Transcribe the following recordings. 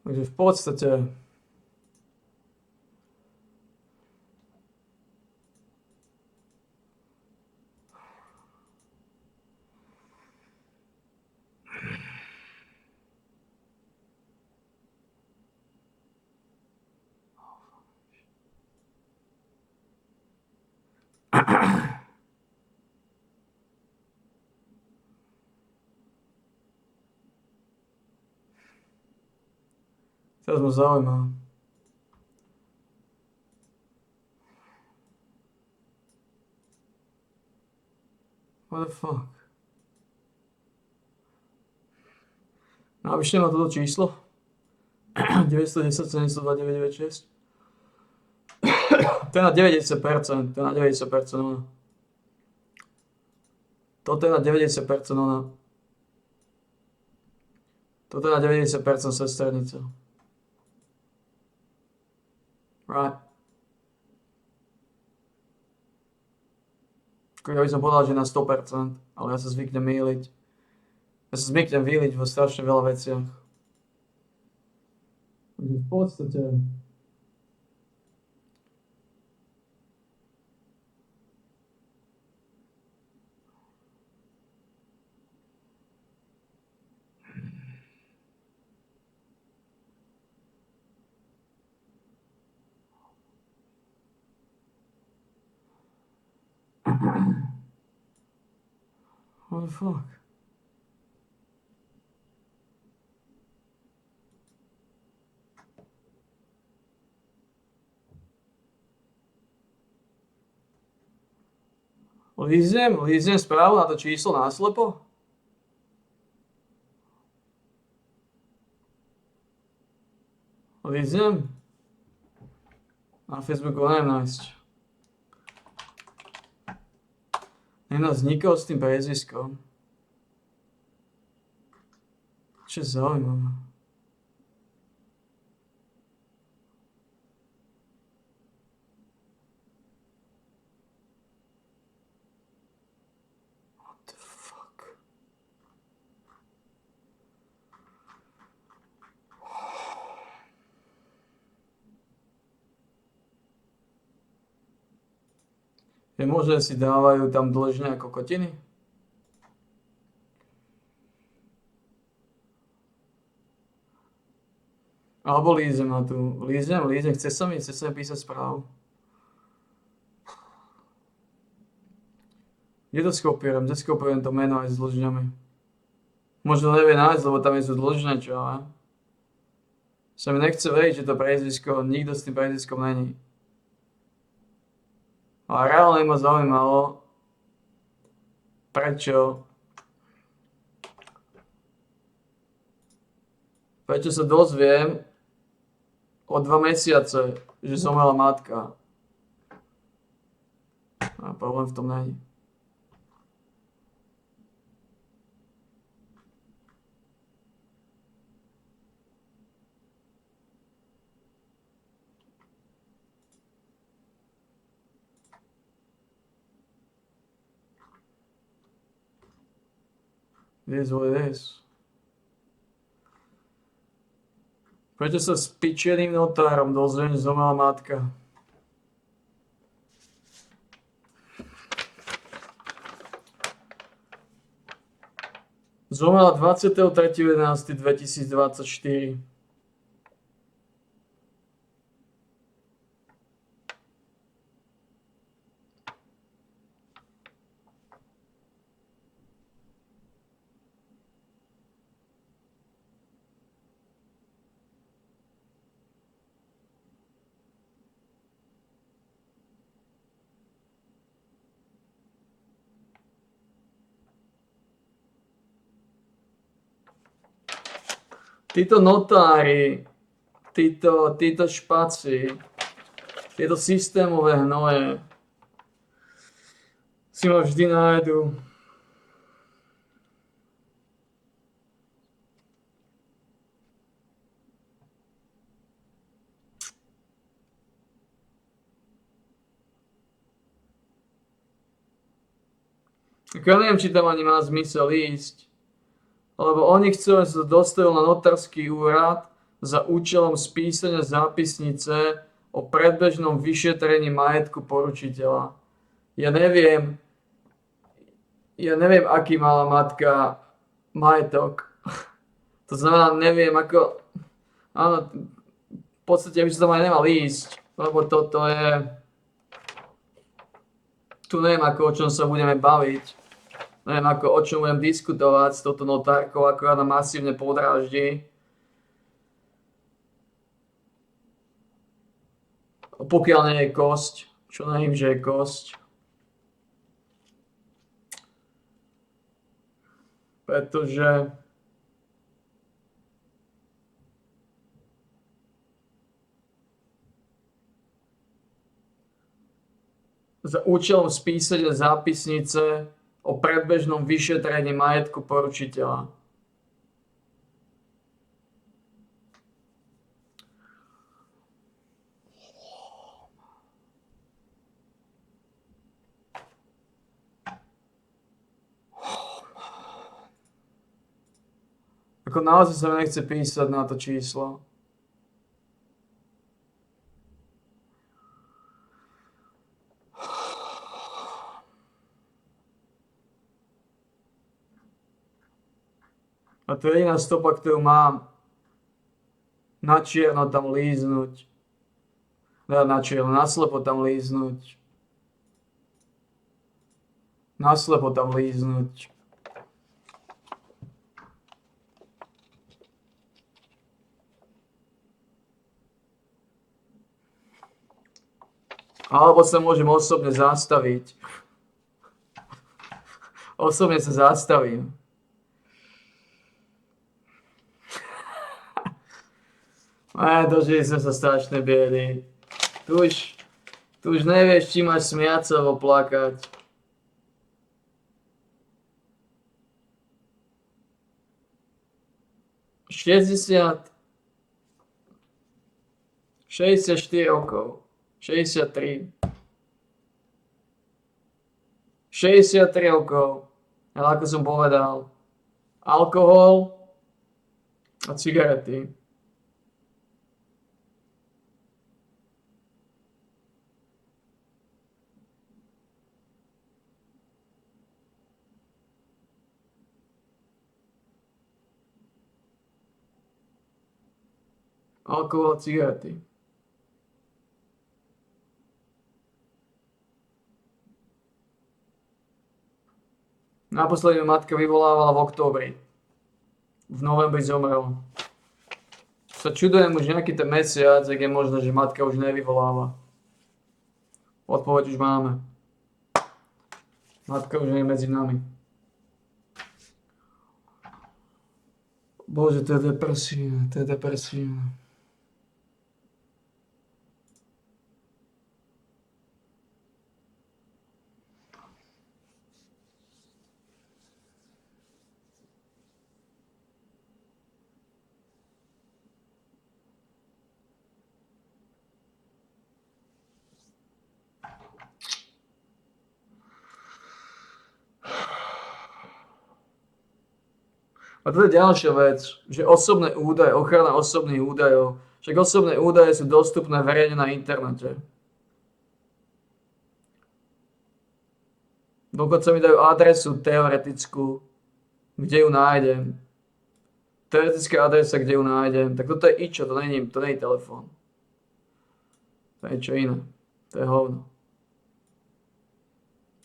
Takže v podstate teraz ma zaujíma. What the fuck? Napíšte ma toto číslo. 910 702 996. To je na 90%, to je na 90% ona. Toto je na 90% ona. Toto je na 90% sesternica. Right. Ja by som povedal, že na 100%, ale ja sa zvyknem mýliť. Ja sa zvyknem mýliť vo strašne veľa veciach. V podstate what the fuck? Líznem správu na to číslo náslepo? Líznem? Na Facebooku neviem nájsť. Neviem nájsť nikoho s tým priezviskom. Čo je zaujímavé. What the fuck? Je možné, si dávajú tam dlžne ako kokotiny? Alebo lízem na tú. Lízem, chce sa mi písať správu. Kde to skopierujem? Kde skopierujem to meno aj s dlžňami? Možno nevie nájsť, lebo tam sú dlžné, čo ale? Sa mi nechce veriť, že to priezvisko, nikto s tým priezviskom není. Ale reálne ma zaujímalo, prečo sa dozviem o 2 mesiace, že zomrela matka. A problém v tom není. It is what it is. Prečo sa s pičeným notárom dozviem, že zomrela matka? Zomrela 23.11.2024. Títo notári, títo špaci, tieto systémové hnoje si ma vždy nájdu. Ja neviem, či tam ani má zmysel ísť. Lebo oni chcú, aby sa dostal na notársky úrad za účelom spísania zápisnice o predbežnom vyšetrení majetku poručiteľa. Ja neviem, aký mala matka majetok. To znamená, neviem, ako... Áno, v podstate by som tam aj nemal ísť, lebo toto je... Tu neviem, ako o čom sa budeme baviť. Neviem, ako o čom budem diskutovať s touto notárkou, ako ona masívne podráždi. Pokiaľ nie je kosť, čo neviem, že je kosť. Pretože za účelom spísania zápisnice o predbežnom vyšetrení majetku poručiteľa. Ako naozaj sa mi nechce písať na to číslo. A to je jediná stopa, ktorú mám. Na čierno tam líznúť. Na čierno, naslepo tam líznúť. Naslepo tam líznúť. Alebo sa môžem osobne zastaviť. Osobne sa zastavím. Dožili sme sa strašné biedy. Tu už nevieš, či máš smiať sa alebo plakať. Šesťdesiat 64 rokov. 63. 63 rokov. Ale ako som povedal, alkohol a cigarety. Alkohol a cigarety. Naposledy ma matka vyvolávala v októbri. V novembri zomrel. Sa čudujem už nejaký ten mesiac, ak je možné, že matka už nevyvoláva. Odpoveď už máme. Matka už nie je medzi nami. Bože, to je depresívne. A to je ďalšia vec, že osobné údaje, ochrana osobných údajov, však osobné údaje sú dostupné verejne na internete. Dokonca mi dajú adresu teoretickú, kde ju nájdem. Teoretická adresa, kde ju nájdem. Tak toto je ičo, to nie je telefón. To je niečo iné. To je hovno.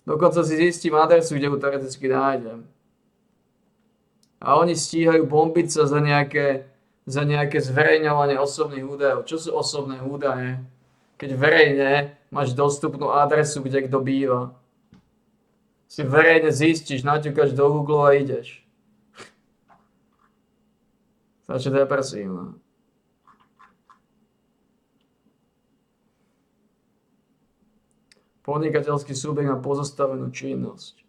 Dokonca si zistím adresu, kde ju teoreticky nájdem. A oni stíhajú bombiť sa za nejaké zverejňovanie osobných údajov. Čo sú osobné údaje? Keď verejne máš dostupnú adresu, kde kto býva. Si verejne zistíš, naťukáš do Google a ideš. Začne depresívne. Podnikateľský subjekt má pozastavenú činnosť.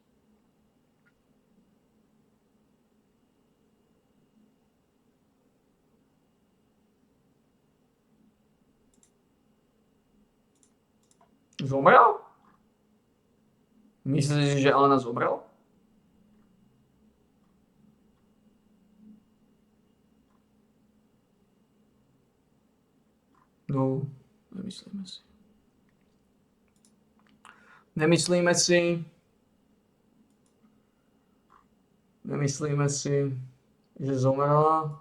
Zomrel? Myslíš, že Alena zomrel? No, nemyslíme si. Nemyslíme si, že zomrela.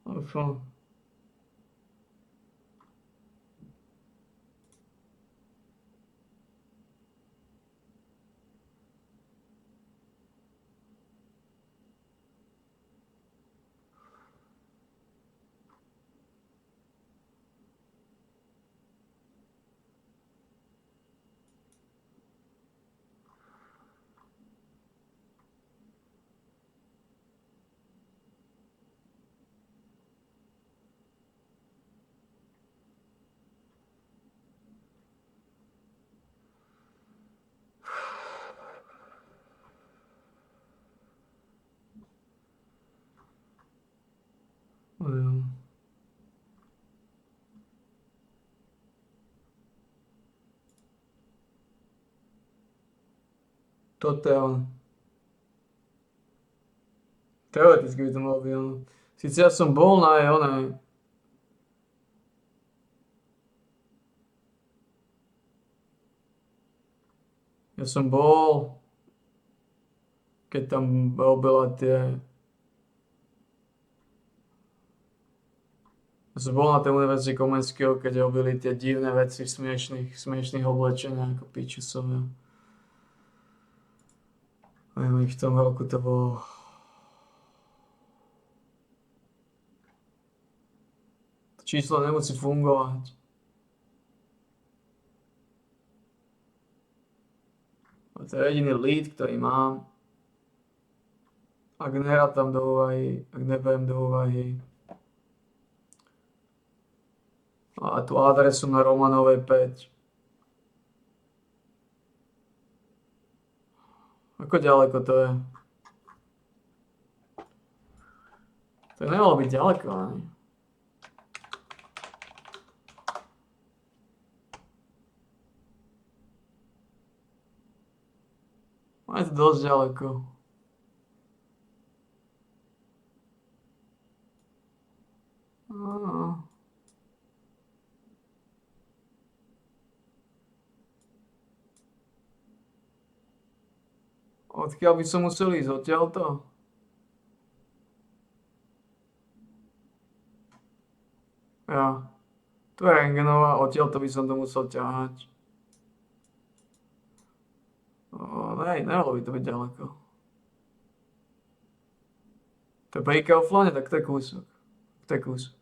Alfa. Toto je on. Teoreticky by to mohol byť on. Sice ja som bol na jej onej. Ja som bol, keď tam robila tie... Ja som bol na tej univerzite Komenského, keď robili tie divné veci v smiešných oblečeniach ako pičusovia. Neviem, v tom roku to bolo... To číslo nemusí fungovať. A to je jediný lead, ktorý mám. Ak nerátam do úvahy, ak neberiem do úvahy a tú adresu na Romanovej 5. Ako ďaleko to je? To nemalo byť ďaleko, ani. Je to dosť ďaleko. Odkiaľ by som musel ísť? Odtiaľto? Ja. Tu je Rengenová, odtiaľto by som to musel ťahať. Nemalo by to byť ďaleko. To je pri Kauflane, tak to je kúsok. To je kúsok.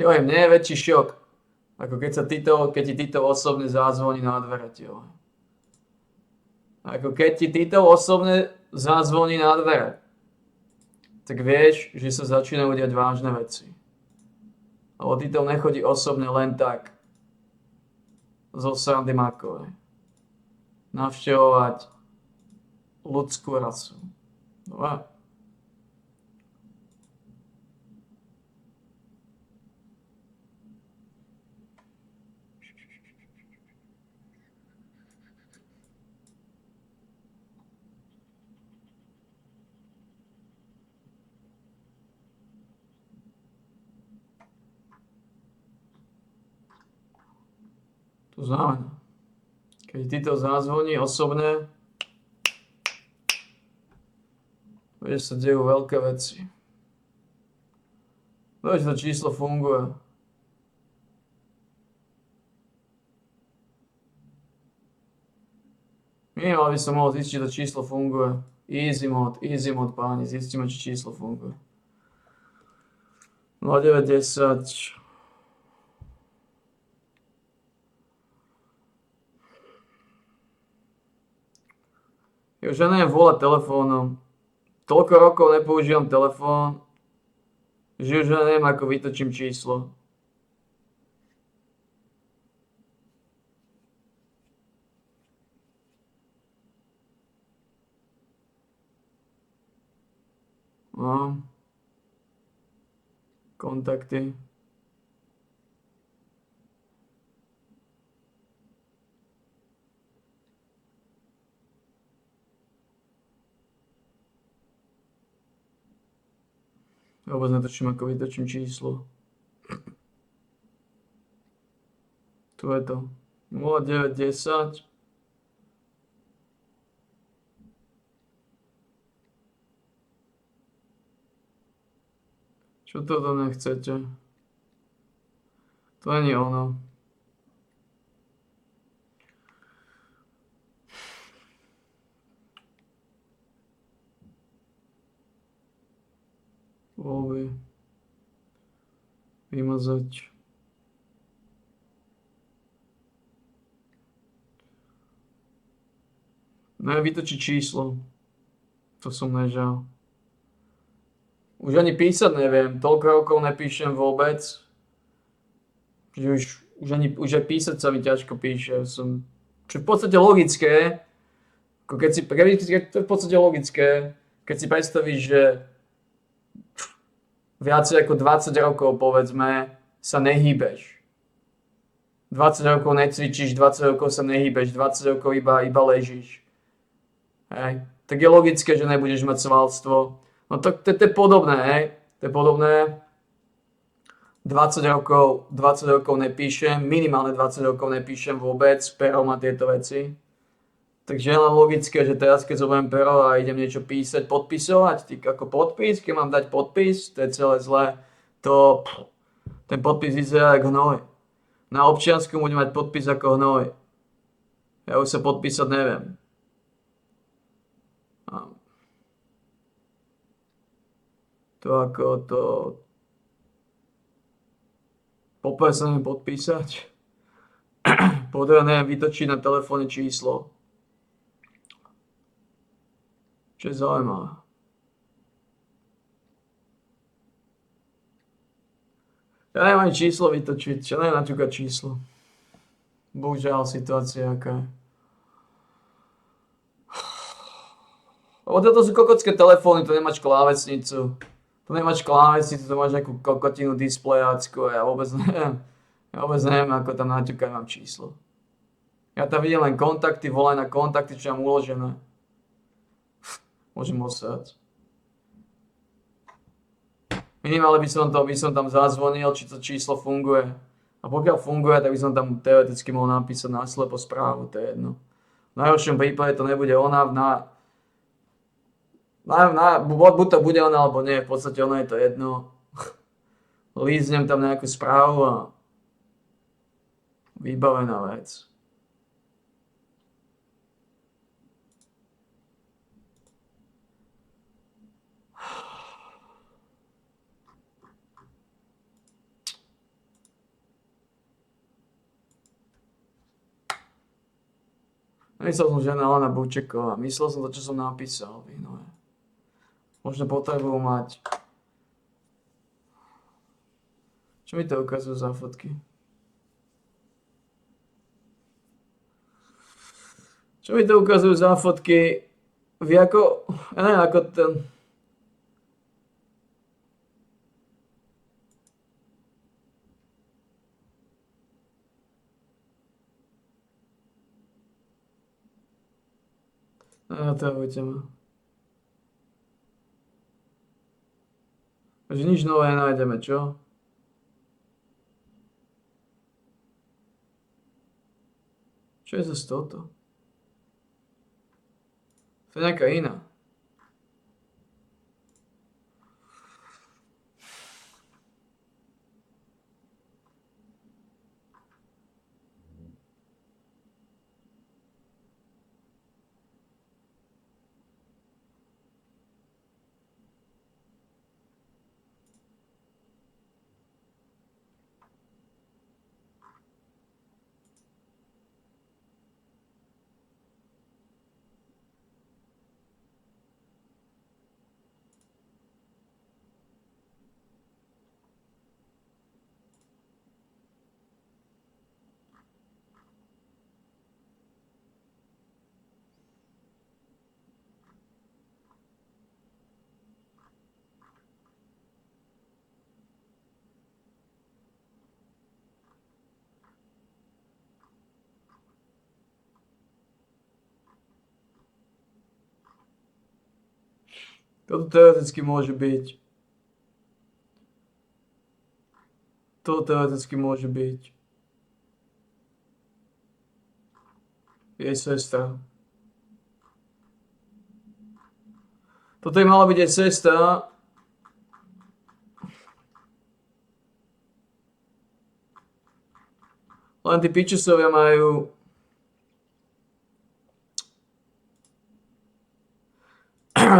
Mne je väčší šok, ako keď ti Tito osobne zazvoní na dvere. Ako keď ti Tito osobne zazvoní na dvere, tak vieš, že sa začínajú diať vážne veci. Lebo Tito nechodí osobne len tak zo srandy Markovej navštevovať ľudskú rasu. Dobre? To znamená, keď Tito zazvoní osobne, vieš, sa dejú veľké veci. Vieš, to číslo funguje. Minimálne by som mohol zistiť, či to číslo funguje. Easy mod páni, zistíme, či číslo funguje. 0910. Ja už neviem volať telefónom. Toľko rokov nepoužívam telefón, že už neviem, ako vytočím číslo. No. Kontakty. Ja vôbec netočím, ako vytočím číslo. Tu je to. 0910. Čo to do mňa chcete? To nie je ono. Voľby. Vymazať. Ne, vytočiť číslo. To som nežal. Už ani písať neviem. Toľko rokov nepíšem vôbec. Že už aj písať sa mi ťažko píše. Čo je v podstate logické. To je v podstate logické. Keď si predstavíš, že viacej ako 20 rokov, povedzme, sa nehýbeš. 20 rokov necvičíš, 20 rokov sa nehýbeš, 20 rokov iba ležíš. Hej. Tak je logické, že nebudeš mať svalstvo. No to je podobné, hej. To je podobné. 20 rokov nepíšem, minimálne 20 rokov nepíšem vôbec, perom a tieto veci. Takže je len logické, že teraz keď zoberiem pero a idem niečo písať, podpisovať, ako podpis, keď mám dať podpis, to je celé zlé. Ten podpis vyzerá ako hnoj. Na občiansku budem mať podpis ako hnoj. Ja už sa podpísať neviem. Poprvé sa neviem podpísať. Poprvé neviem vytočiť na telefóne číslo. Čo je zaujímavé. Ja neviem ani číslo vytočiť, ja neviem naťukať číslo. Bohužiaľ, situácia aká je. Lebo toto sú kokocké telefóny, to nemáš klávesnicu. To máš nejakú kokotinu displejácku a ja vôbec neviem, ako tam naťukať mám číslo. Ja tam vidím len kontakty, volaj na kontakty, čo mám uložené. Môžem osať. Minimálne by som tam zazvonil, či to číslo funguje. A pokiaľ funguje, tak by som tam teoreticky mohol napísať náslepo správu, to je jedno. V najhoršom prípade to nebude ona, buď to bude ona, alebo nie, v podstate ono je to jedno. Líznem tam nejakú správu a vybavená vec. Myslel som, že Alena Bučeková. Myslel som to, čo som napísal. Možno potrebujú mať. Čo mi to ukazujú za fotky? Čo mi to ukazujú za fotky? Vy ako... Ja neviem, ako ten... Natahujte ma. Takže nič nové nenájdeme, čo? Čo je zase toto? To je nejaká iná. Toto teoreticky môže byť. To teoreticky môže byť jej sestra. Toto je mala byť jej sestra. Len tí pičusovia majú...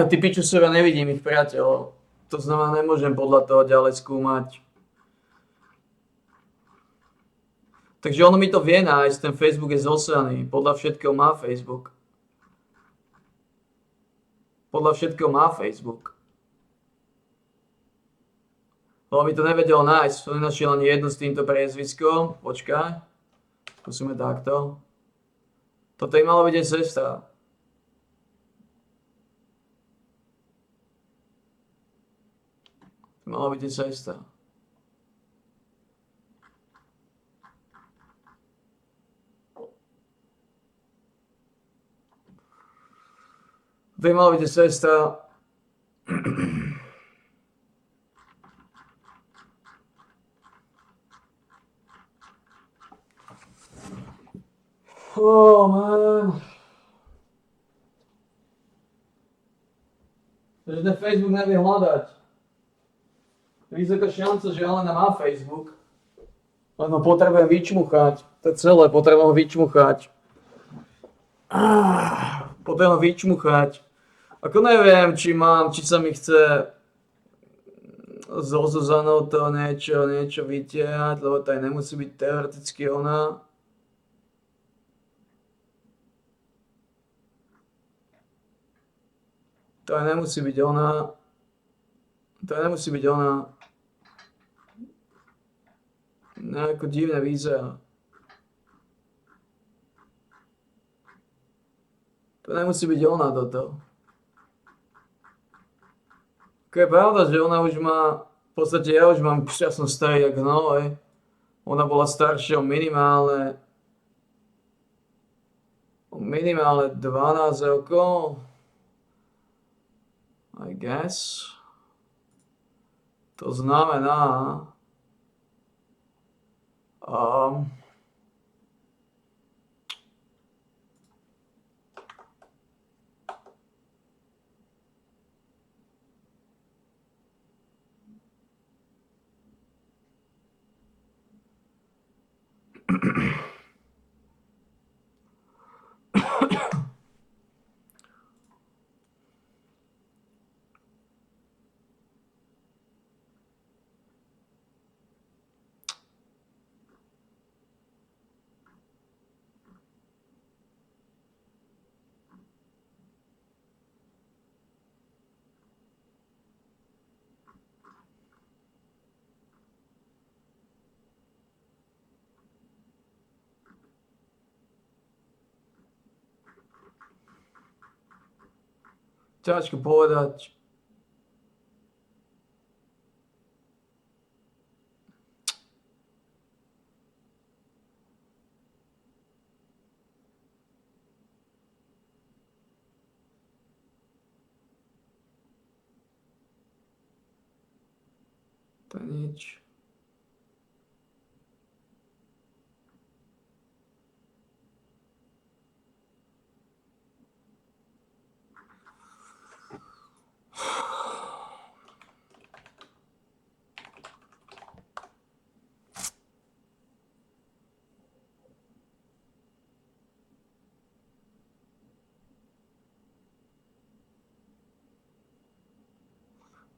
Tí pičusovia nevidím ich priateľov. To znamená, nemôžem podľa toho ďalej skúmať. Takže ono mi to vie nájsť, ten Facebook je zosraný. Podľa všetkého má Facebook. Podľa všetkého má Facebook. Lebo mi to nevedelo nájsť. To nenašiel ani jedno s týmto priezviskom. Počkaj. Skúsime takto. Toto im malo byť aj sestra. To malo byť aj sestra. To by mala byť sestra. Oh man. Takže ten Facebook nevie hľadať. Je vysoká šanca, že Elena má Facebook. Len ho potrebujem vyčmuchať. To je celé, potrebujem ho vyčmuchať. Potrebujem ho vyčmuchať. Ako neviem, či sa mi chce so Zuzanou to niečo vytiahať, lebo to aj nemusí byť teoreticky ona. To aj nemusí byť ona. To aj nemusí byť ona. Nejako divne vyzerá. To nemusí byť ona toto. Je pravda, že ona už má, v podstate ja som starý jak hnoj. Ona bola staršia o minimálne 12 rokov. I guess. To znamená, ťažko povedať. To je nič.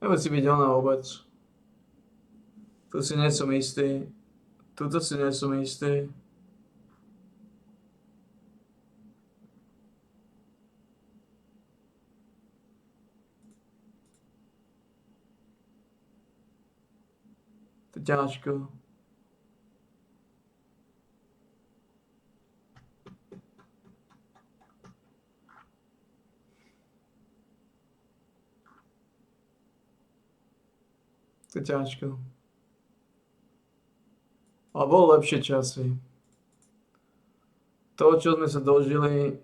Nemusí byť ona vôbec. Tu si nie som istý. Tuto si nie som istý. To je ťažko. To je ťažko. Ale bolo lepšie časy. To, čo sme sa dožili,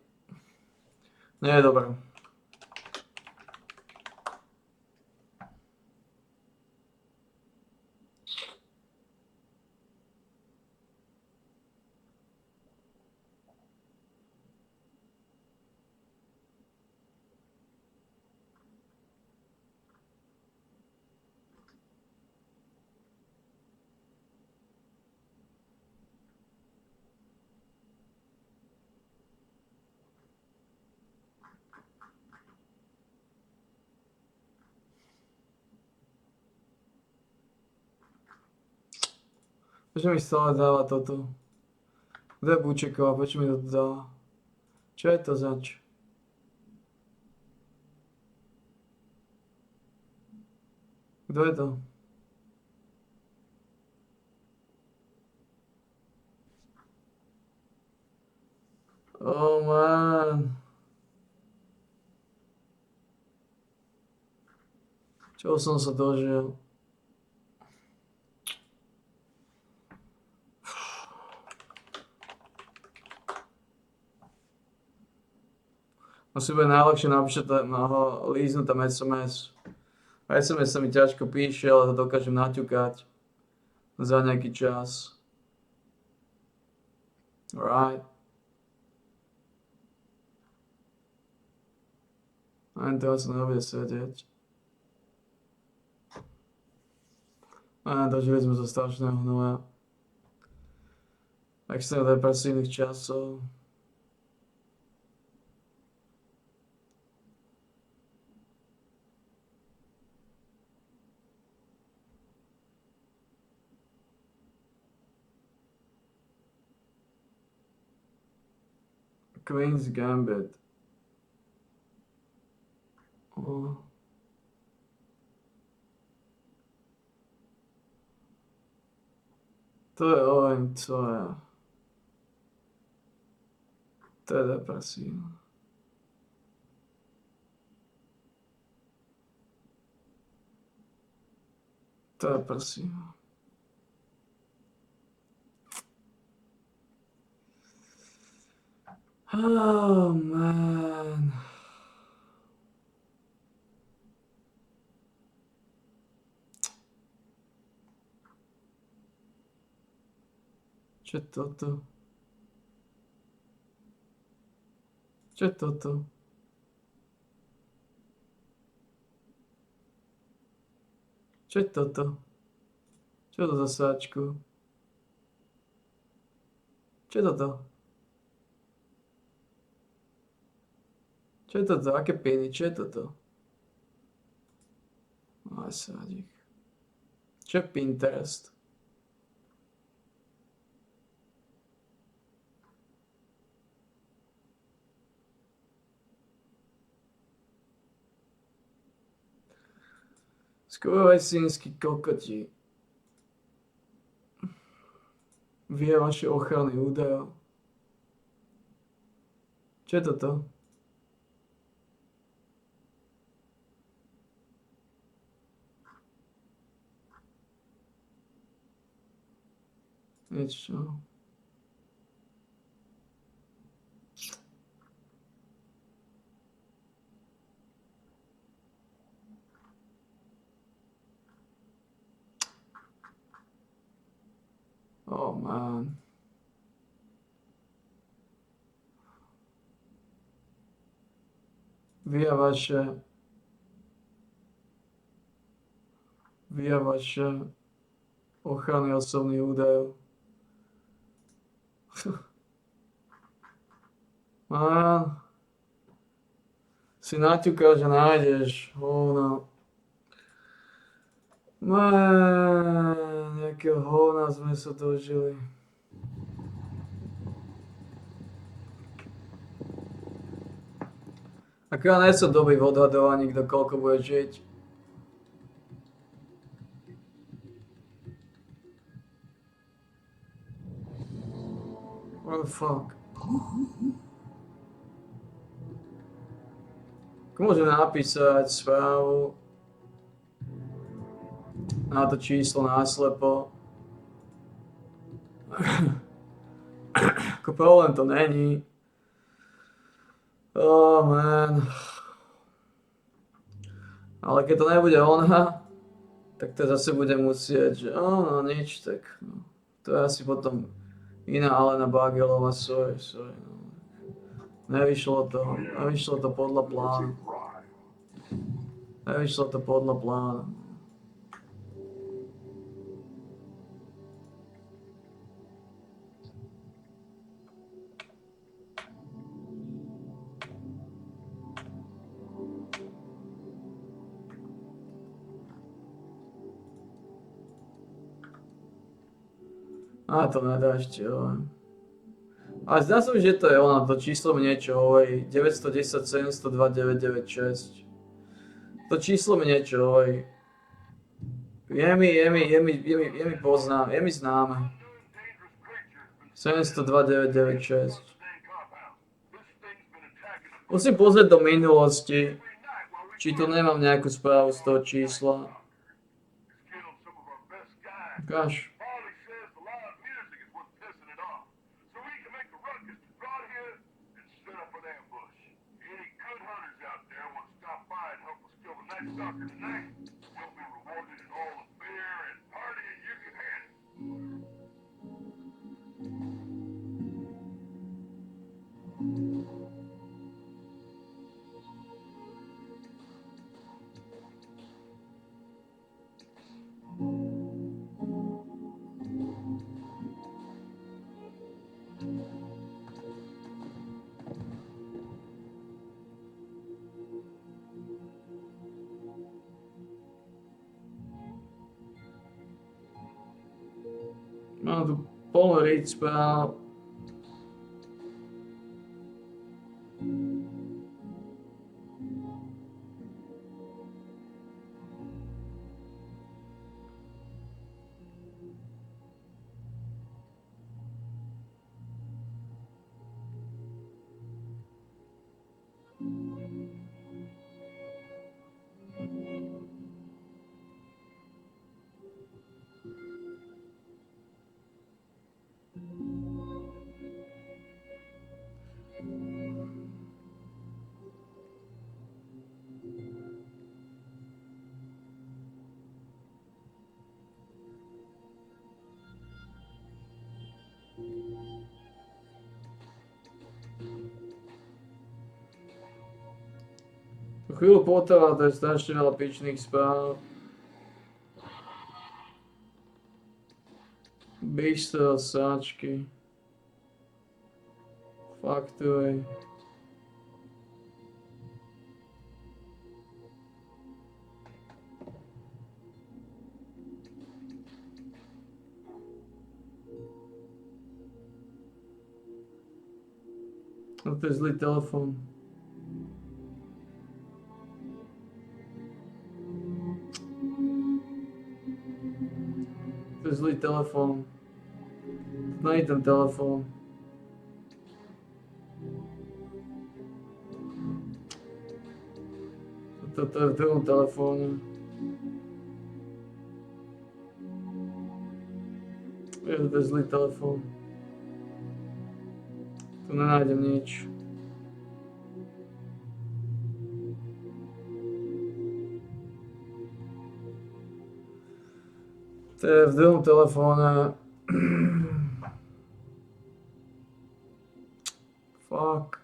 nie je dobré. Prečo mi stále dáva toto? Kto je Bučeková? Prečo mi to dáva? Čo je to zač? Kto je to? Oh man. Čo som sa dožil? Asi bude najlepšie napísať líznuť tam SMS. SMS sa mi ťažko píše, ale to dokážem naťukať za nejaký čas. Right. Ani teraz sa nebude sedieť. Dožili sme sa strašného hnoja. Extrémne depresívnych časov. Queen's Gambit. Oh. To je oheň, co je. To je depresívne. To je depresívne. Oh man. Čo je toto? Čo je toto? Čo je toto? Čo je to za sáčku? Čo je toto? Čo je toto? Aké piny? Čo je toto? Aj sádík. Čo je Pinterest? Skurvesínsky kokoti. Vie vaše ochrany údajov. Čo je toto? Niečo. Oh man. Vy a vaše ochrany osobných údajov. Man. Si naťukáš a nájdeš hovno. Man, nejakého hovna sme sa dožili. Ako ja nie som dobrý v odhadovaní, kto koľko bude žiť. What the fuck? Ako môžem napísať správu na to číslo náslepo? Ako problém to není. Oh man. Ale keď to nebude ona, tak to zase bude musieť, že no nič, tak no. To je asi potom iná Alena Bagelová, sorry. No. Nevyšlo to podľa plánu. A to nedáš, čo. Ale zdá sa mi, že to je ona, to číslo mi niečo hovorí. 910 702 996. To číslo mi niečo hovorí. Je mi poznám, je mi známe. 702 996. Musím pozrieť do minulosti, či tu nemám nejakú správu z toho čísla. Ukáž. Mám tu plno riť správ. Chvíľu potrvá, to je strašne veľa pičných správ. Bistro, sáčky. Faktuj. No to je zlý telefón. To je zlý telefón. To nie je ten telefón. Toto je v druhom telefóne. To je zlý telefón. Tu nenájdem nič. To je v druhom telefóne. Fuck.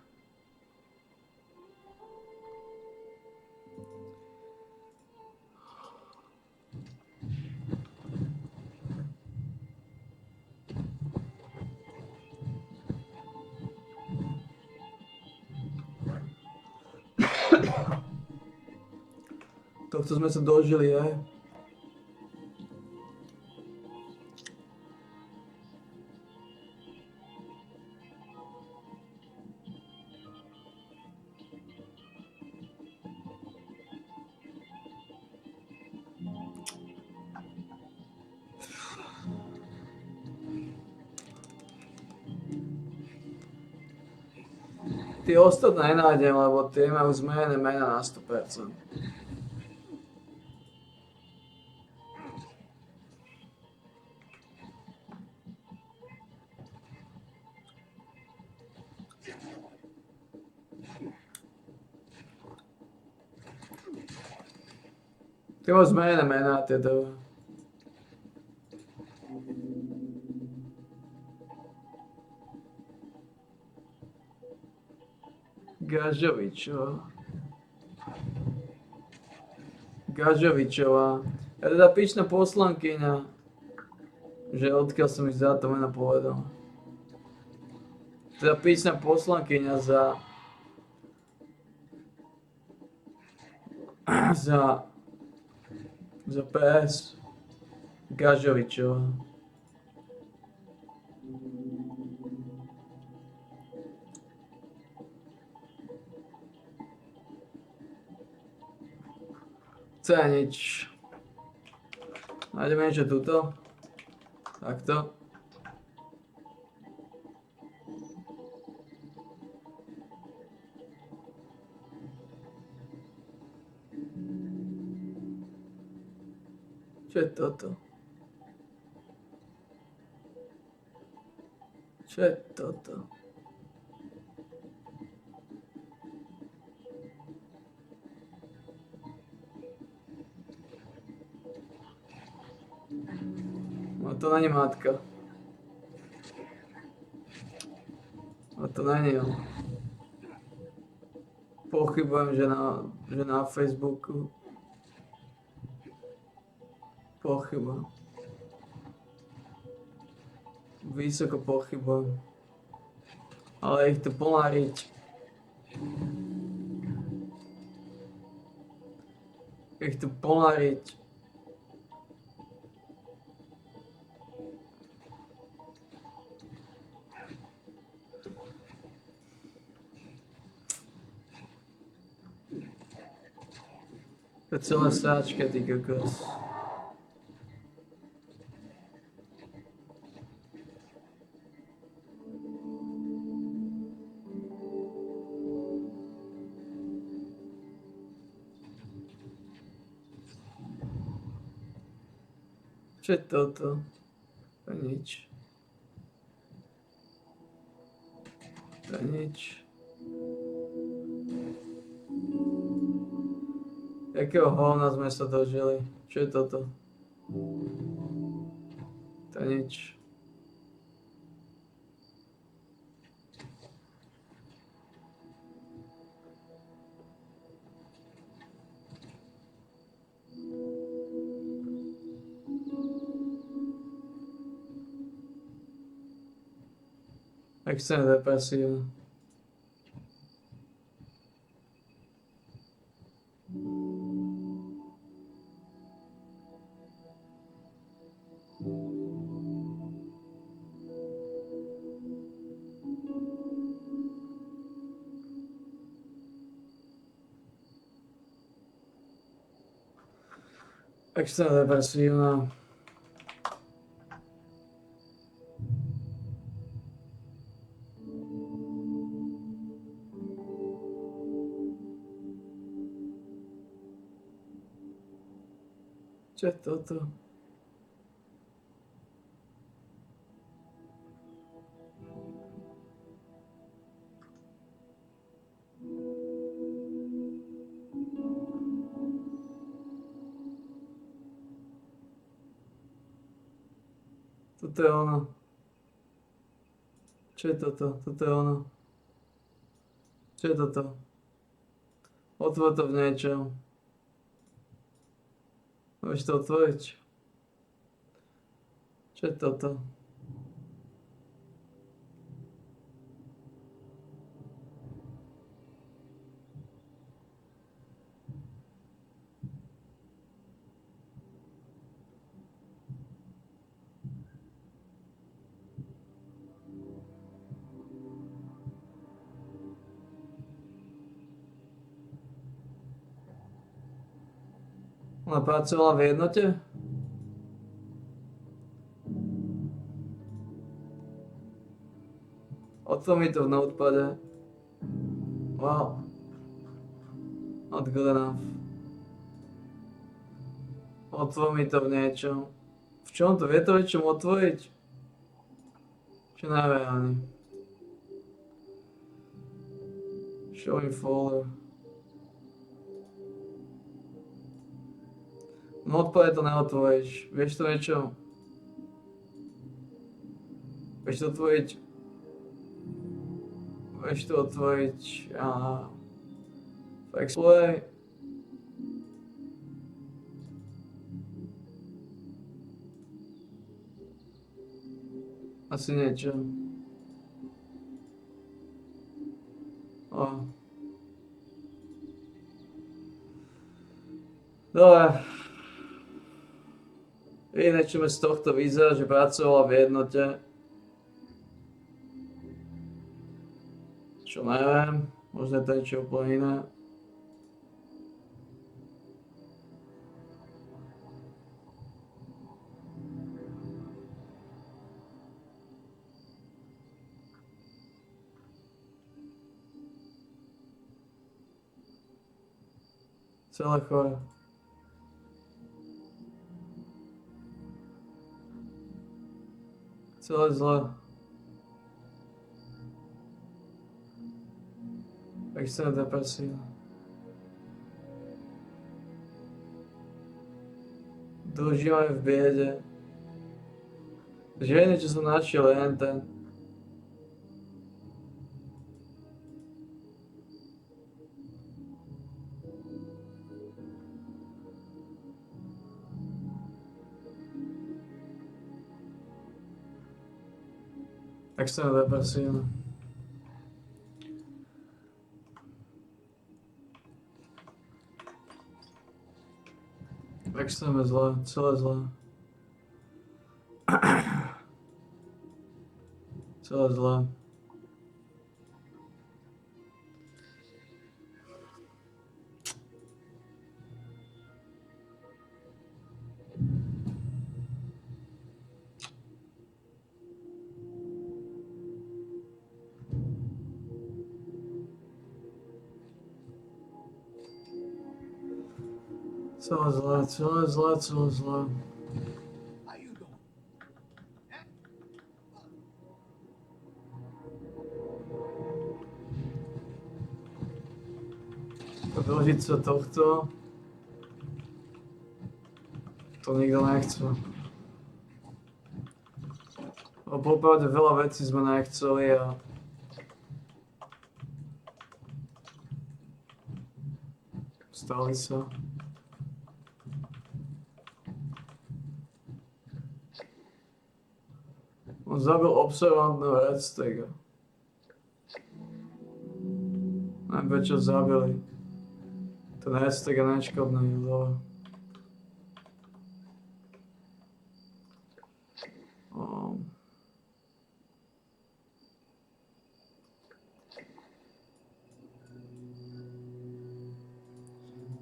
Tohto sme sa dožili, je? Tie ostatné nenájdem, lebo tie majú zmenené mena na 100%. Tie majú zmenené mená, tieto. Gažovičová. Ja teda pičná poslankyňa, že odkiaľ som ich za to meno povedal. Teda pičná poslankyňa za PS Gažovičová. To je nič. Nájdeme niečo tuto. Takto. Čo je toto? Čo je toto? No to není matka. No to není on. Pochybujem, že na Facebooku. Pochybujem. Vysoko pochybujem. Ale ich tu plná riť. Ich tu plná riť. To je celá sáčka, ty kokos. Čo je toto? To je nič. To je nič. Jakého hovna sme sa dožili? Čo je toto? To je nič. Extrémne depresívne. Extrémne depresívna. Čo je toto? Toto je ono. Čo je toto? Toto je ono. Čo je toto? Otvor to v niečom. Môžeš to otvoriť? Čo je toto? Ona pracovala v jednote? Otvor mi to v notepade. Wow. Not good enough. Otvor mi to v niečom. V čom to? Vie to niečom otvoriť? Čo nevie ani. Show me folder. No odpade to neotvoríš. Vieš to niečo? Vieš to otvoriť? Vieš to otvoriť v Explore? Asi niečo. Dobre. Ináč z tohto vyzerá, že pracovala v jednote. Čo neviem, možno je to niečo úplne iné. Celé chore. Celé zle. Extrémna depresia. Dlžíme v biede. Ženy, čo som našiel, len ten. Extrémna depresia. Extrémne zle, celé zle. Celé zle. Celé zle, celé zle, celé zle. Dožiť sa tohto. To nikto nechce. No popravde veľa vecí sme nechceli a stali sa. On zabil observantného Redstega. Neviem, prečo zabili. Ten Redsteg je neškodný, ale...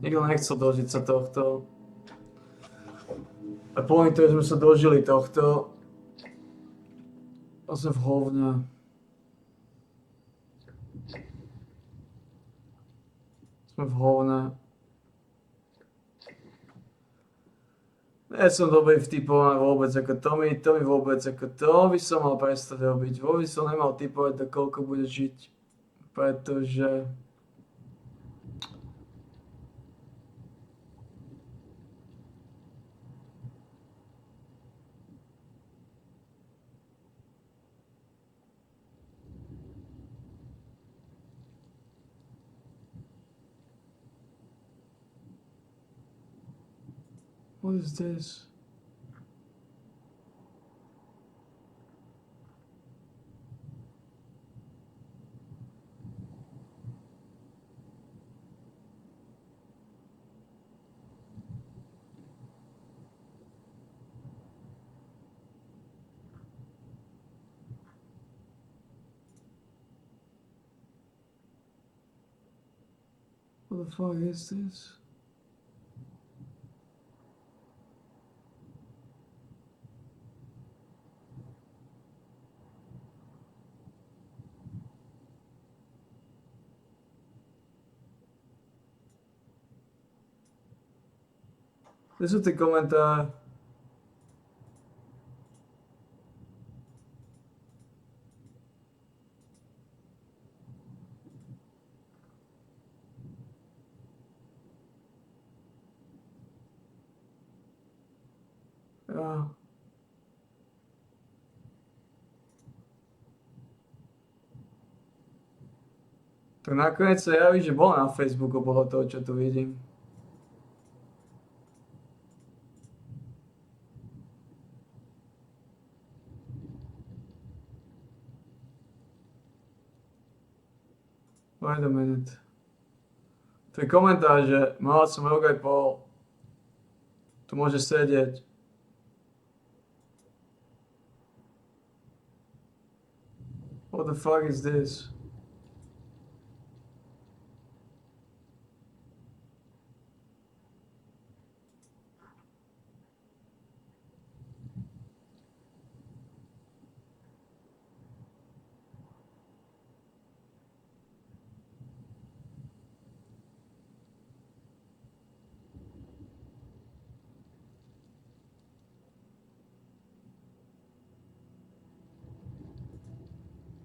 Nikto nechcel dožiť sa tohto. A po to, že sme sa dožili tohto, a sme v hovne. Sme v hovne. Nie som dobrý vtipovať vôbec ako to mi vôbec ako to by som mal prestať robiť. Vôbec som nemal typovať, do koľko bude žiť. Pretože... What is this? What the fuck is this? Kde sú tie komentáre? Ja. Tak nakoniec sa javí, že bol na Facebooku podľa toho, čo tu vidím. Wait a minute. To je komentár, že mal som rok aj pol. Tu môže sedieť. What the fuck is this?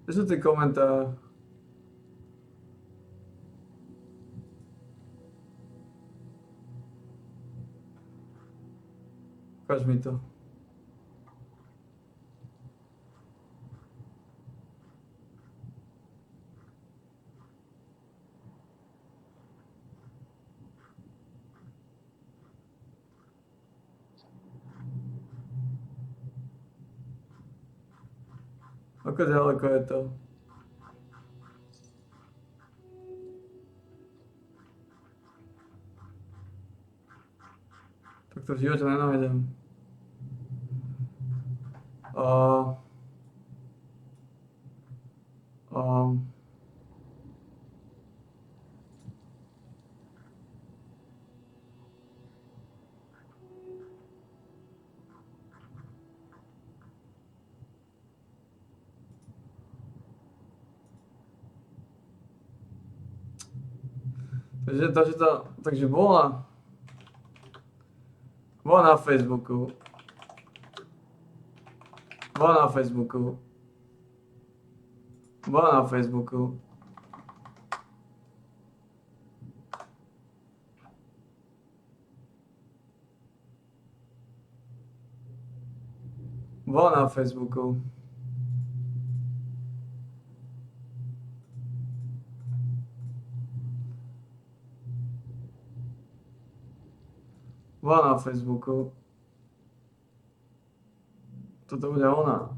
Kde sú tie komentáre? Ukáž mi to. Ako ďaleko je to? Tak to v živote nenájdem. Takže bola na Facebooku. Bola na Facebooku. Bola na Facebooku. Bola na Facebooku. Bola na Facebooku. Toto bude ona.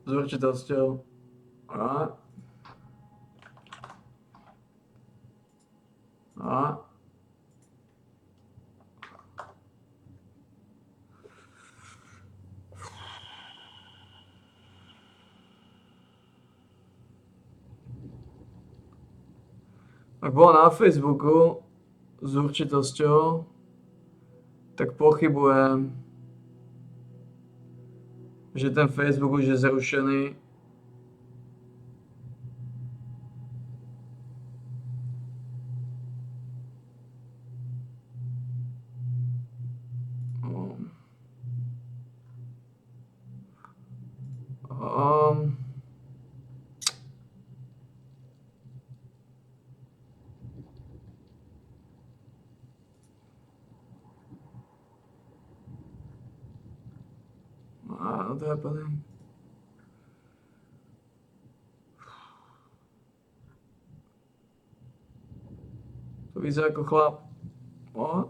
S určitosťou. A. Ak bola na Facebooku s určitosťou, tak pochybujem, že ten Facebook už je zrušený. Not happening. To vyzerá ako chlap. O.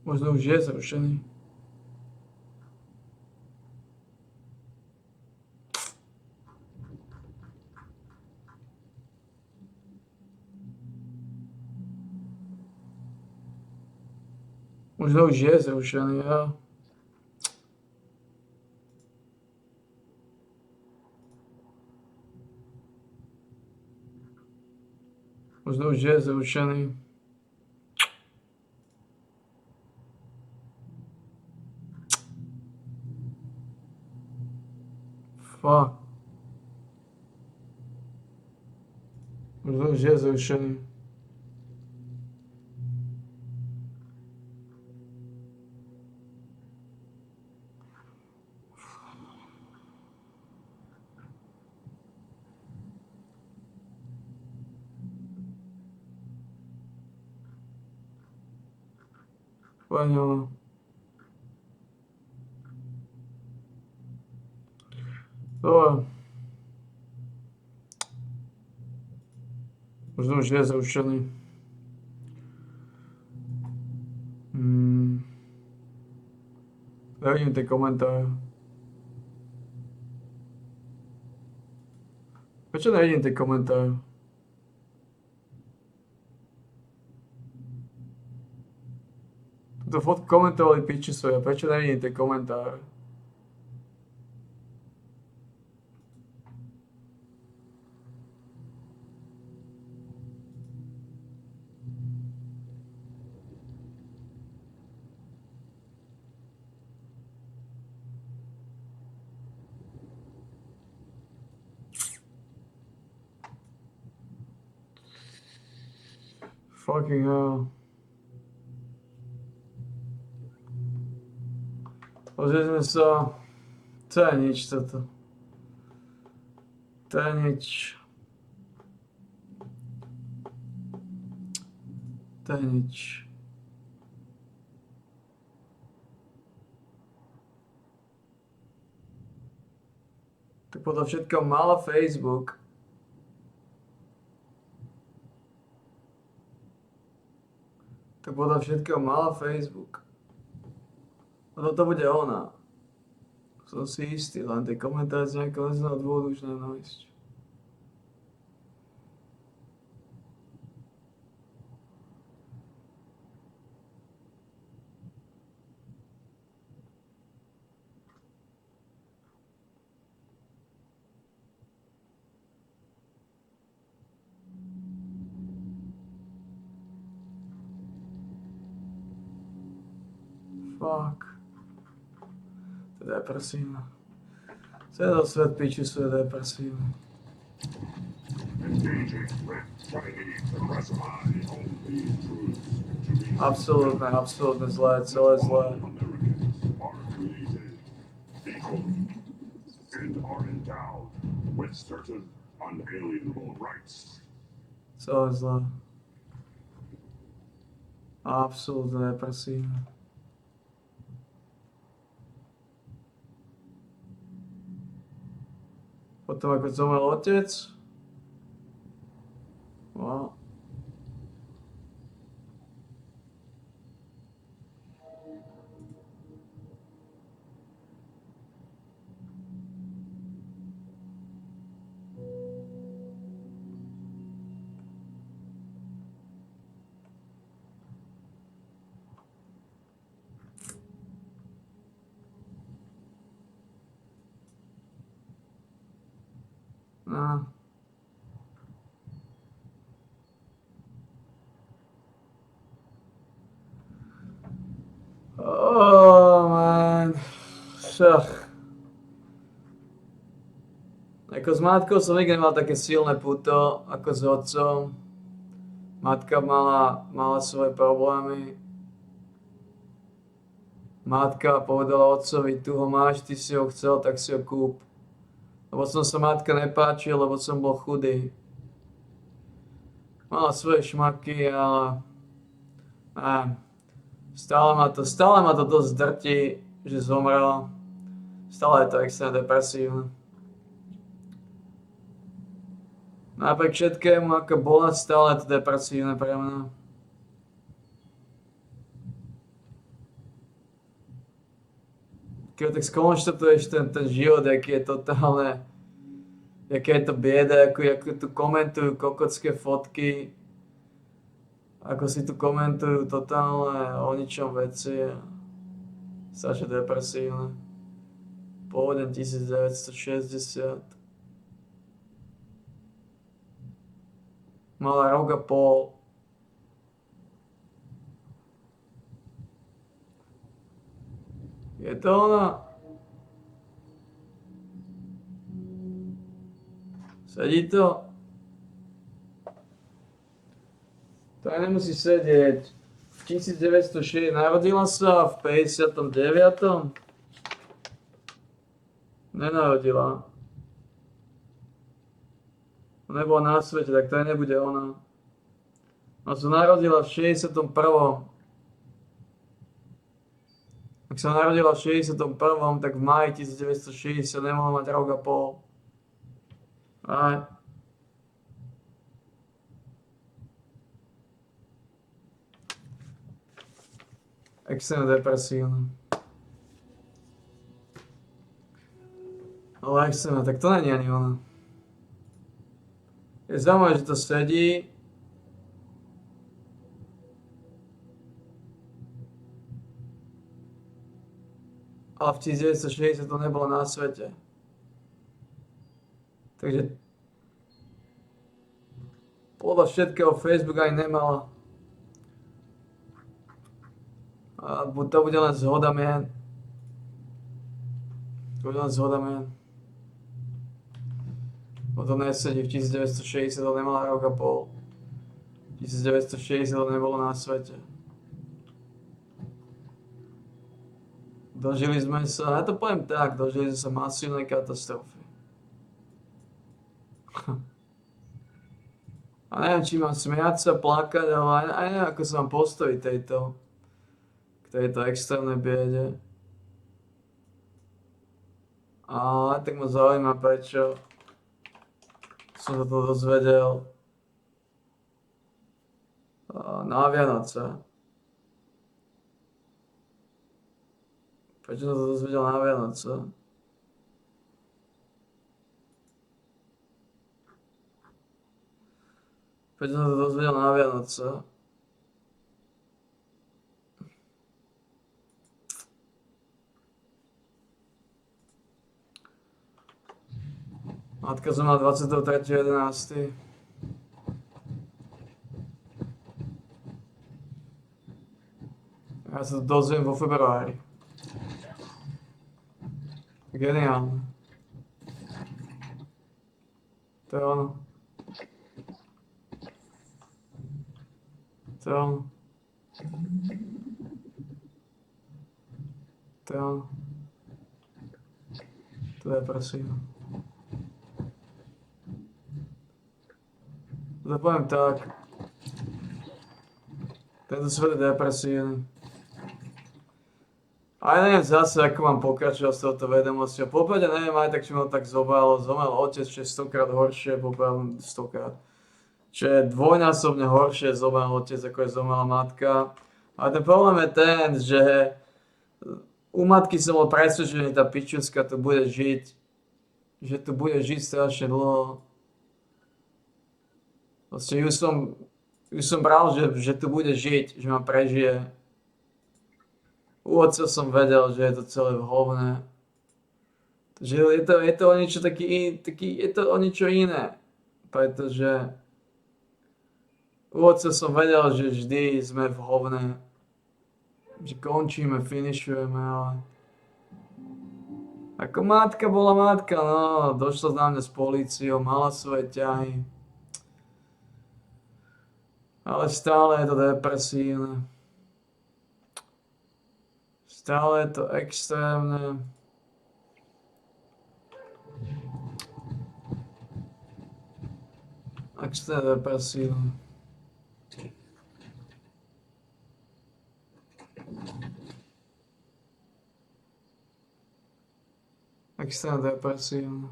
Možno už je zrušený. Možno už je zrušený, ja. Možno už je zrušený. Fuck. Možno už je zrušený. Poňo. Dobre. Možno už je zrušený. Nevidím tie komentáre. Prečo nevidím tie komentáre? Túto fotku komentovali piči svoja, prečo nevidím tie komentáre? Fucking hell. Pozrieť sme sa. To je nič toto. To je nič. To je nič. Tak podľa všetkého mala Facebook. Tak podľa všetkého mala Facebook. A toto bude ona. Som si istý, len tie komentáre z nejakého neznámeho dôvodu už neviem nájsť. Fuck. To je depresívne. Celý svet piči sú depresívne. Absolútne, absolútne zlé, celé zlé. Celé zlé. Absolútne depresívne. Potom ako zomrel otec. Wow. No. Oh man. Šach. Ako s matkou som nikdy nemal také silné puto ako s otcom. Matka mala svoje problémy. Matka povedala otcovi, tu ho máš, ty si ho chcel, tak si ho kúp. Lebo som sa matka nepáčil, lebo som bol chudý. Mala svoje šmaky, ale stále ma to dosť drti, že zomrel. Stále je to extrémne depresívne. Napriek všetkému, ako bola, stále je to depresívne pre mňa. Keď tak skonštatuješ ten život, aký je totálne, aké je to bieda, ako tu komentujú kokotské fotky, ako si tu komentujú totálne o ničom veci, strašne depresívne. Pôvodne 1960. Mala rok a pol. Je to ona? Sedí to? To aj nemusí sedieť. V 1906 narodila sa, v 59. Nenarodila. Nebola na svete, tak to aj nebude ona. Ona sa narodila v 61. Ak sa narodila v 61., tak v máji 1960 nemohla mať rok a pol. Aj. Extrémne depresívne. Ale extrémne, tak to není ani ona. Je zaujímavé, že to sedí. Ale v 1960 to nebolo na svete. Takže podľa všetkého Facebook aj nemala. A to bude len zhoda mien. To bude len zhoda mien. Bo to nesedí, v 1960 to nemala rok a pol. 1960 nebolo na svete. Dožili sme sa, ja to poviem tak, dožili sme sa masívnej katastrofy. A neviem, či mám smiať sa, plakať, ale aj neviem, ako sa mám postaviť k tejto extrémnej biede. Ale tak ma zaujíma, prečo som sa to dozvedel na Vianoce. Prečo som sa to dozvedel na Vianoce? Prečo som sa to dozvedel na Vianoce? Matka zomrela 23.11. Ja sa to dozviem vo februári. Geniálne. To je ono. To je ono. To je ono. To je depresívne. To poviem tak. Tento svet je depresívny. A ja neviem zase, ako mám pokračovať s touto vedomosťou. Popravde neviem aj tak, či ma tak zobalo. Zomrel otec, čo je 100-krát horšie, popravde 100-krát. Čo je dvojnásobne horšie, zomrel otec, ako je zomrela matka. A ten problém je ten, že u matky som bol presvedčený, tá pičuska tu bude žiť. Že tu bude žiť strašne dlho. Vlastne ju som bral, že tu bude žiť, že ma prežije. U otca som vedel, že je to celé v hovne. Že je to o niečo je to o niečo iné. Pretože u otca som vedel, že vždy sme v hovne. Že končíme, finišujeme, ale ako matka bola matka, no, došla na mňa s políciou, mala svoje ťahy. Ale stále je to depresívne. Stále je to extrémne. Extrémne depresívne. Extrémne depresívne.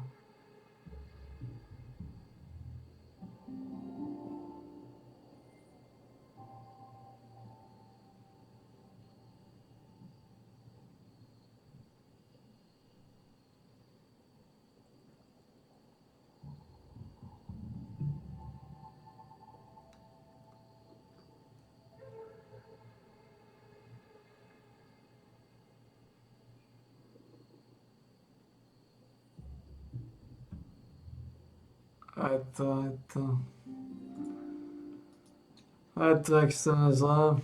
A je to extrémne zlé.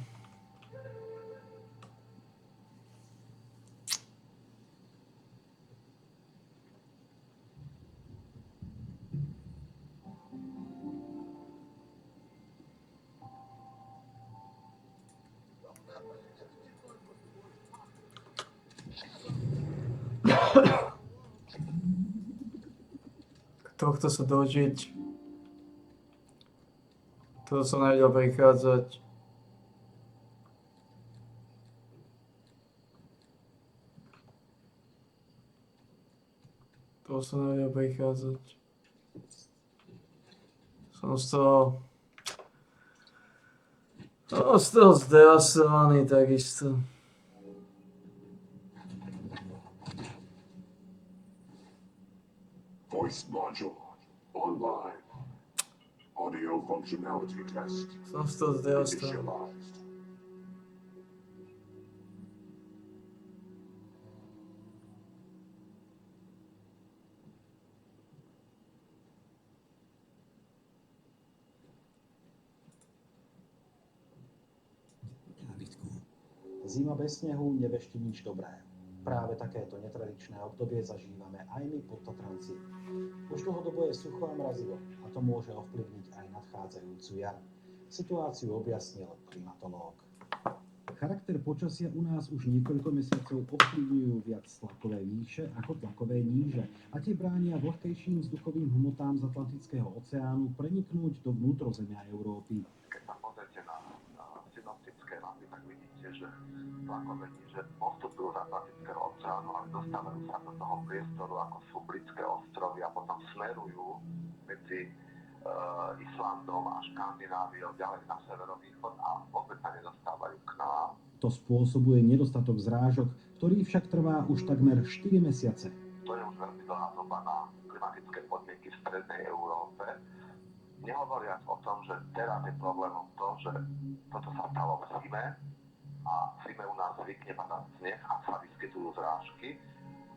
Tohto sa dožiť. Toto som nevedel prichádzať. Toho som nevedel prichádzať. Som z toho zdevastovaný takisto. Voice module online. Audio functionality test Som z toho zdevastovaný. initialized. Zima bez snehu nevešti nič dobré. Práve takéto netradičné obdobie zažívame aj my podtatranci. Už dlhodobo je sucho a mrazivo a to môže ovplyvniť aj nadchádzajúcu jar. Situáciu objasnil klimatológ. Charakter počasia u nás už niekoľko mesiacov ovplyvňujú viac tlakové výše ako tlakové níže a tie bránia vlhkejším vzduchovým hmotám z Atlantického oceánu preniknúť do vnútrozemia Európy. Keď sa pozriete na synoptické mapy, tak vidíte, že tlakové níže postupujú z Atlantického oceánu, ale dostávajú sa do toho priestoru, ako sú britské ostrovy a potom smerujú medzi Islandom a Škandináviou ďalej na severovýchod a vôbec sa nedostávajú k nám. To spôsobuje nedostatok zrážok, ktorý však trvá už takmer 4 mesiace. To je už veľmi dlhá doba na klimatické podmienky v strednej Európe. Nehovoriac o tom, že teraz je problémom to, že toto sa stalo v zime a v zime u nás zvykne padať sneh a sa vyskytujú zrážky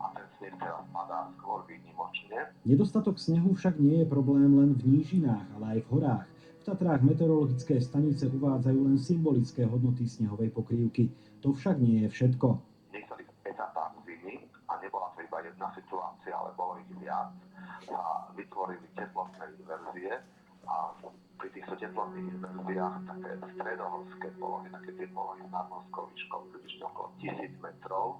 a ten sneh teraz padá skôr výnimočne. Nedostatok snehu však nie je problém len v nížinách, ale aj v horách. V Tatrách meteorologické stanice uvádzajú len symbolické hodnoty snehovej pokrývky. To však nie je všetko. V niektorých etapách zimy, a nebola to iba jedna situácia, ale bolo ich viac, sa vytvorili teplotné inverzie a pri týchto teplotných inverziách také stredohorské polohy, také tie polohy s nadmorskou výškou približne okolo 1000 metrov,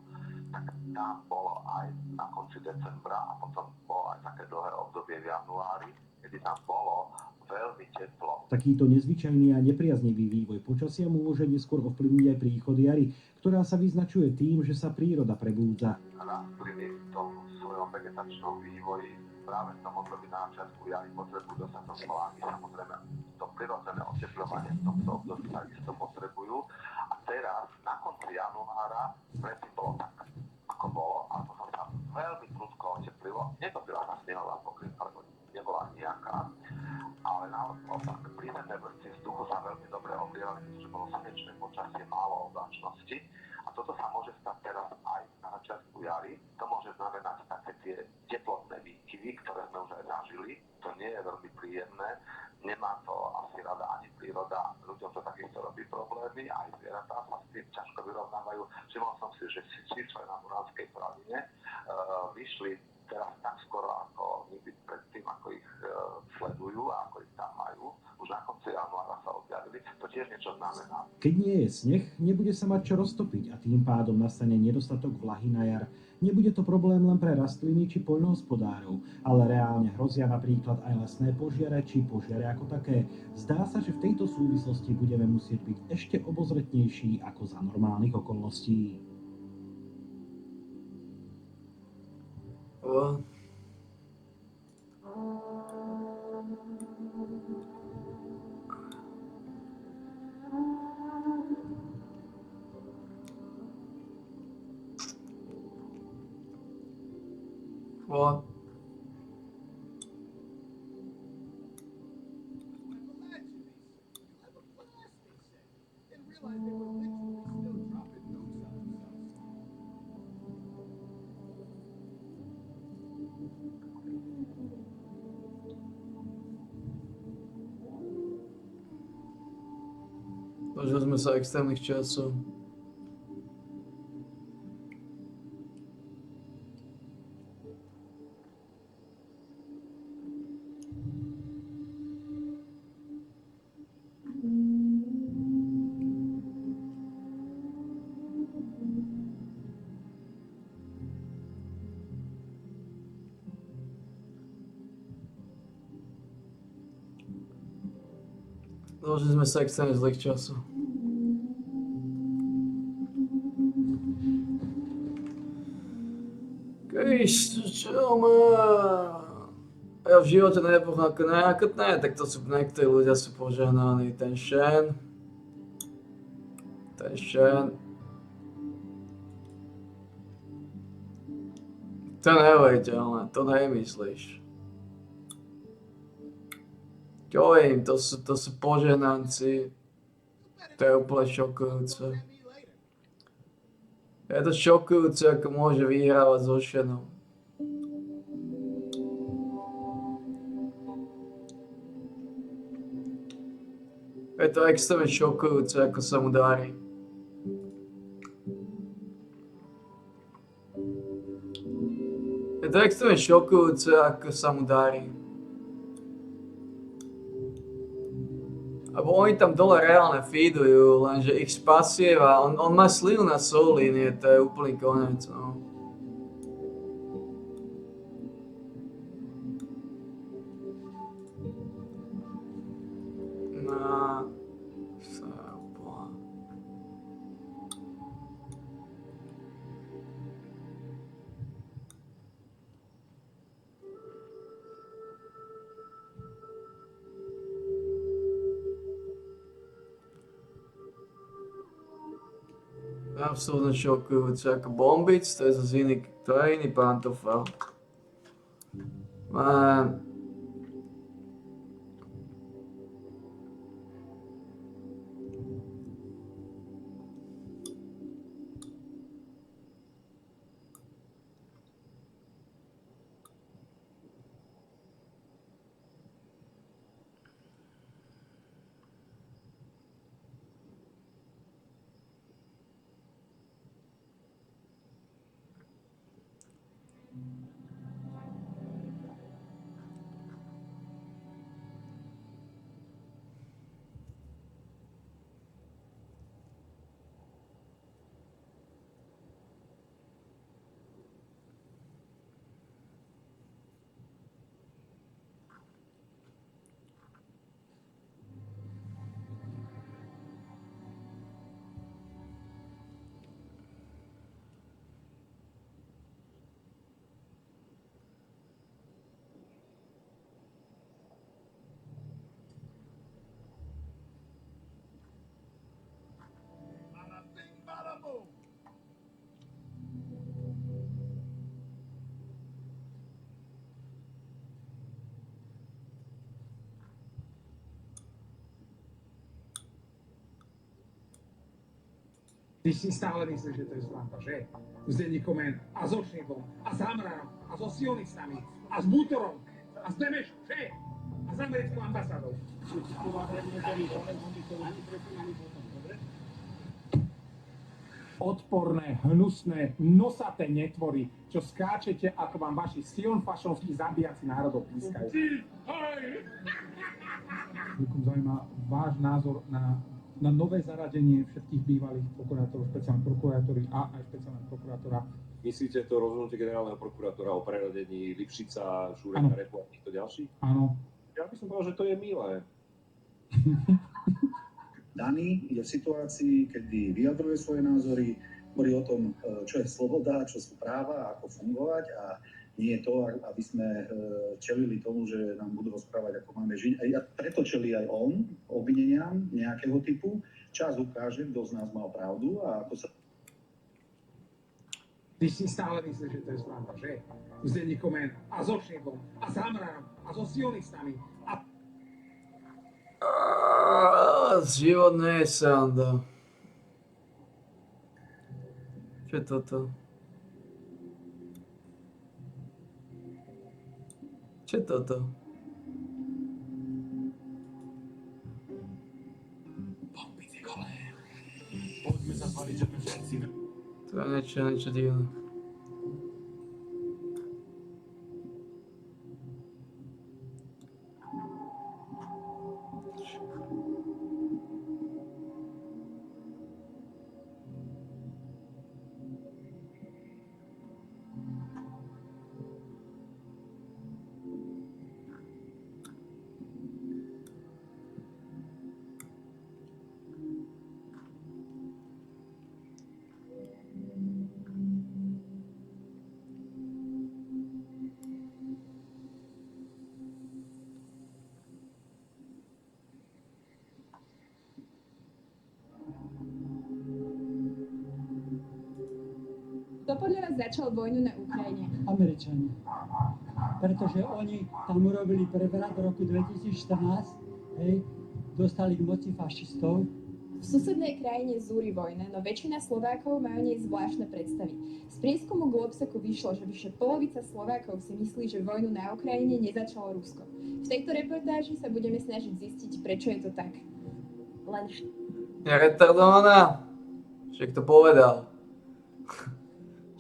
tak tam bolo aj na konci decembra a potom bolo aj také dlhé obdobie v januári, kedy tam bolo veľmi teplo. Takýto nezvyčajný a nepriaznivý vývoj počasia môže neskôr ovplyvniť aj príchod jary, ktorá sa vyznačuje tým, že sa príroda prebúdza. Rastliny v tom svojom vegetačnom vývoji práve v tom období na začiatku jary potrebujú dostatok vláhy. Samozrejme, to prirodzené otepľovanie v tomto období takisto potrebujú. A teraz, na konci januára, predtým bolo tak, ako bolo, a potom sa veľmi prudko oteplilo. Netopila sa snehová pokrývka, lebo nebola nejaká. Ale naopak, prízemné vrstvy vzduchu sa veľmi dobre oblievali, pretože bolo slnečné počasie, málo oblačnosti. A toto sa môže stať teraz aj na začiatku jary. To môže znamenať také tie teplotné výkyvy, ktoré sme už aj zažili. To nie je veľmi príjemné. Nemá to asi rada ani príroda. Ľuďom to takisto robí problémy. Aj zvieratá sa s tým ťažko vyrovnávajú. Všimol som si, že čísla na Muránskej pravine vyšli teraz tak skoro ako nikdy predtým, ako ich sledujú a ako ich tam majú. Už na konci januára sa objavili. To tiež niečo znamená. Keď nie je sneh, nebude sa mať čo roztopiť a tým pádom nastane nedostatok vlahy na jar. Nebude to problém len pre rastliny či poľnohospodárov, ale reálne hrozia napríklad aj lesné požiare či požiare ako také. Zdá sa, že v tejto súvislosti budeme musieť byť ešte obozretnejší ako za normálnych okolností. What? Dožili sme sa extrémnych časov. Dožili sme sa extrémne zlých časov. Kristo, čo má? Ja v živote nepochám ako ne, tak to sú, niektorí ľudia sú požehnaní, ten Shen. To je neuveriteľné, to nemyslíš. Čo im, to sú požehnanci, to je úplne šokujúce. Je to šokujúce, ako môže vyhrávať so Shenom. Je to extrémne šokujúce, ako sa mu darí. Je to extrémne šokujúce, ako sa mu darí. Lebo oni tam dole reálne feedujú, lenže ich spasieva, on má slinu na soul línie, to je úplný konec, no. No, boha. Absolútne šokujúce, ako bombic, to je zase iný, to je iný pantofel. Man. Ty si stále myslíš, že to je slampa, že? S denníkom a so Šnebom, a s Hamranom, a so sionistami, a s Bútorom, a s Demešom, že? A s americkou ambasádou. Odporné, hnusné, nosaté netvory, čo skáčete, ako vám vaši sionfašovskí zabíjaci národov pískajú. Celkom zaujíma váš názor na nové zaradenie všetkých bývalých prokurátorov, špeciálnej prokurátory a aj špeciálneho prokurátora. Myslíte to rozhodnutie generálneho prokurátora o preradení Lipšica, Šureka, Repu a týchto ďalších? Áno. Ja by som povedal, že to je milé. Daný je v situácii, kedy vyjadruje svoje názory, hovorí o tom, čo je sloboda, čo sú práva, ako fungovať a nie je to, aby sme čelili tomu, že nám budú rozprávať, ako máme žiť. A preto čelí aj on obvineniam nejakého typu. Čas ukáže, kto z nás mal pravdu a ako sa... Ty si stále myslíš, že to je slampa, že? S denníkom a so Šnebom, a s Hamranom, a so sionistami, a Život nie je sranda. Čo je toto? Čo je toto? To je niečo divné. Kto podľa vás začal vojnu na Ukrajine? Američania. Pretože oni tam urobili prevrat v roku 2014, hej, dostali k moci fašistov. V susednej krajine zúri vojna, no väčšina Slovákov má o nej zvláštne predstavy. Z prieskumu Globseku vyšlo, že vyše polovica Slovákov si myslí, že vojnu na Ukrajine nezačalo Rusko. V tejto reportáži sa budeme snažiť zistiť, prečo je to tak. Len Je retardovaná? Však to povedal.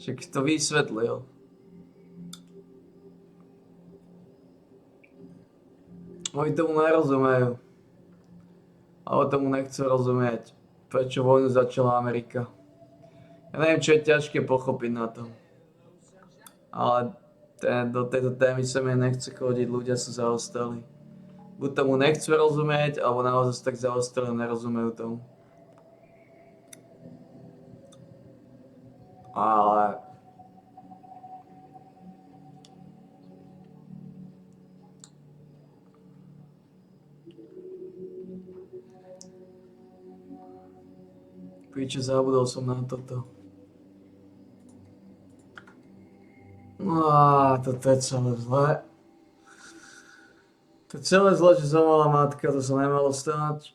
Však to vysvetlil. Oni tomu nerozumejú. Ale tomu nechce rozumieť, prečo vojnu začala Amerika. Ja neviem, čo je ťažké pochopiť na tom. Ale do tejto témy sa mi nechce chodiť, ľudia sú zaostali. Buď tomu nechcú rozumieť, alebo naozaj sú tak zaostali, nerozumejú tomu. Ale Píče, zabudol som na toto. No a toto je celé zlé. To je celé zlé, že zomrela matka, to sa nemalo stať.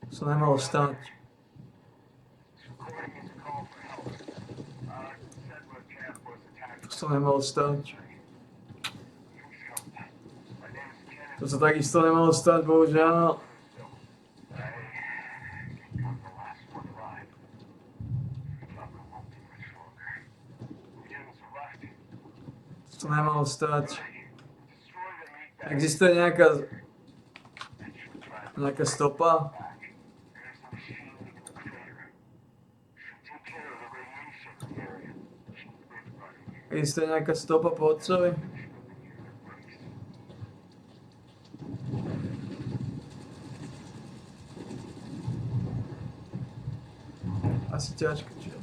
To sa nemalo stať. To sa nemalo stať. To sa takisto nemalo stať, bohužiaľ. To nemalo stať. Existuje nejaká stopa? Existuje nejaká stopa po otcovi? Asi ťažko, čo?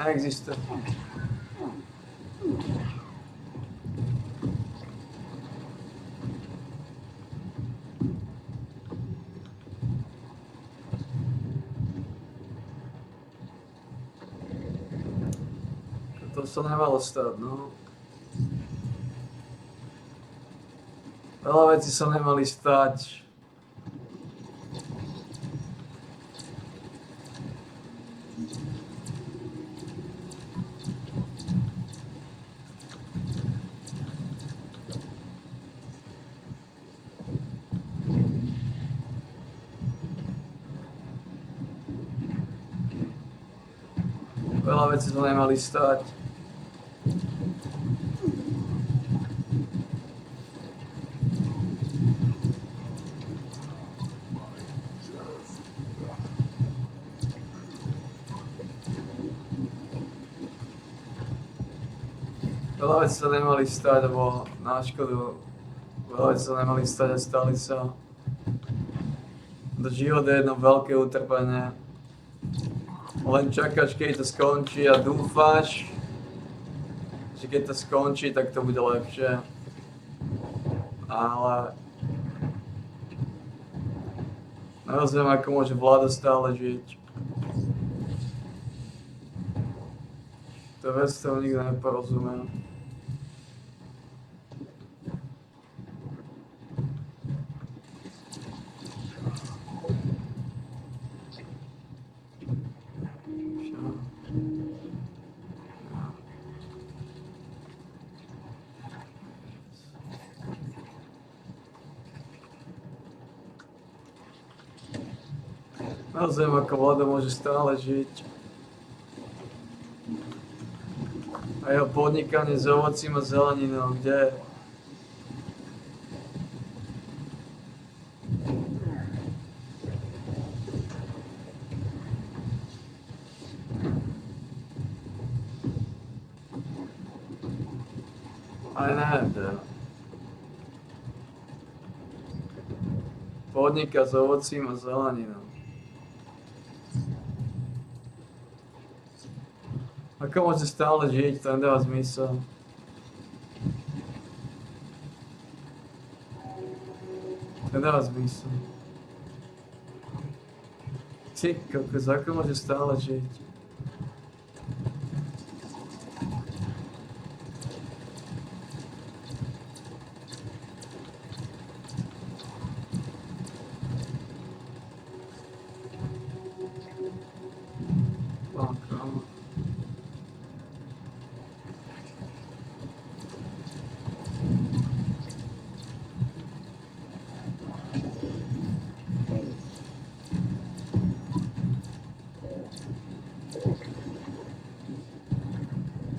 Neexistuje. To sa nemalo stať, no. Veľa vecí sa nemali stať. Veľa vecí sa nemali stať. Veľa vecí sa nemali stať, lebo na škodu. Veľa vecí sa nemali stať a stali sa. Život je jedno veľké utrpenie. Len čakáš, keď to skončí a dúfáš, že keď to skončí, tak to bude lepšie. Ale nerozumiem, ako môže vláda stále žiť. To vec toho nikto neporozumie. Nerozumiem, ako vláda môže stále žiť. A jeho podnikanie s ovocím a zeleninou, kde? Ale neviem, kde. Podniká s ovocím a zeleninou. Ako môže stále žiť, to nedáva zmysel. To nedáva zmysel. Ty kokos, ako môže stále žiť?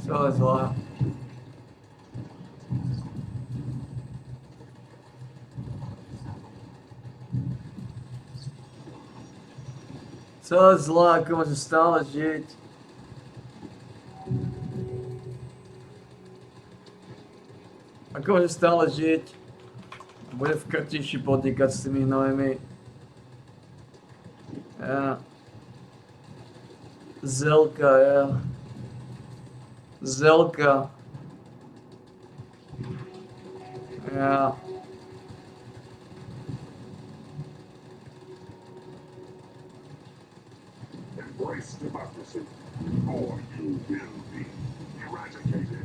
Celé zlé. Celé zlé, ako môže stále žiť. Ako môže stále žiť. Bude v krtiši podnikať s tými hnojmi. Ja. Zelka, ja. Zelka. Ja. Embrace democracy, or you will be eradicated.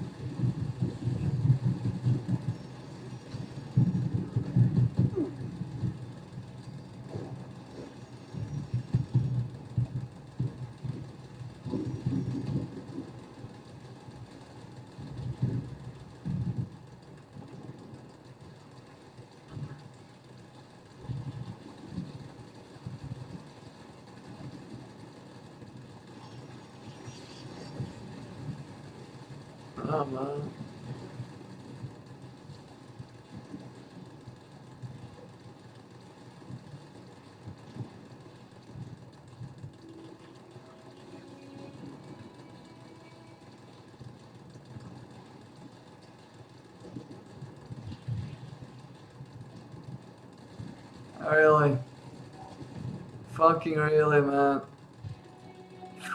Oh man. Really? Fucking really, man.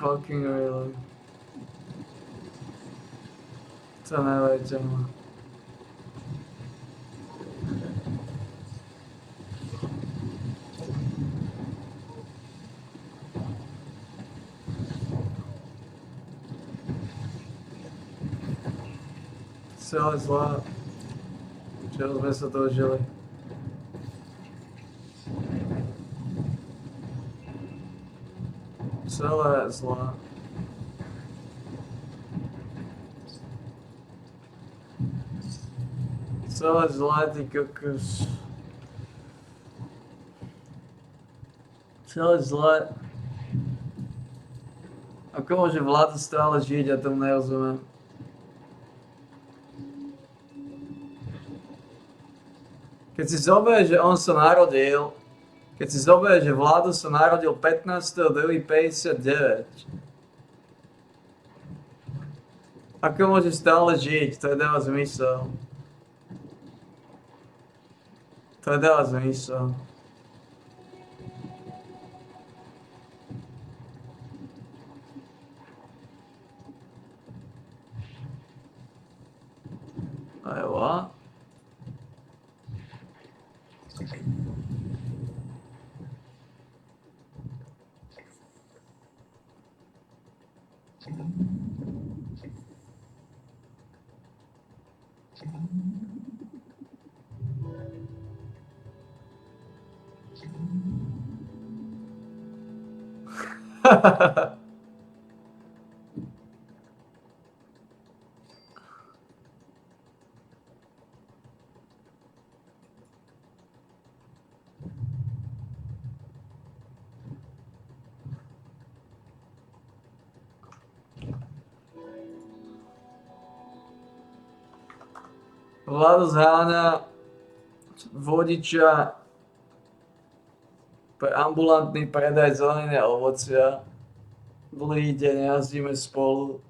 Fucking really. To nevěděl. Celé zlé. Čeho jsme se toho žili? Celé zlé. Celé zlé, ty kokos. Celé zlé. Ako môže vláda stále žiť, ja tomu nerozumiem. Keď si zoberieš, že on sa narodil, keď si zoberieš, že Vládo sa narodil 15.2.59, ako môže stále žiť? To je dáva zmysel. To je dáva zmysel. A jo, a? Vládo zháňa vodiča pre ambulantný predaj zeleniny a ovocia. Dlhý deň jazdíme spolu.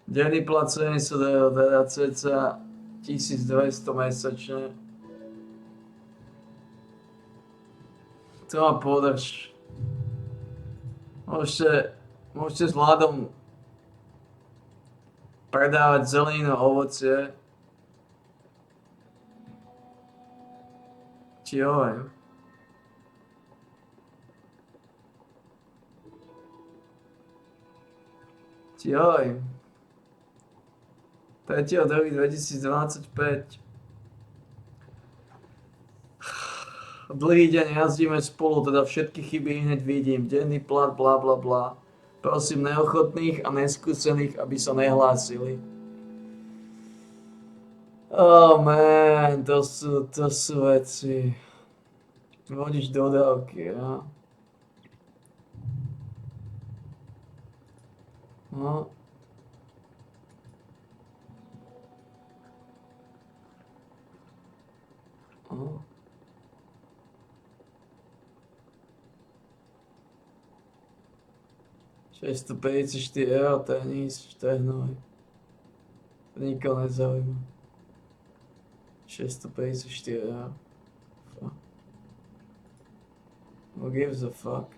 Denný plat 70 €, teda cca 1200 mesačne. To ma podrž. Môžete s Vladom predávať zeleninu a ovocie. Ti hovorím. Ti hovorím. 3.2.2025. Dlhý deň jazdíme spolu, teda všetky chyby hneď vidím. Denný plat, bla bla bla. Prosím neochotných a neskúsených, aby sa nehlásili. Oh man, to sú veci. Vodič dodávky, ja. No. No. 654 eur, to je nic, to je hnoj. To nikoho nezaujíma. 654 eur. Fuck. Who gives a fuck?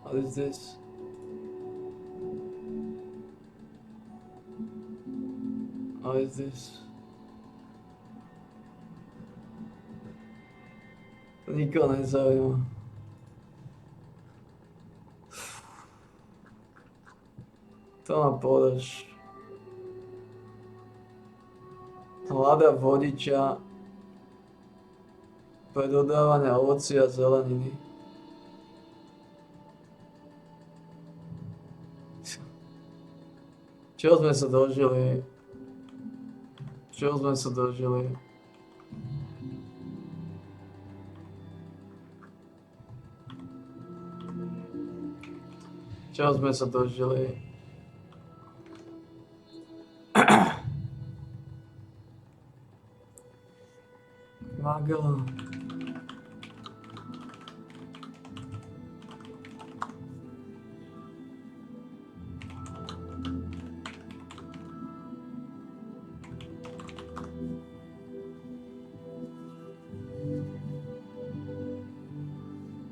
What is this? What is this? To nikoho nezaujíma. To ma podaš. Hľada vodiča pre dodávanie ovocia a zeleniny. Čo sme sa dožili? Čo sme sa dožili? Čo sme sa dožili? Magela.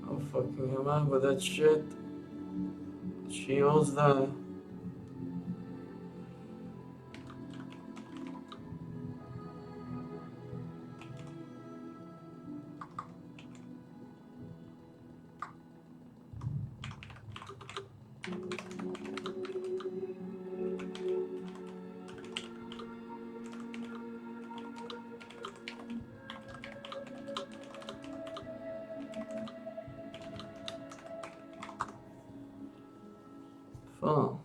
Oh fucking remember that shit. She was there. Fun.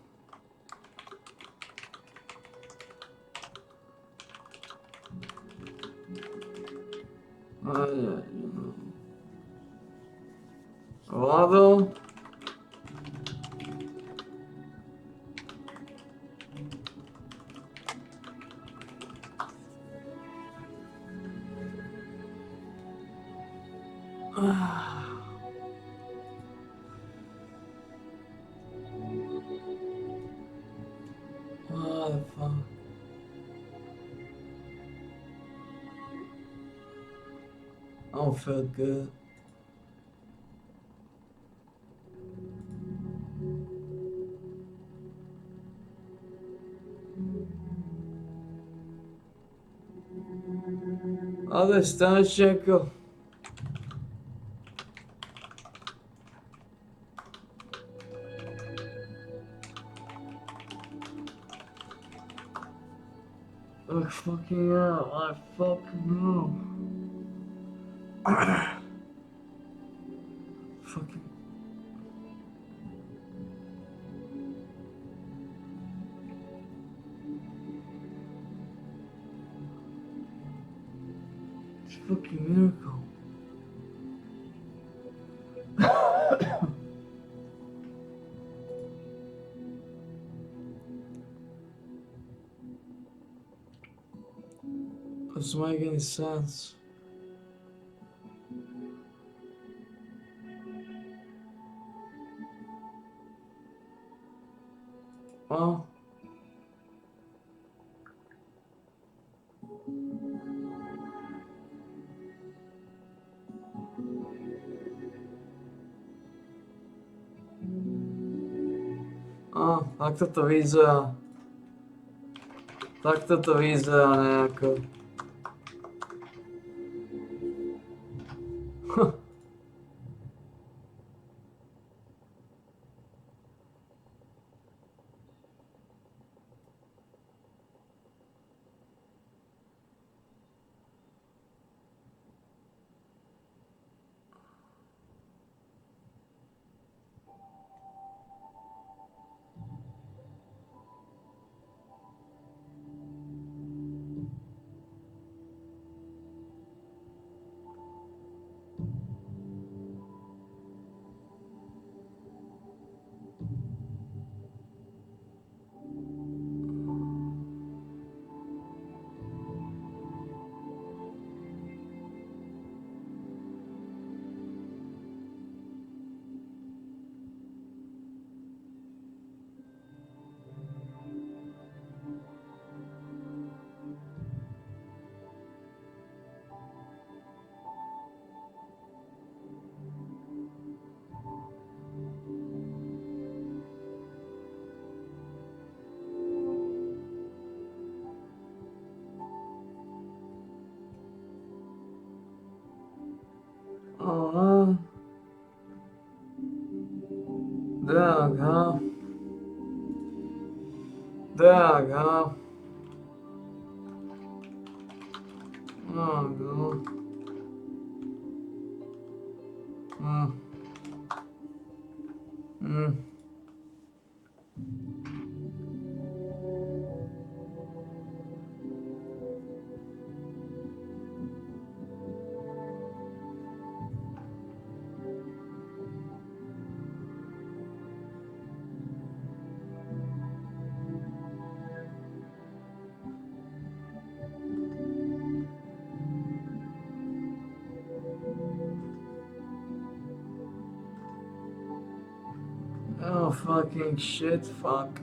Vlado? What the fuck? I don't feel good. Ale Stančenko. Oh fucking hell, I fucking know. Fucking. It's a fucking miracle. Doesn't make any sense. Well, takto to vyzerá. Takto to vyzerá nejako. Aha. Tak, ha. Tak, ha. No. Mm. Mm. Oh, fucking shit, fuck.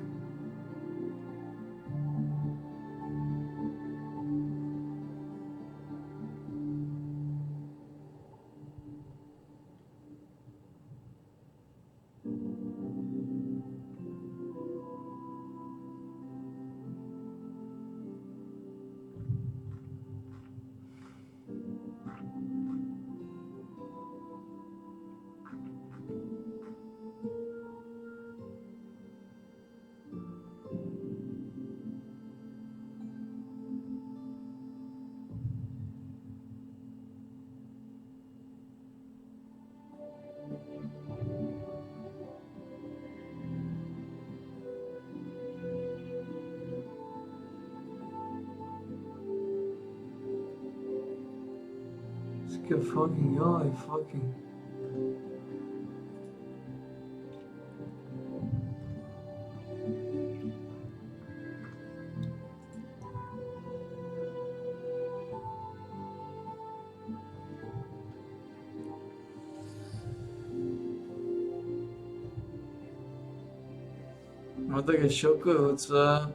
Let's get fucking going, fucking. No tak je šokujúce.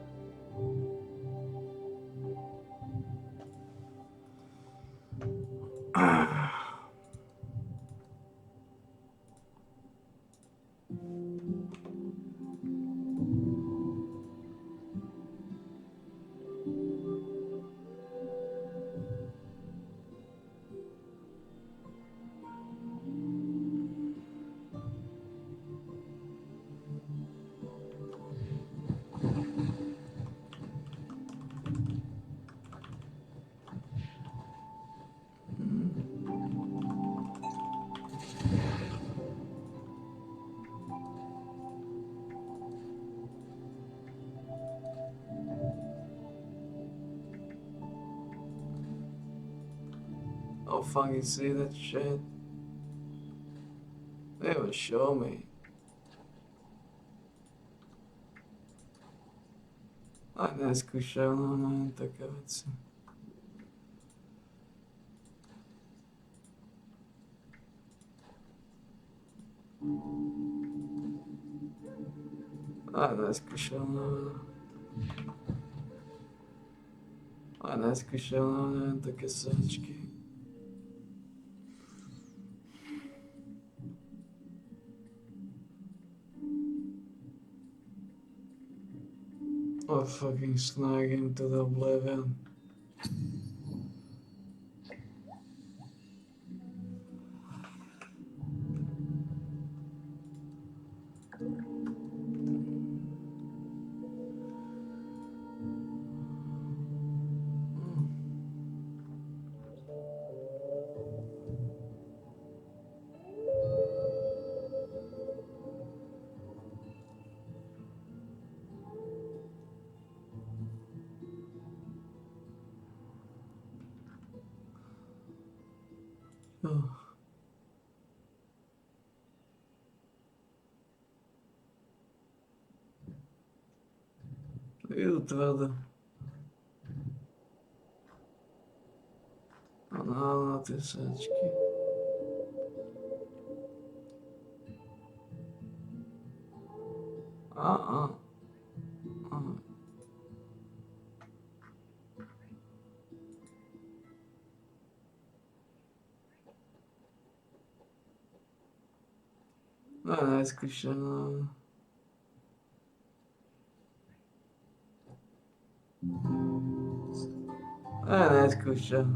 I'll fucking see that shit. They would show me. A neskúšal, no, jen také věci. A neskúšal, no. A neskúšal, no, jen také sáčky. I'll fucking snag him to the oblivion. Oh. Je to tvrdo. Ano, na ty sáčky. A. No, neskúšal, no. Neskúšal.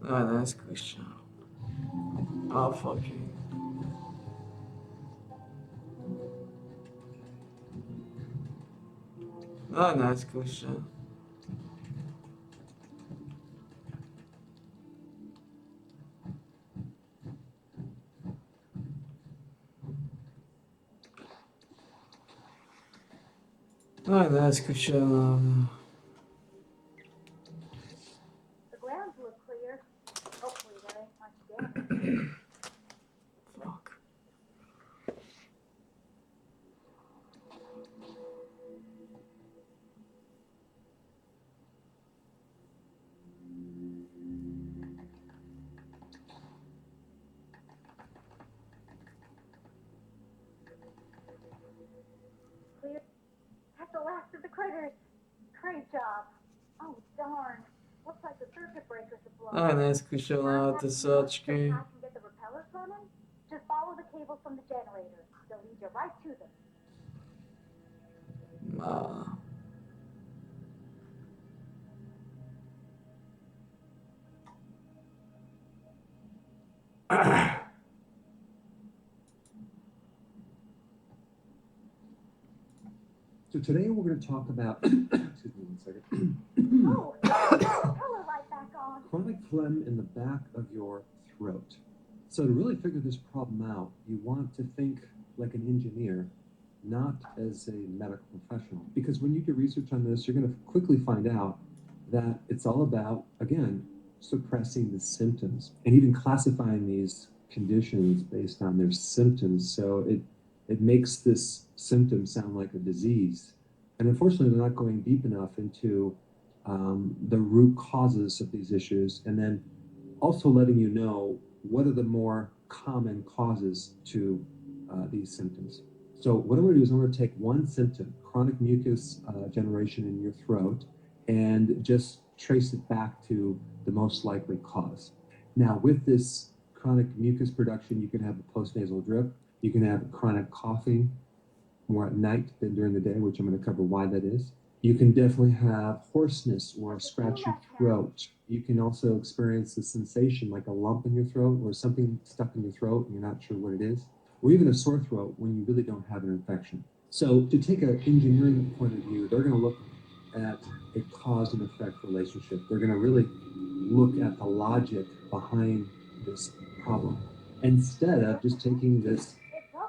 neskúšam. Fucking. Neskúšam. Neskúšam. The grounds look clear. Hopefully there ain't much damage. Fuck. Clear. That's the last of the critters. Great job. Oh, darn. Looks like the circuit breakers have blown. Neskúšam na tesačky. I can get the repellers running. Just follow the cables from the generator. They'll lead you right to them. So today we're going to talk about, excuse me 1 second. Oh, repeller light back on. Chronic phlegm in the back of your throat. So to really figure this problem out, you want to think like an engineer, not as a medical professional. Because when you do research on this, you're going to quickly find out that it's all about, again, suppressing the symptoms and even classifying these conditions based on their symptoms. So it makes this symptom sound like a disease. And unfortunately, they're not going deep enough into the root causes of these issues, and then also letting you know what are the more common causes to these symptoms. So what I'm going to do is I'm going to take one symptom, chronic mucus generation in your throat, and just trace it back to the most likely cause. Now, with this chronic mucus production, you can have a postnasal drip, you can have chronic coughing more at night than during the day, which I'm going to cover why that is. You can definitely have hoarseness or a scratchy throat. You can also experience a sensation like a lump in your throat or something stuck in your throat and you're not sure what it is, or even a sore throat when you really don't have an infection. So to take an engineering point of view, they're going to look at a cause and effect relationship. They're going to really look at the logic behind this problem instead of just taking this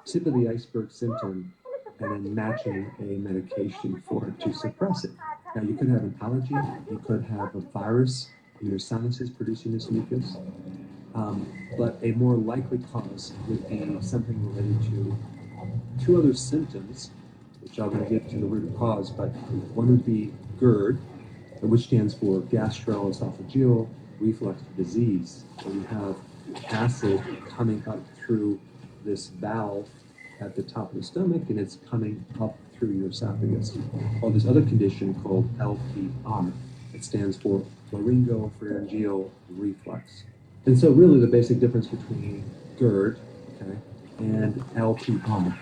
tip of the iceberg symptom and then matching a medication for it to suppress it. Now, you could have an allergy, you could have a virus in your sinuses producing this mucus, but a more likely cause would be something related to two other symptoms, which I'm going to get to the root cause, but one would be GERD, which stands for gastroesophageal reflux disease. So you have acid coming up through this valve at the top of the stomach, and it's coming up through your esophagus. Or this other condition called LPR. It stands for laryngopharyngeal reflux. And so really the basic difference between GERD, okay, and LPR,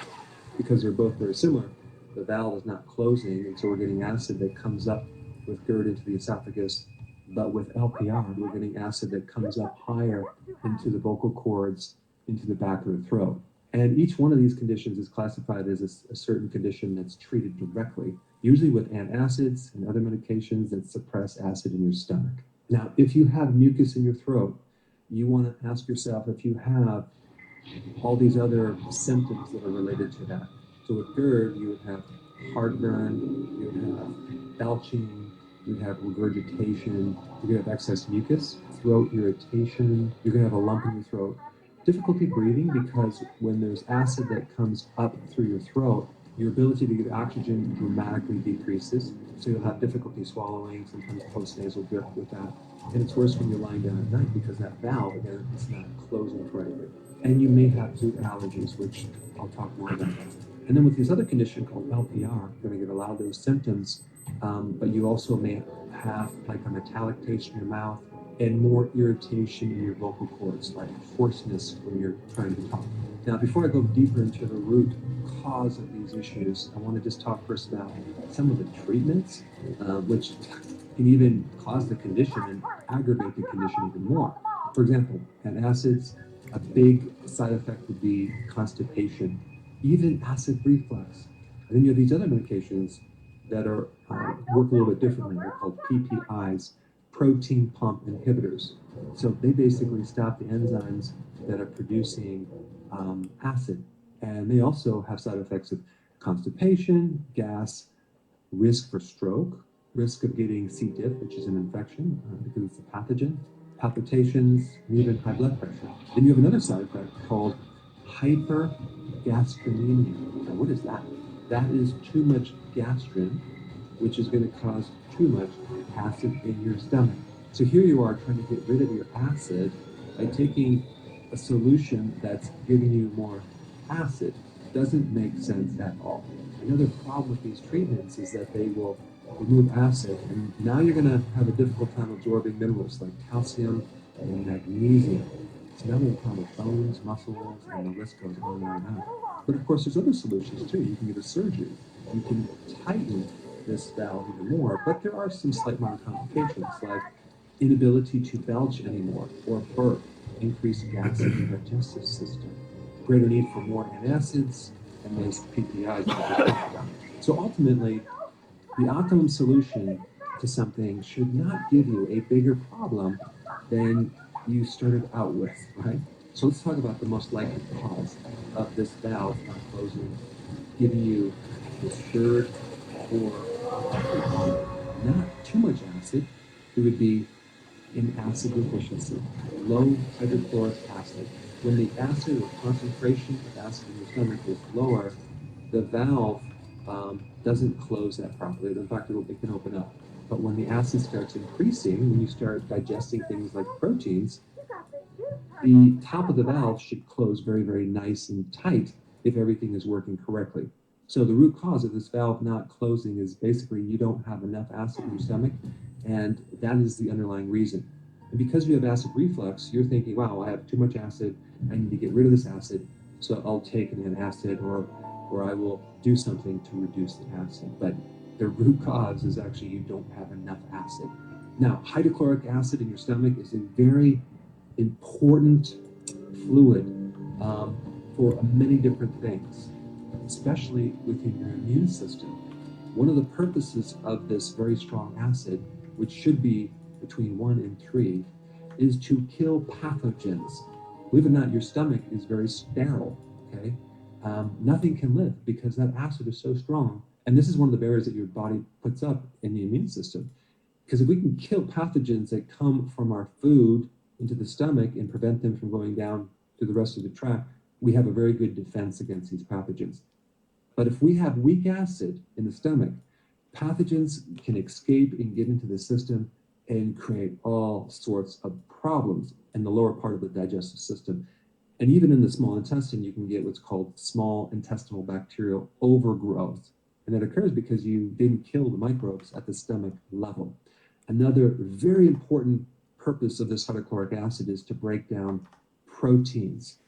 because they're both very similar, the valve is not closing, and so we're getting acid that comes up with GERD into the esophagus, but with LPR, we're getting acid that comes up higher into the vocal cords, into the back of the throat. And each one of these conditions is classified as a certain condition that's treated directly, usually with antacids and other medications that suppress acid in your stomach. Now, if you have mucus in your throat, you want to ask yourself if you have all these other symptoms that are related to that. So with GERD, you would have heartburn, you would have belching, you would have regurgitation, you could have excess mucus, throat irritation, you could have a lump in your throat. Difficulty breathing, because when there's acid that comes up through your throat, your ability to get oxygen dramatically decreases. So you'll have difficulty swallowing, sometimes postnasal drip with that. And it's worse when you're lying down at night because that valve, again, is not closing correctly. And you may have food allergies, which I'll talk more about. And then with this other condition called LPR, you're going to get a lot of those symptoms, but you also may have like a metallic taste in your mouth and more irritation in your vocal cords, like hoarseness when you're trying to talk. Now, before I go deeper into the root cause of these issues, I want to just talk first about some of the treatments, which can even cause the condition and aggravate the condition even more. For example, at acids, a big side effect would be constipation, even acid reflux. And then you have these other medications that are work a little bit differently. They're called PPIs, protein pump inhibitors. So they basically stop the enzymes that are producing acid. And they also have side effects of constipation, gas, risk for stroke, risk of getting C. diff, which is an infection because it's a pathogen, palpitations, and even high blood pressure. Then you have another side effect called hypergastrinemia. Now, what is that? That is too much gastrin, which is going to cause too much acid in your stomach. So here you are trying to get rid of your acid by taking a solution that's giving you more acid. Doesn't make sense at all. Another problem with these treatments is that they will remove acid, and now you're going to have a difficult time absorbing minerals like calcium and magnesium. So now we have a problem with bones, muscles, and the list goes on and on. But of course, there's other solutions too. You can get a surgery. You can tighten this valve even more, but there are some slight minor complications like inability to belch anymore or burp, increased gas in the digestive system, greater need for more antacids, and those PPIs. So ultimately, the optimum solution to something should not give you a bigger problem than you started out with, right? So let's talk about the most likely cause of this valve not closing, giving you this third or not too much acid. It would be in acid deficiency, low hydrochloric acid. When the acid or concentration of acid in your stomach is lower, the valve doesn't close that properly. In fact, it can open up. But when the acid starts increasing, when you start digesting things like proteins, the top of the valve should close very, very nice and tight if everything is working correctly. So the root cause of this valve not closing is basically you don't have enough acid in your stomach, and that is the underlying reason. And because you have acid reflux, you're thinking, wow, I have too much acid, I need to get rid of this acid, so I'll take an antacid or I will do something to reduce the acid. But the root cause is actually you don't have enough acid. Now, hydrochloric acid in your stomach is a very important fluid for many different things, especially within your immune system. One of the purposes of this very strong acid, which should be between 1 and 3, is to kill pathogens. Believe it or not, your stomach is very sterile, okay? Nothing can live because that acid is so strong. And this is one of the barriers that your body puts up in the immune system. Because if we can kill pathogens that come from our food into the stomach and prevent them from going down to the rest of the tract, we have a very good defense against these pathogens. But if we have weak acid in the stomach, pathogens can escape and get into the system and create all sorts of problems in the lower part of the digestive system. And even in the small intestine, you can get what's called small intestinal bacterial overgrowth. And that occurs because you didn't kill the microbes at the stomach level. Another very important purpose of this hydrochloric acid is to break down proteins,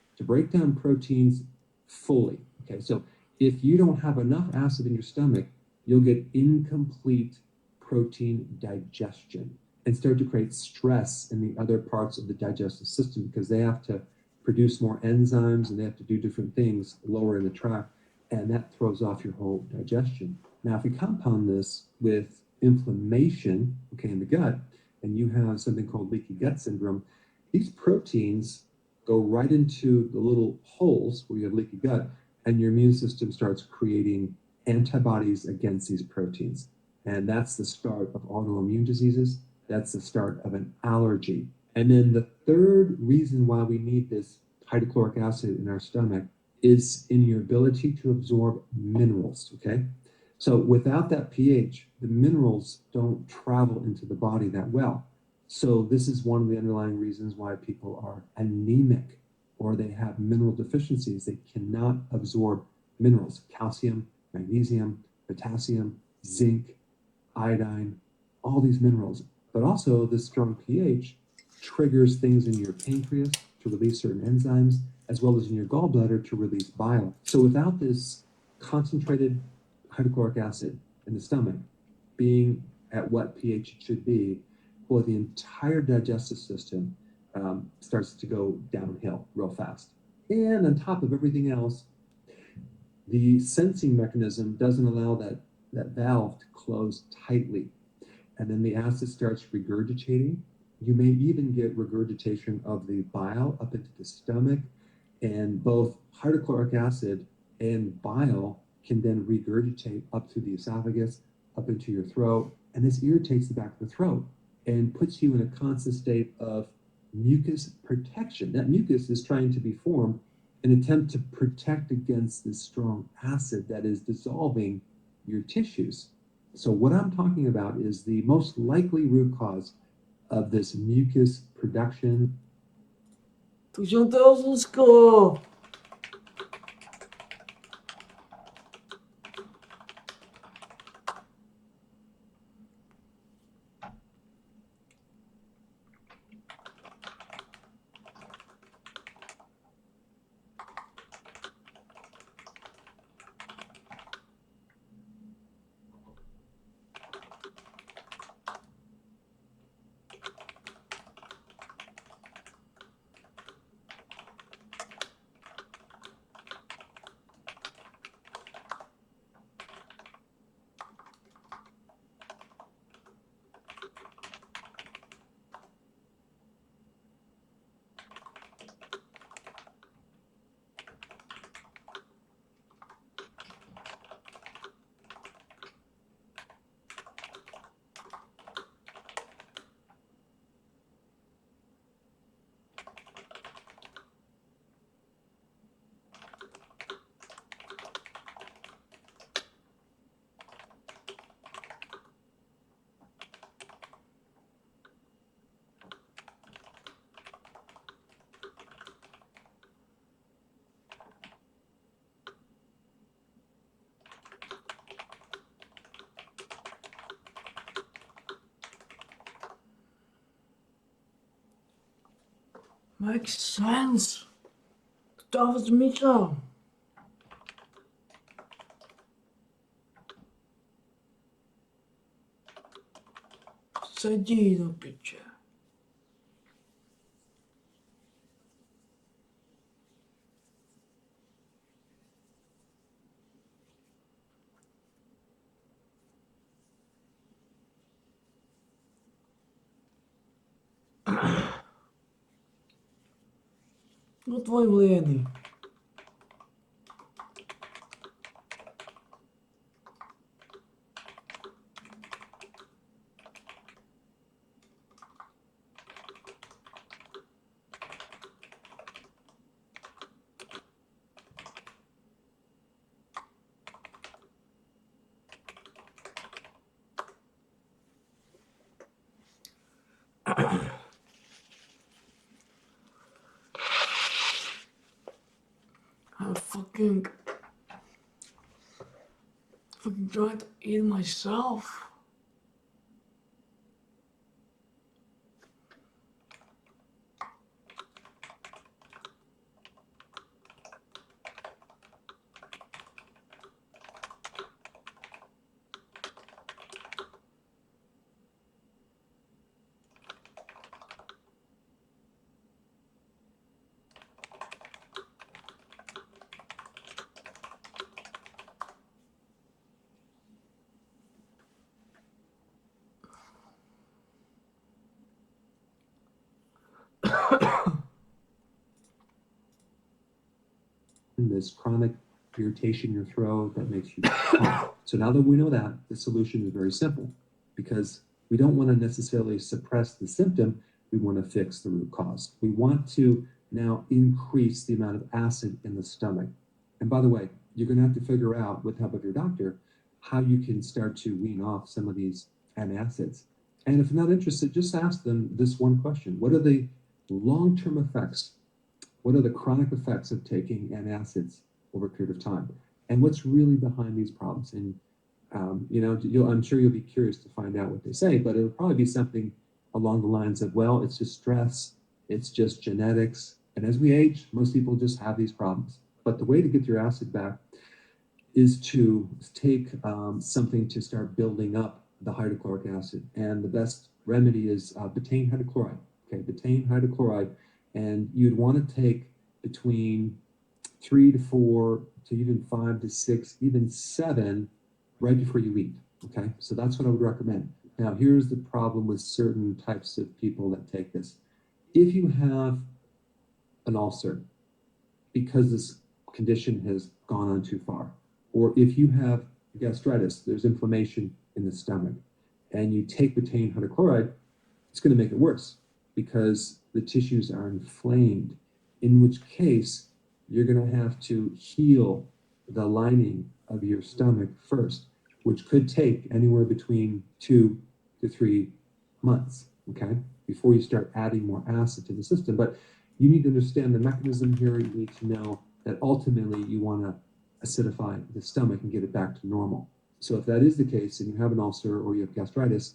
fully. Okay, so if you don't have enough acid in your stomach, you'll get incomplete protein digestion and start to create stress in the other parts of the digestive system because they have to produce more enzymes and they have to do different things lower in the tract, and that throws off your whole digestion. Now, if we compound this with inflammation, okay, in the gut, and you have something called leaky gut syndrome, these proteins go right into the little holes where you have leaky gut, and your immune system starts creating antibodies against these proteins. And that's the start of autoimmune diseases. That's the start of an allergy. And then the third reason why we need this hydrochloric acid in our stomach is in your ability to absorb minerals, okay? So without that pH, the minerals don't travel into the body that well. So this is one of the underlying reasons why people are anemic or they have mineral deficiencies. They cannot absorb minerals, calcium, magnesium, potassium, zinc, iodine, all these minerals. But also this strong pH triggers things in your pancreas to release certain enzymes, as well as in your gallbladder to release bile. So without this concentrated hydrochloric acid in the stomach being at what pH it should be, boy, the entire digestive system starts to go downhill real fast. And on top of everything else, the sensing mechanism doesn't allow that valve to close tightly. And then the acid starts regurgitating. You may even get regurgitation of the bile up into the stomach, and both hydrochloric acid and bile can then regurgitate up through the esophagus, up into your throat, and this irritates the back of the throat and puts you in a constant state of mucus protection. That mucus is trying to be formed in an attempt to protect against this strong acid that is dissolving your tissues. So what I'm talking about is the most likely root cause of this mucus production. To juntou Zuzko! Makes sense. Tough as Micho. Sedí do piče. No tvoj vliedy. I'm fucking trying to eat myself. This chronic irritation in your throat that makes you cough. So now that we know that, the solution is very simple, because we don't want to necessarily suppress the symptom, we want to fix the root cause. We want to now increase the amount of acid in the stomach. And by the way, you're going to have to figure out, with help of your doctor, how you can start to wean off some of these antacids. And if not interested, just ask them this one question: what are the long-term effects? What are the chronic effects of taking antacids over a period of time? And what's really behind these problems? And, I'm sure you'll be curious to find out what they say, but it'll probably be something along the lines of, well, it's just stress, it's just genetics. And as we age, most people just have these problems. But the way to get your acid back is to take something to start building up the hydrochloric acid. And the best remedy is betaine hydrochloride. okay, betaine hydrochloride, and you'd want to take between 3 to 4 to even 5 to 6, even 7 right before you eat, okay? So that's what I would recommend. Now, here's the problem with certain types of people that take this. If you have an ulcer because this condition has gone on too far, or if you have gastritis, there's inflammation in the stomach, and you take betaine hydrochloride, it's going to make it worse because the tissues are inflamed, in which case you're going to have to heal the lining of your stomach first, which could take anywhere between 2 to 3 months, okay, before you start adding more acid to the system. But you need to understand the mechanism here. You need to know that ultimately you want to acidify the stomach and get it back to normal. So if that is the case and you have an ulcer or you have gastritis,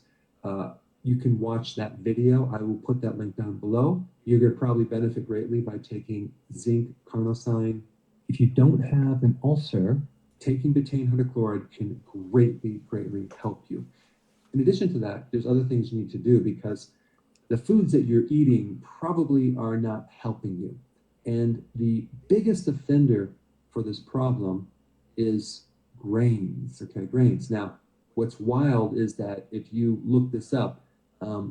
you can watch that video. I will put that link down below. You're going to probably benefit greatly by taking zinc carnosine. If you don't have an ulcer, taking betaine hydrochloride can greatly, greatly help you. In addition to that, there's other things you need to do because the foods that you're eating probably are not helping you. And the biggest offender for this problem is grains, okay, grains. Now, what's wild is that if you look this up,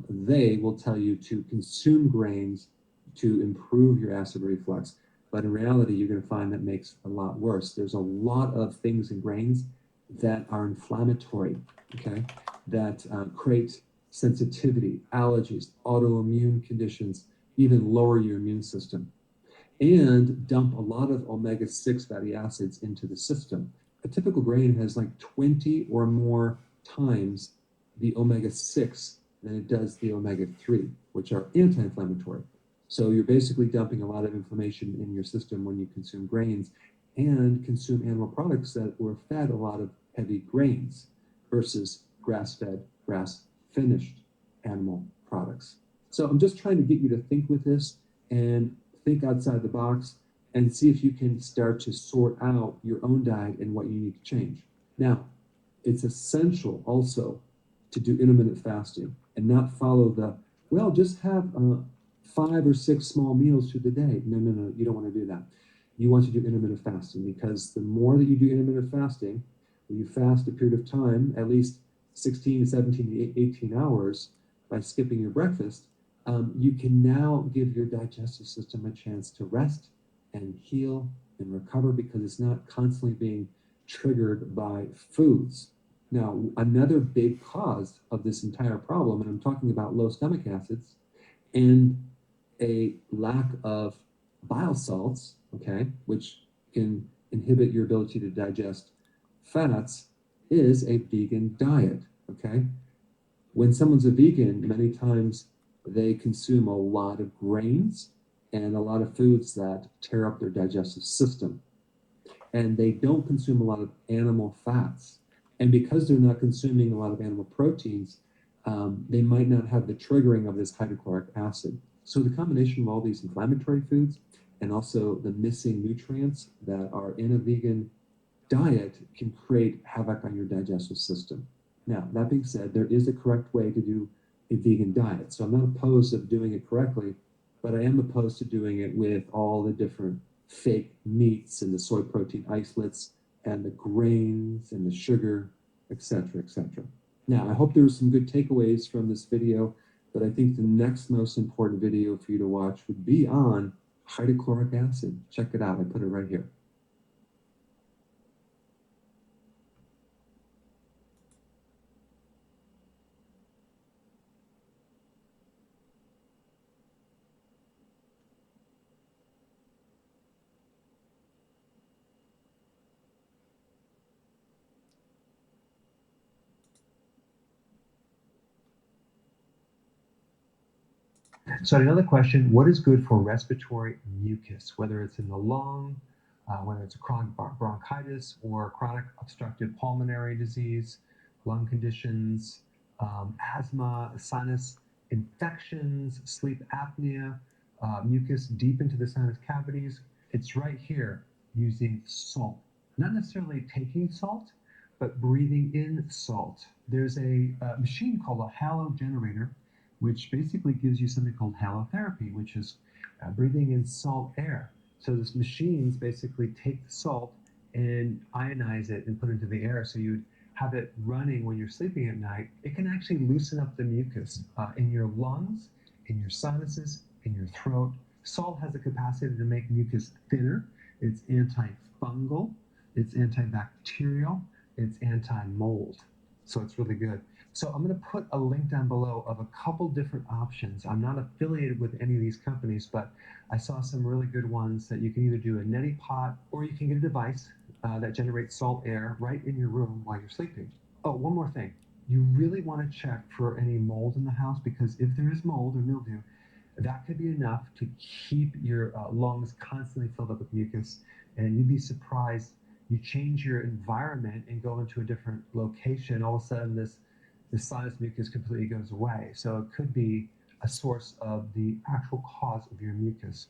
they will tell you to consume grains to improve your acid reflux. But in reality, you're going to find that makes a lot worse. There's a lot of things in grains that are inflammatory, okay, that create sensitivity, allergies, autoimmune conditions, even lower your immune system, and dump a lot of omega-6 fatty acids into the system. A typical grain has like 20 or more times the omega-6 than it does the omega-3, which are anti-inflammatory. So you're basically dumping a lot of inflammation in your system when you consume grains and consume animal products that were fed a lot of heavy grains versus grass-fed, grass-finished animal products. So I'm just trying to get you to think with this and think outside the box and see if you can start to sort out your own diet and what you need to change. Now, it's essential also to do intermittent fasting and not follow the, well, just have 5 or 6 small meals through the day. No, you don't want to do that. You want to do intermittent fasting because the more that you do intermittent fasting, when you fast a period of time, at least 16 to 17 to 18 hours by skipping your breakfast, you can now give your digestive system a chance to rest and heal and recover because it's not constantly being triggered by foods. Now, another big cause of this entire problem, and I'm talking about low stomach acids and a lack of bile salts, okay, which can inhibit your ability to digest fats, is a vegan diet, okay? When someone's a vegan, many times they consume a lot of grains and a lot of foods that tear up their digestive system. And they don't consume a lot of animal fats. And because they're not consuming a lot of animal proteins, they might not have the triggering of this hydrochloric acid. So the combination of all these inflammatory foods and also the missing nutrients that are in a vegan diet can create havoc on your digestive system. Now, that being said, there is a correct way to do a vegan diet. So I'm not opposed to doing it correctly, but I am opposed to doing it with all the different fake meats and the soy protein isolates and the grains and the sugar, etc., etc. Now, I hope there were some good takeaways from this video, but I think the next most important video for you to watch would be on hydrochloric acid. Check it out. I put it right here. So another question, what is good for respiratory mucus, whether it's in the lung, whether it's a chronic bronchitis or chronic obstructive pulmonary disease, lung conditions, asthma, sinus infections, sleep apnea, mucus deep into the sinus cavities? It's right here using salt. Not necessarily taking salt, but breathing in salt. There's a machine called a halo generator which basically gives you something called halotherapy, which is breathing in salt air. So this machines basically take the salt and ionize it and put it into the air. So you'd have it running when you're sleeping at night. It can actually loosen up the mucus in your lungs, in your sinuses, in your throat. Salt has the capacity to make mucus thinner. It's antifungal, it's antibacterial, it's anti-mold. So it's really good. So I'm going to put a link down below of a couple different options. I'm not affiliated with any of these companies, but I saw some really good ones that you can either do a neti pot or you can get a device that generates salt air right in your room while you're sleeping. Oh, one more thing. You really want to check for any mold in the house, because if there is mold or mildew, that could be enough to keep your lungs constantly filled up with mucus. And you'd be surprised, you change your environment and go into a different location, all of a sudden this sinus mucus completely goes away. So it could be a source of the actual cause of your mucus.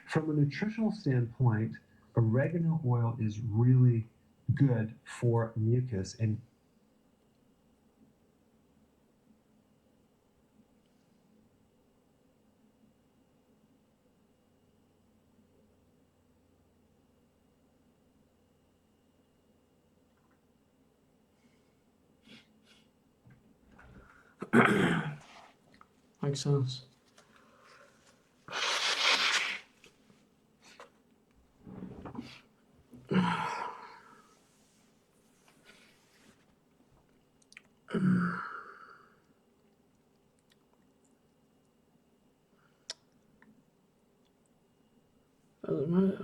From a nutritional standpoint, oregano oil is really good for mucus. And Makes sense. Doesn't matter.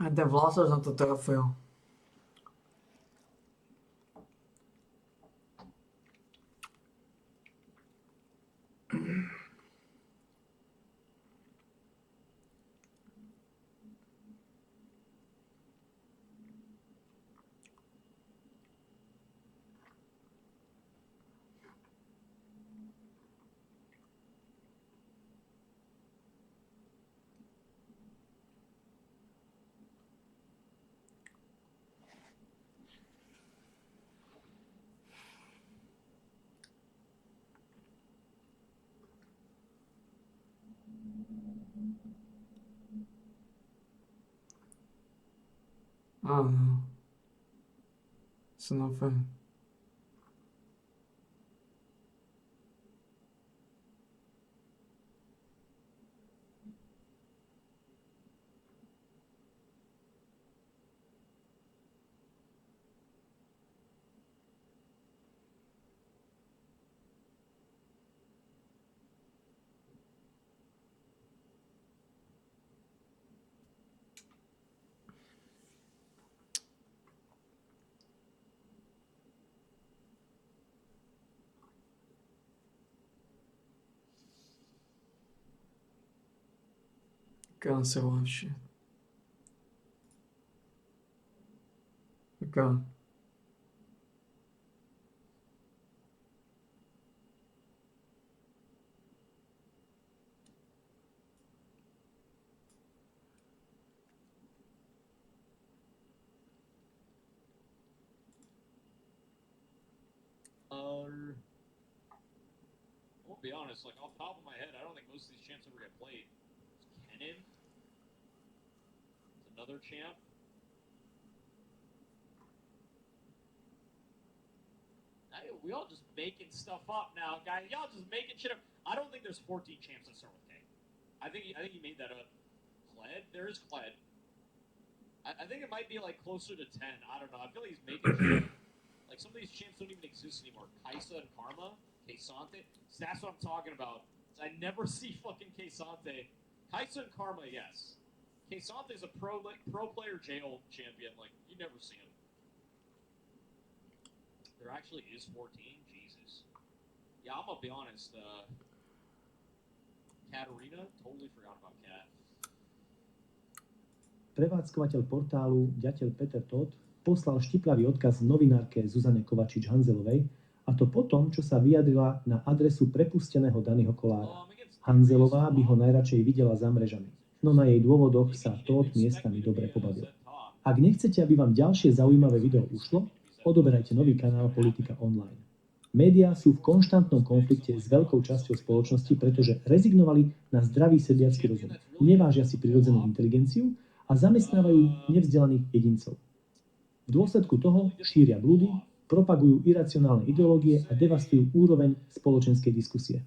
A ten vlásač na to trafil. Áno. Snofé. Kancelář. Taká. I'll be honest, like off the top of my head, I don't think most of these champs ever get played. Kennen. It's another champ. We all just making stuff up now, guys. Y'all just making shit up. I don't think there's 14 champs that start with K. I think he made that up. Kled? There is Kled. I think it might be like closer to 10. I don't know. I feel like he's making shit up. Like some of these champs don't even exist anymore. Kaisa and Karma, Kaysante. That's what I'm talking about. I never see fucking Kaysante. Kaisa and Karma, yes. Kaysante is a pro player jail champion. Like you never see him. There actually is 14. Jesus. Yeah, I'm gonna be honest. Katarina, totally forgot about Kat. Prevádzkovateľ portálu ďateľ Peter Todt poslal štiplavý odkaz novinárke Zuzane Kovačič-Hanzelovej, a to po tom, čo sa vyjadrila na adresu prepusteného Daniho Kolára. Hanzelová by ho najradšej videla za mrežami, no na jej dôvodoch sa Todt miestami dobre pobavil. Ak nechcete, aby vám ďalšie zaujímavé video ušlo, odoberajte nový kanál Politika online. Médiá sú v konštantnom konflikte s veľkou časťou spoločnosti, pretože rezignovali na zdravý sedliacky rozum, nevážia si prirodzenú inteligenciu a zamestnávajú nevzdelaných jedincov. V dôsledku toho šíria blúdy, propagujú iracionálne ideológie a devastujú úroveň spoločenskej diskusie.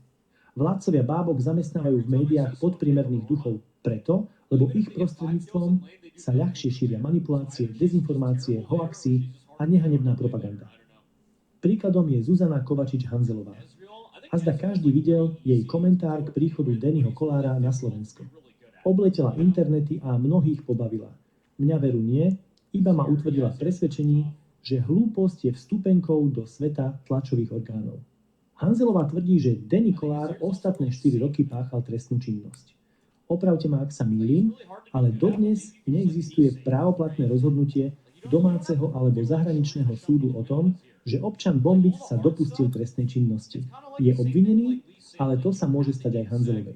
Vládcovia bábok zamestnávajú v médiách podpriemerných duchov preto, lebo ich prostredníctvom sa ľahšie šíria manipulácie, dezinformácie, hoaxy a nehanebná propaganda. Príkladom je Zuzana Kovačič-Hanzelová. Azda každý videl jej komentár k príchodu Dannyho Kolára na Slovensko. Obletela internety a mnohých pobavila. Mňa veru nie, iba ma utvrdila v presvedčení, že hlúposť je vstupenkou do sveta tlačových orgánov. Hanzelová tvrdí, že Danny Kolár ostatné 4 roky páchal trestnú činnosť. Opravte ma, ak sa mýlim, ale dodnes neexistuje právoplatné rozhodnutie domáceho alebo zahraničného súdu o tom, že občan Bombic sa dopustil trestnej činnosti. Je obvinený, ale to sa môže stať aj Hanzelovej.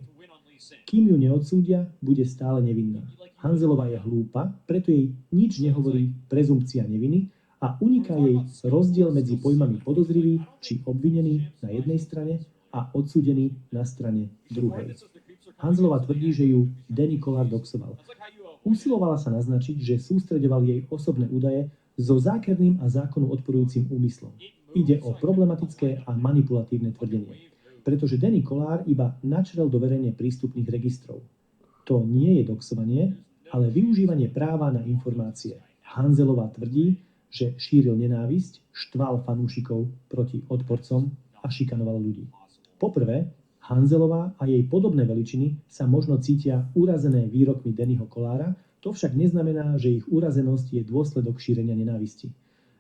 Kým ju neodsúdia, bude stále nevinná. Hanzelová je hlúpa, preto jej nič nehovorí prezumpcia neviny a uniká jej rozdiel medzi pojmami podozrivý či obvinený na jednej strane a odsúdený na strane druhej. Hanzelová tvrdí, že ju Danny Kolár doxoval. Usilovala sa naznačiť, že sústreďoval jej osobné údaje so zákerným a zákonu odporujúcim úmyslom. Ide o problematické a manipulatívne tvrdenie, pretože Danny Kolár iba načrel do verejne prístupných registrov. To nie je doxovanie, ale využívanie práva na informácie. Hanzelová tvrdí, že šíril nenávisť, štval fanúšikov proti odporcom a šikanoval ľudí. Poprvé, Hanzelová a jej podobné veličiny sa možno cítia urazené výrokmi Dannyho Kolára, to však neznamená, že ich urazenosť je dôsledok šírenia nenávisti.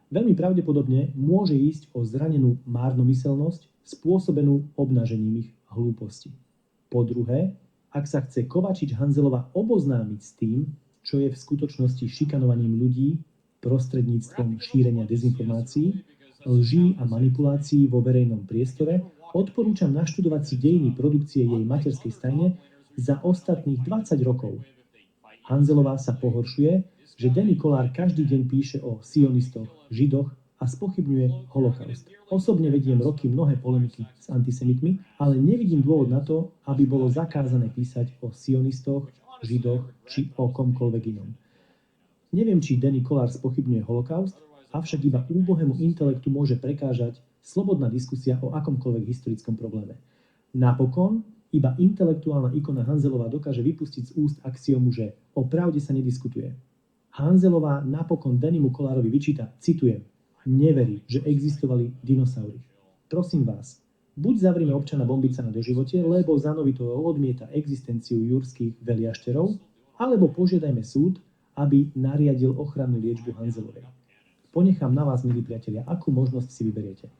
Veľmi pravdepodobne môže ísť o zranenú márnomyselnosť spôsobenú obnažením ich hlúposti. Po druhé, ak sa chce Kovačič-Hanzelová oboznámiť s tým, čo je v skutočnosti šikanovaním ľudí prostredníctvom šírenia dezinformácií, lží a manipulácií vo verejnom priestore, odporúčam naštudovať si dejiny produkcie jej materskej stajne za ostatných 20 rokov. Hanzelová sa pohoršuje, že Danny Kolár každý deň píše o sionistoch, židoch a spochybňuje holokaust. Osobne vediem roky mnohé polemiky s antisemitmi, ale nevidím dôvod na to, aby bolo zakázané písať o sionistoch, židoch či o komkoľvek inom. Neviem, či Danny Kolár spochybňuje holokaust, avšak iba úbohému intelektu môže prekážať slobodná diskusia o akomkoľvek historickom probléme. Napokon, iba intelektuálna ikona Hanzelová dokáže vypustiť z úst axiomu, že o pravde sa nediskutuje. Hanzelová napokon Dannymu Kolárovi vyčíta, citujem, neverí, že existovali dinosaury. Prosím vás, buď zavrieme občana Bombica na doživote, lebo zanovito odmieta existenciu jurských veliašterov, alebo požiadajme súd, aby nariadil ochrannú liečbu Hanzelovej. Ponechám na vás, milí priatelia, akú možnosť si vyberiete.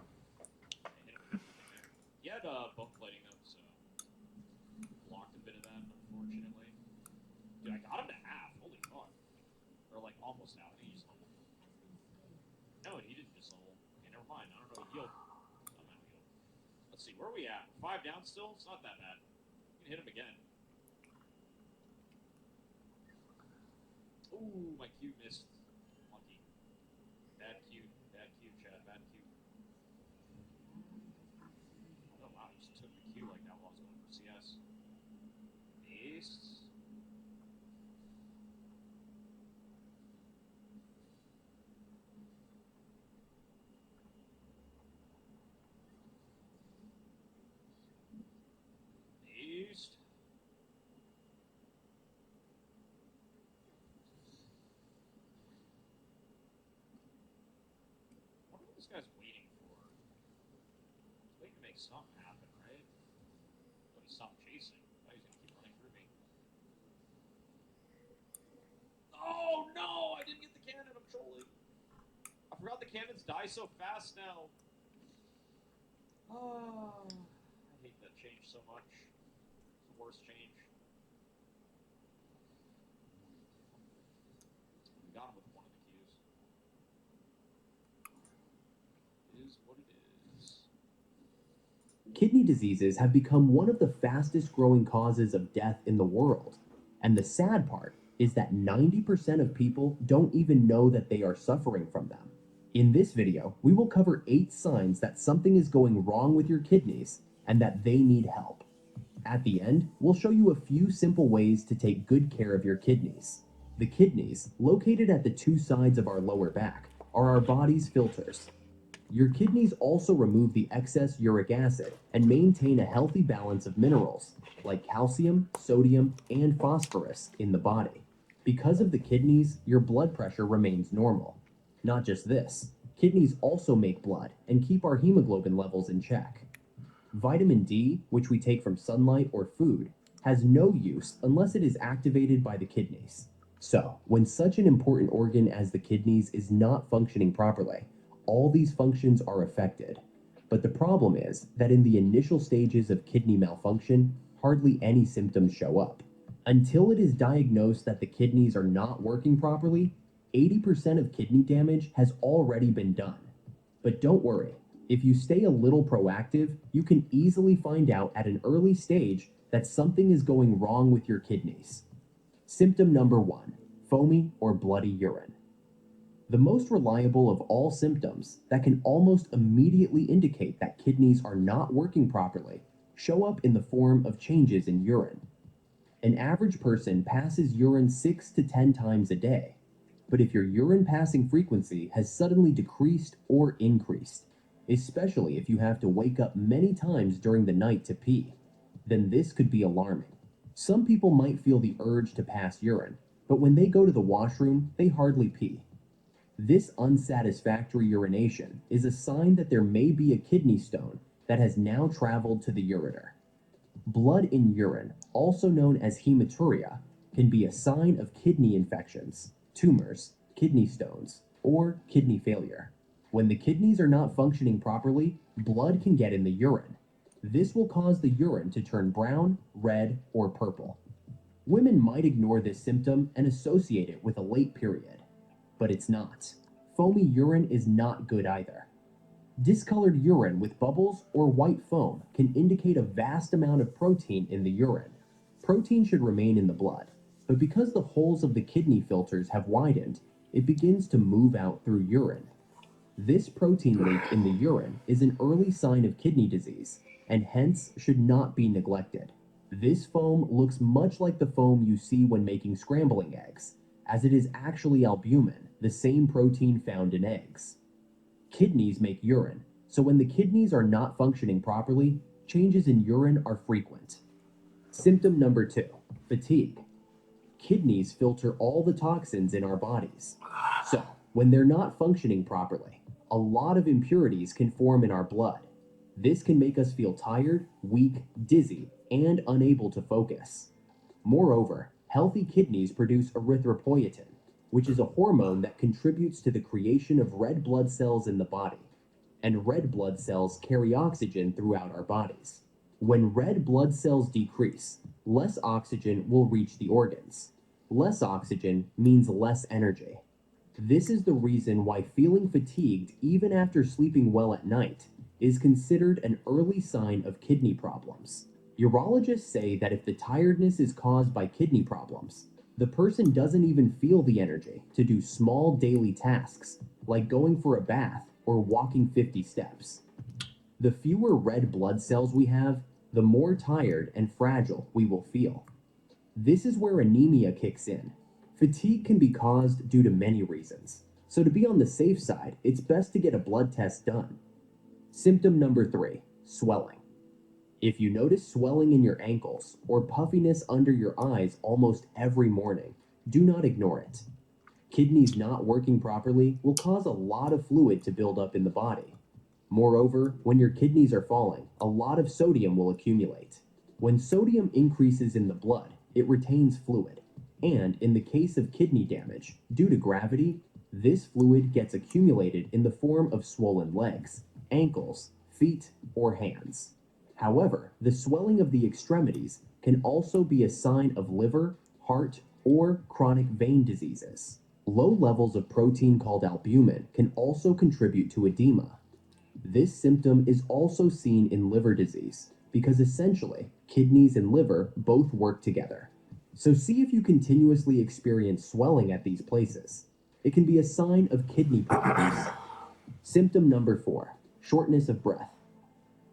Where are we at? 5 down still? It's not that bad. We can hit him again. Ooh, my Q missed. Lucky. Bad Q, Chad. Bad Q. Oh wow, he just took the Q like that while I was going for CS. Ace. This guy's waiting for. He's waiting to make something happen, right? But he stopped chasing. Now he's gonna keep running through me. Oh no! I didn't get the cannon. I'm trolling. I forgot the cannons die so fast now. Oh, I hate that change so much. It's the worst change. We got him with one of the cues. It is what it is. Kidney diseases have become one of the fastest growing causes of death in the world. And the sad part is that 90% of people don't even know that they are suffering from them. In this video, we will cover 8 signs that something is going wrong with your kidneys and that they need help. At the end, we'll show you a few simple ways to take good care of your kidneys. The kidneys, located at the 2 sides of our lower back, are our body's filters. Your kidneys also remove the excess uric acid and maintain a healthy balance of minerals, like calcium, sodium, and phosphorus in the body. Because of the kidneys, your blood pressure remains normal. Not just this, kidneys also make blood and keep our hemoglobin levels in check. Vitamin D, which we take from sunlight or food, has no use unless it is activated by the kidneys. So, when such an important organ as the kidneys is not functioning properly, all these functions are affected. But the problem is that in the initial stages of kidney malfunction, hardly any symptoms show up. Until it is diagnosed that the kidneys are not working properly, 80% of kidney damage has already been done. But don't worry, if you stay a little proactive, you can easily find out at an early stage that something is going wrong with your kidneys. Symptom number 1, foamy or bloody urine. The most reliable of all symptoms that can almost immediately indicate that kidneys are not working properly show up in the form of changes in urine. An average person passes urine 6 to 10 times a day, but if your urine passing frequency has suddenly decreased or increased, especially if you have to wake up many times during the night to pee, then this could be alarming. Some people might feel the urge to pass urine, but when they go to the washroom, they hardly pee. This unsatisfactory urination is a sign that there may be a kidney stone that has now traveled to the ureter. Blood in urine, also known as hematuria, can be a sign of kidney infections, tumors, kidney stones, or kidney failure. When the kidneys are not functioning properly, blood can get in the urine. This will cause the urine to turn brown, red, or purple. Women might ignore this symptom and associate it with a late period. But it's not. Foamy urine is not good either. Discolored urine with bubbles or white foam can indicate a vast amount of protein in the urine. Protein should remain in the blood, but because the holes of the kidney filters have widened, it begins to move out through urine. This protein leak in the urine is an early sign of kidney disease, and hence should not be neglected. This foam looks much like the foam you see when making scrambling eggs, as it is actually albumin, the same protein found in eggs. Kidneys make urine, so when the kidneys are not functioning properly, changes in urine are frequent. Symptom number 2, fatigue. Kidneys filter all the toxins in our bodies. So, when they're not functioning properly, a lot of impurities can form in our blood. This can make us feel tired, weak, dizzy, and unable to focus. Moreover, healthy kidneys produce erythropoietin, which is a hormone that contributes to the creation of red blood cells in the body. And red blood cells carry oxygen throughout our bodies. When red blood cells decrease, less oxygen will reach the organs. Less oxygen means less energy. This is the reason why feeling fatigued even after sleeping well at night is considered an early sign of kidney problems. Urologists say that if the tiredness is caused by kidney problems, the person doesn't even feel the energy to do small daily tasks, like going for a bath or walking 50 steps. The fewer red blood cells we have, the more tired and fragile we will feel. This is where anemia kicks in. Fatigue can be caused due to many reasons, so to be on the safe side, it's best to get a blood test done. Symptom number 3, swelling. If you notice swelling in your ankles or puffiness under your eyes almost every morning, do not ignore it. Kidneys not working properly will cause a lot of fluid to build up in the body. Moreover, when your kidneys are falling, a lot of sodium will accumulate. When sodium increases in the blood, it retains fluid. And in the case of kidney damage, due to gravity, this fluid gets accumulated in the form of swollen legs, ankles, feet, or hands. However, the swelling of the extremities can also be a sign of liver, heart, or chronic vein diseases. Low levels of protein called albumin can also contribute to edema. This symptom is also seen in liver disease because essentially kidneys and liver both work together. So see if you continuously experience swelling at these places. It can be a sign of kidney problems. Symptom number 4, shortness of breath.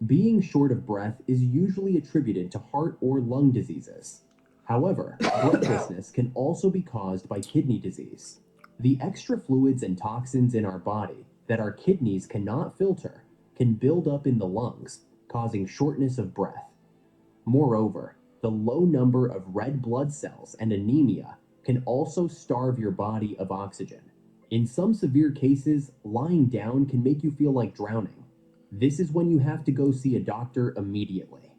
Being short of breath is usually attributed to heart or lung diseases. However, breathlessness can also be caused by kidney disease. The extra fluids and toxins in our body that our kidneys cannot filter can build up in the lungs, causing shortness of breath. Moreover, the low number of red blood cells and anemia can also starve your body of oxygen. In some severe cases, lying down can make you feel like drowning. This is when you have to go see a doctor immediately.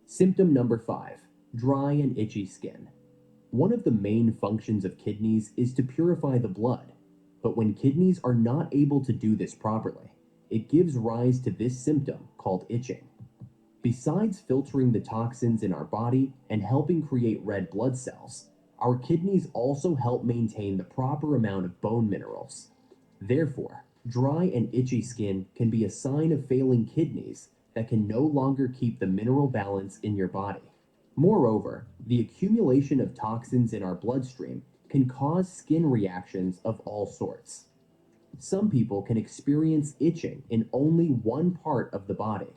Symptom number 5, dry and itchy skin. One of the main functions of kidneys is to purify the blood, but when kidneys are not able to do this properly, it gives rise to this symptom called itching. Besides filtering the toxins in our body and helping create red blood cells, our kidneys also help maintain the proper amount of bone minerals. Therefore, dry and itchy skin can be a sign of failing kidneys that can no longer keep the mineral balance in your body. Moreover, the accumulation of toxins in our bloodstream can cause skin reactions of all sorts. Some people can experience itching in only one part of the body.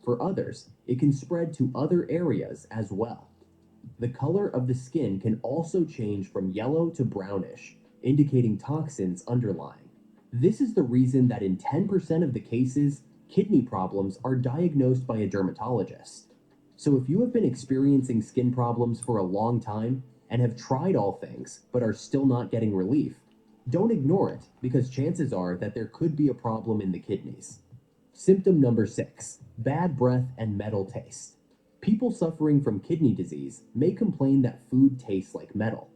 For others, it can spread to other areas as well. The color of the skin can also change from yellow to brownish, indicating toxins underlying. This is the reason that in 10% of the cases, kidney problems are diagnosed by a dermatologist. So if you have been experiencing skin problems for a long time and have tried all things but are still not getting relief, don't ignore it because chances are that there could be a problem in the kidneys. Symptom number 6, bad breath and metal taste. People suffering from kidney disease may complain that food tastes like metal.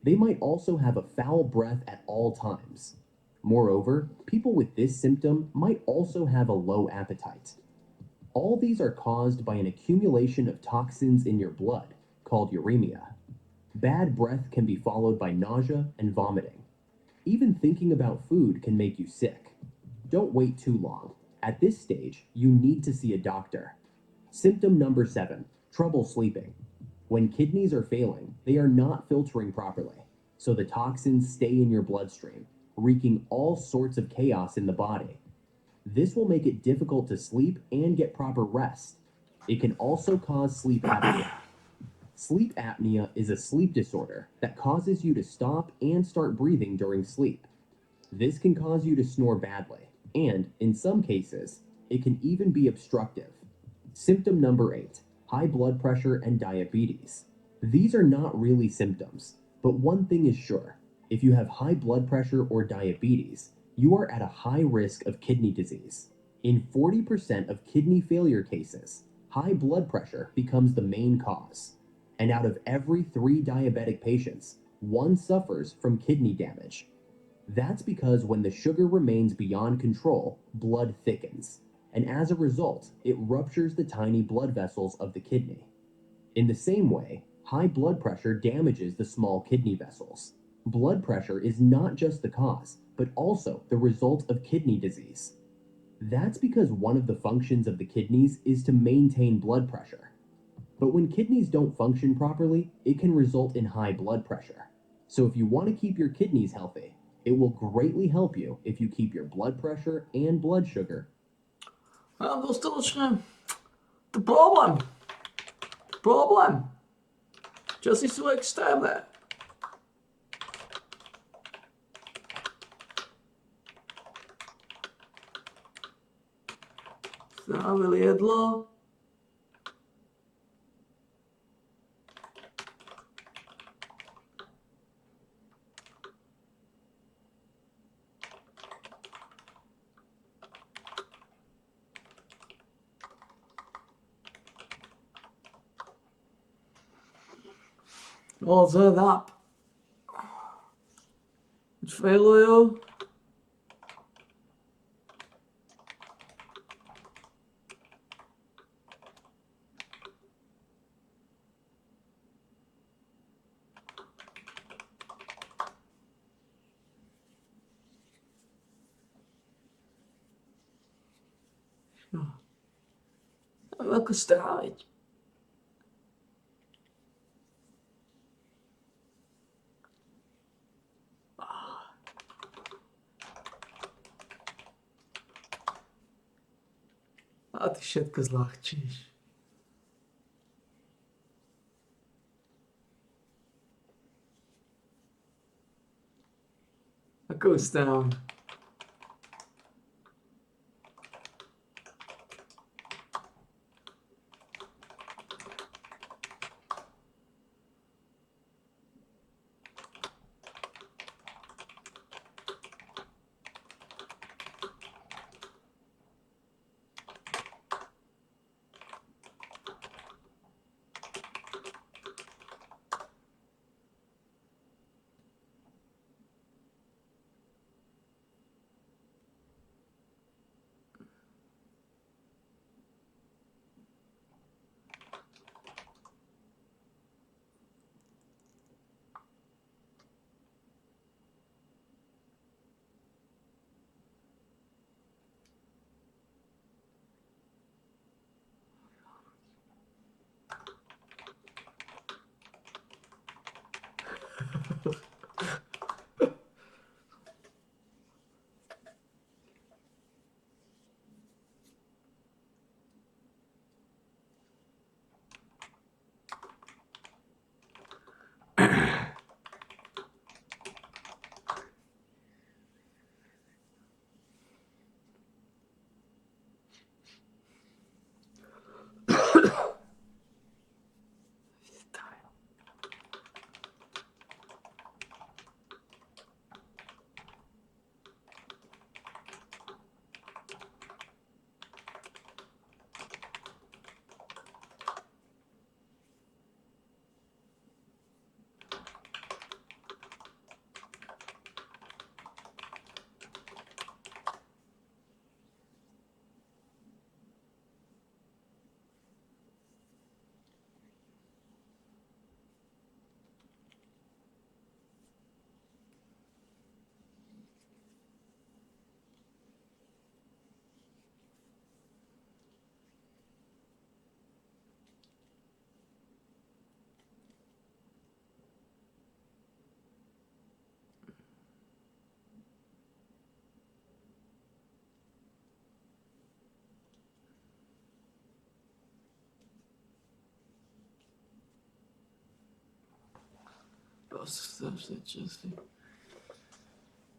They might also have a foul breath at all times. Moreover, people with this symptom might also have a low appetite. All these are caused by an accumulation of toxins in your blood, called uremia. Bad breath can be followed by nausea and vomiting. Even thinking about food can make you sick. Don't wait too long. At this stage, you need to see a doctor. Symptom number 7, trouble sleeping. When kidneys are failing, they are not filtering properly, so the toxins stay in your bloodstream, wreaking all sorts of chaos in the body. This will make it difficult to sleep and get proper rest. It can also cause sleep apnea. Sleep apnea is a sleep disorder that causes you to stop and start breathing during sleep. This can cause you to snore badly, and in some cases, it can even be obstructive. Symptom number 8, high blood pressure and diabetes. These are not really symptoms, but one thing is sure. If you have high blood pressure or diabetes, you are at a high risk of kidney disease. In 40% of kidney failure cases, high blood pressure becomes the main cause. And out of every 3 diabetic patients, 1 suffers from kidney damage. That's because when the sugar remains beyond control, blood thickens. And as a result, it ruptures the tiny blood vessels of the kidney. In the same way, high blood pressure damages the small kidney vessels. Blood pressure is not just the cause, but also the result of kidney disease. That's because one of the functions of the kidneys is to maintain blood pressure. But when kidneys don't function properly, it can result in high blood pressure. So if you want to keep your kidneys healthy, it will greatly help you if you keep your blood pressure and blood sugar. A dostatočne. To problém. Problém. Časy sú extrémne. Strávili jedlo. What's that up? Failuju. Ako stráviť. A ty všetko zľahčíš. Ako ustám.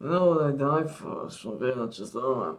No, they die for us from being just that.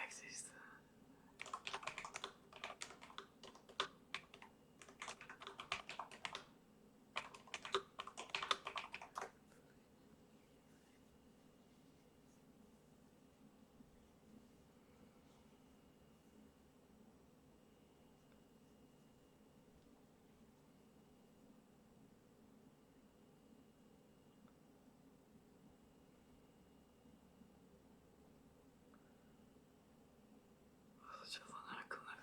Existe. Čo to nakonec?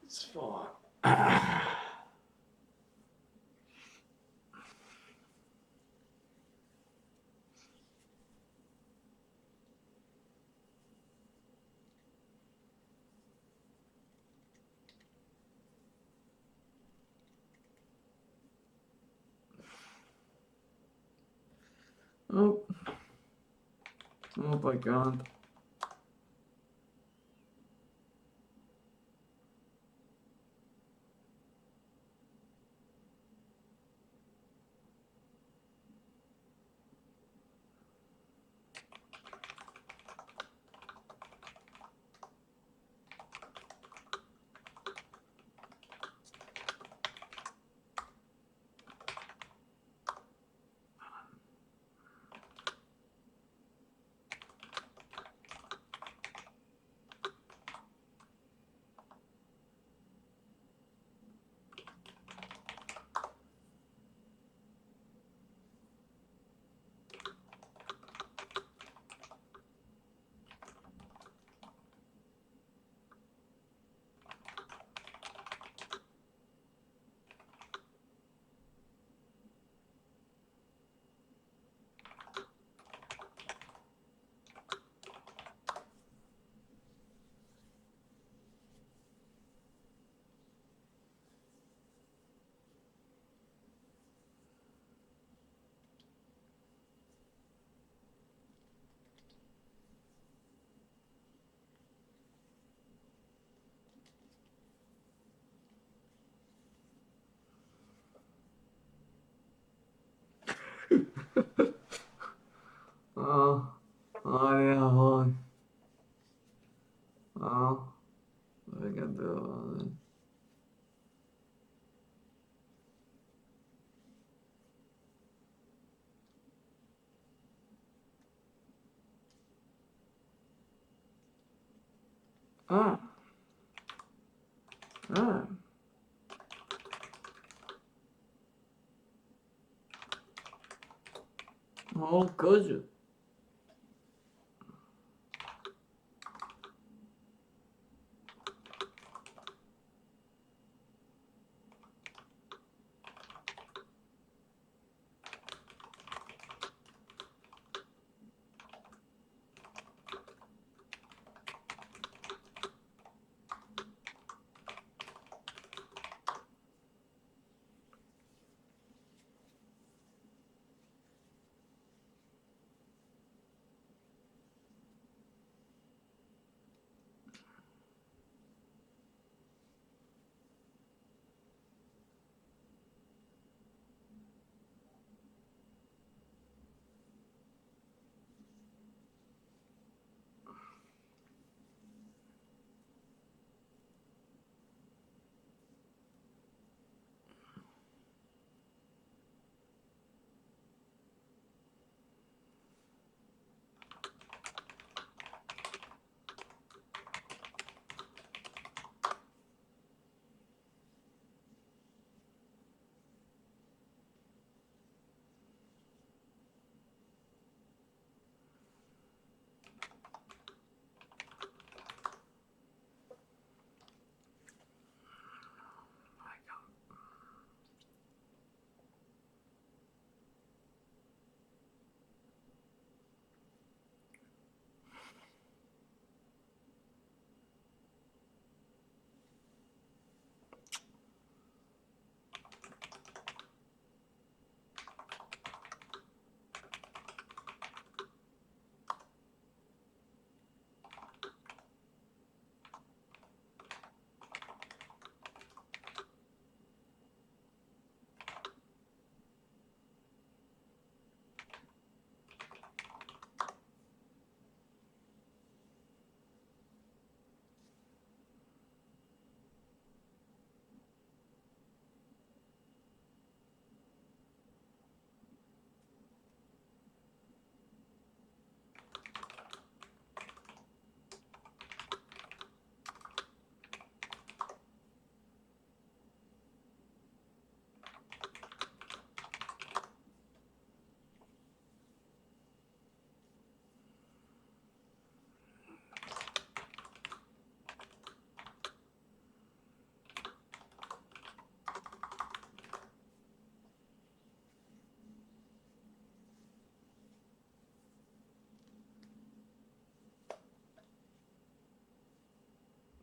It's fine. Oh. Oh my god. Oh, oh yeah, boy. Oh, what are we gonna do about it? Ah. Ah. Oh, good.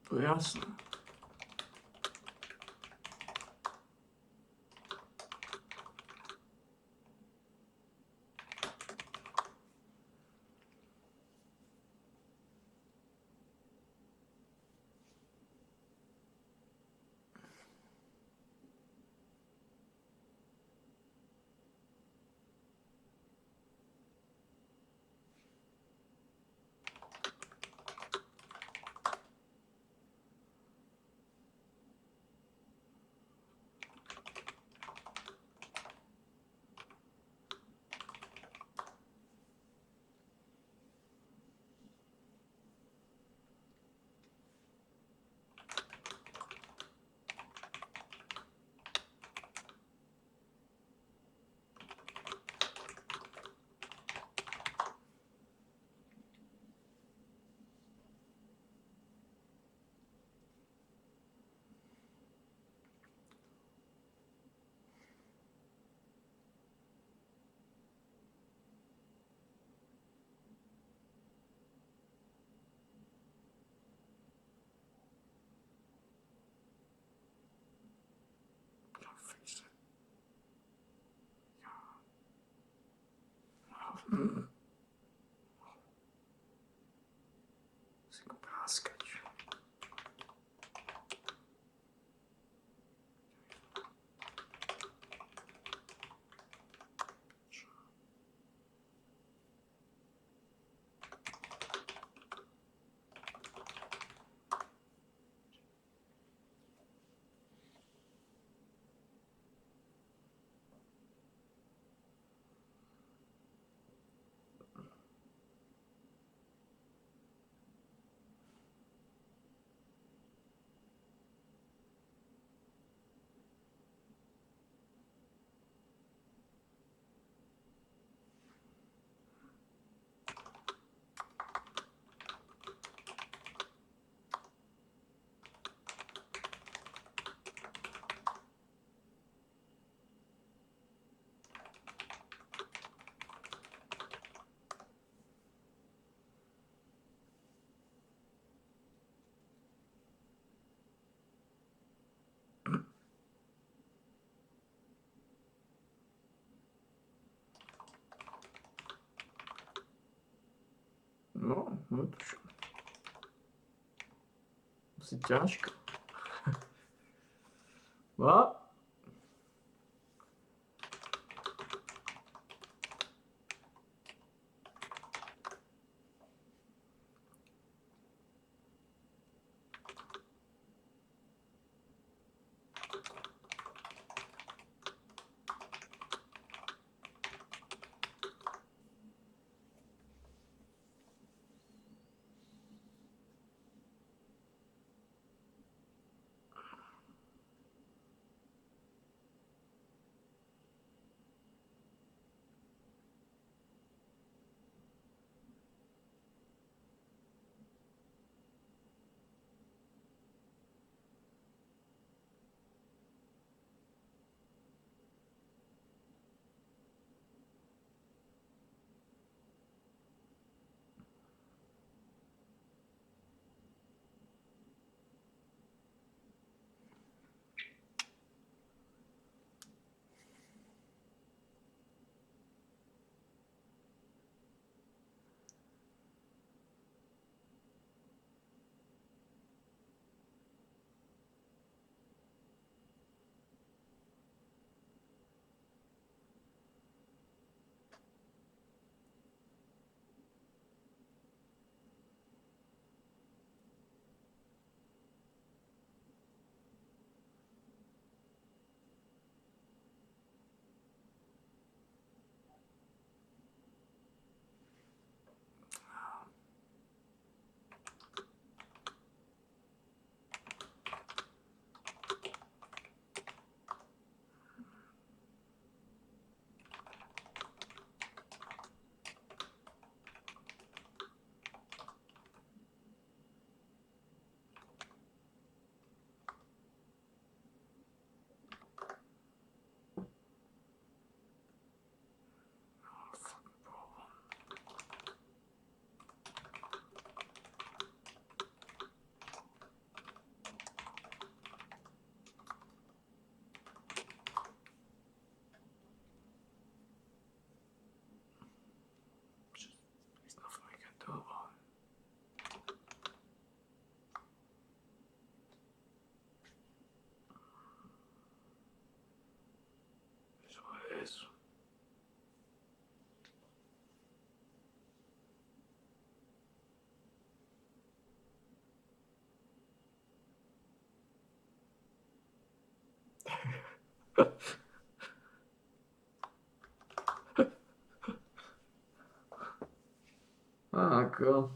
To je jasné. Musím práskať. No, to čo? Asi ťažko. No. Jezu. Ako.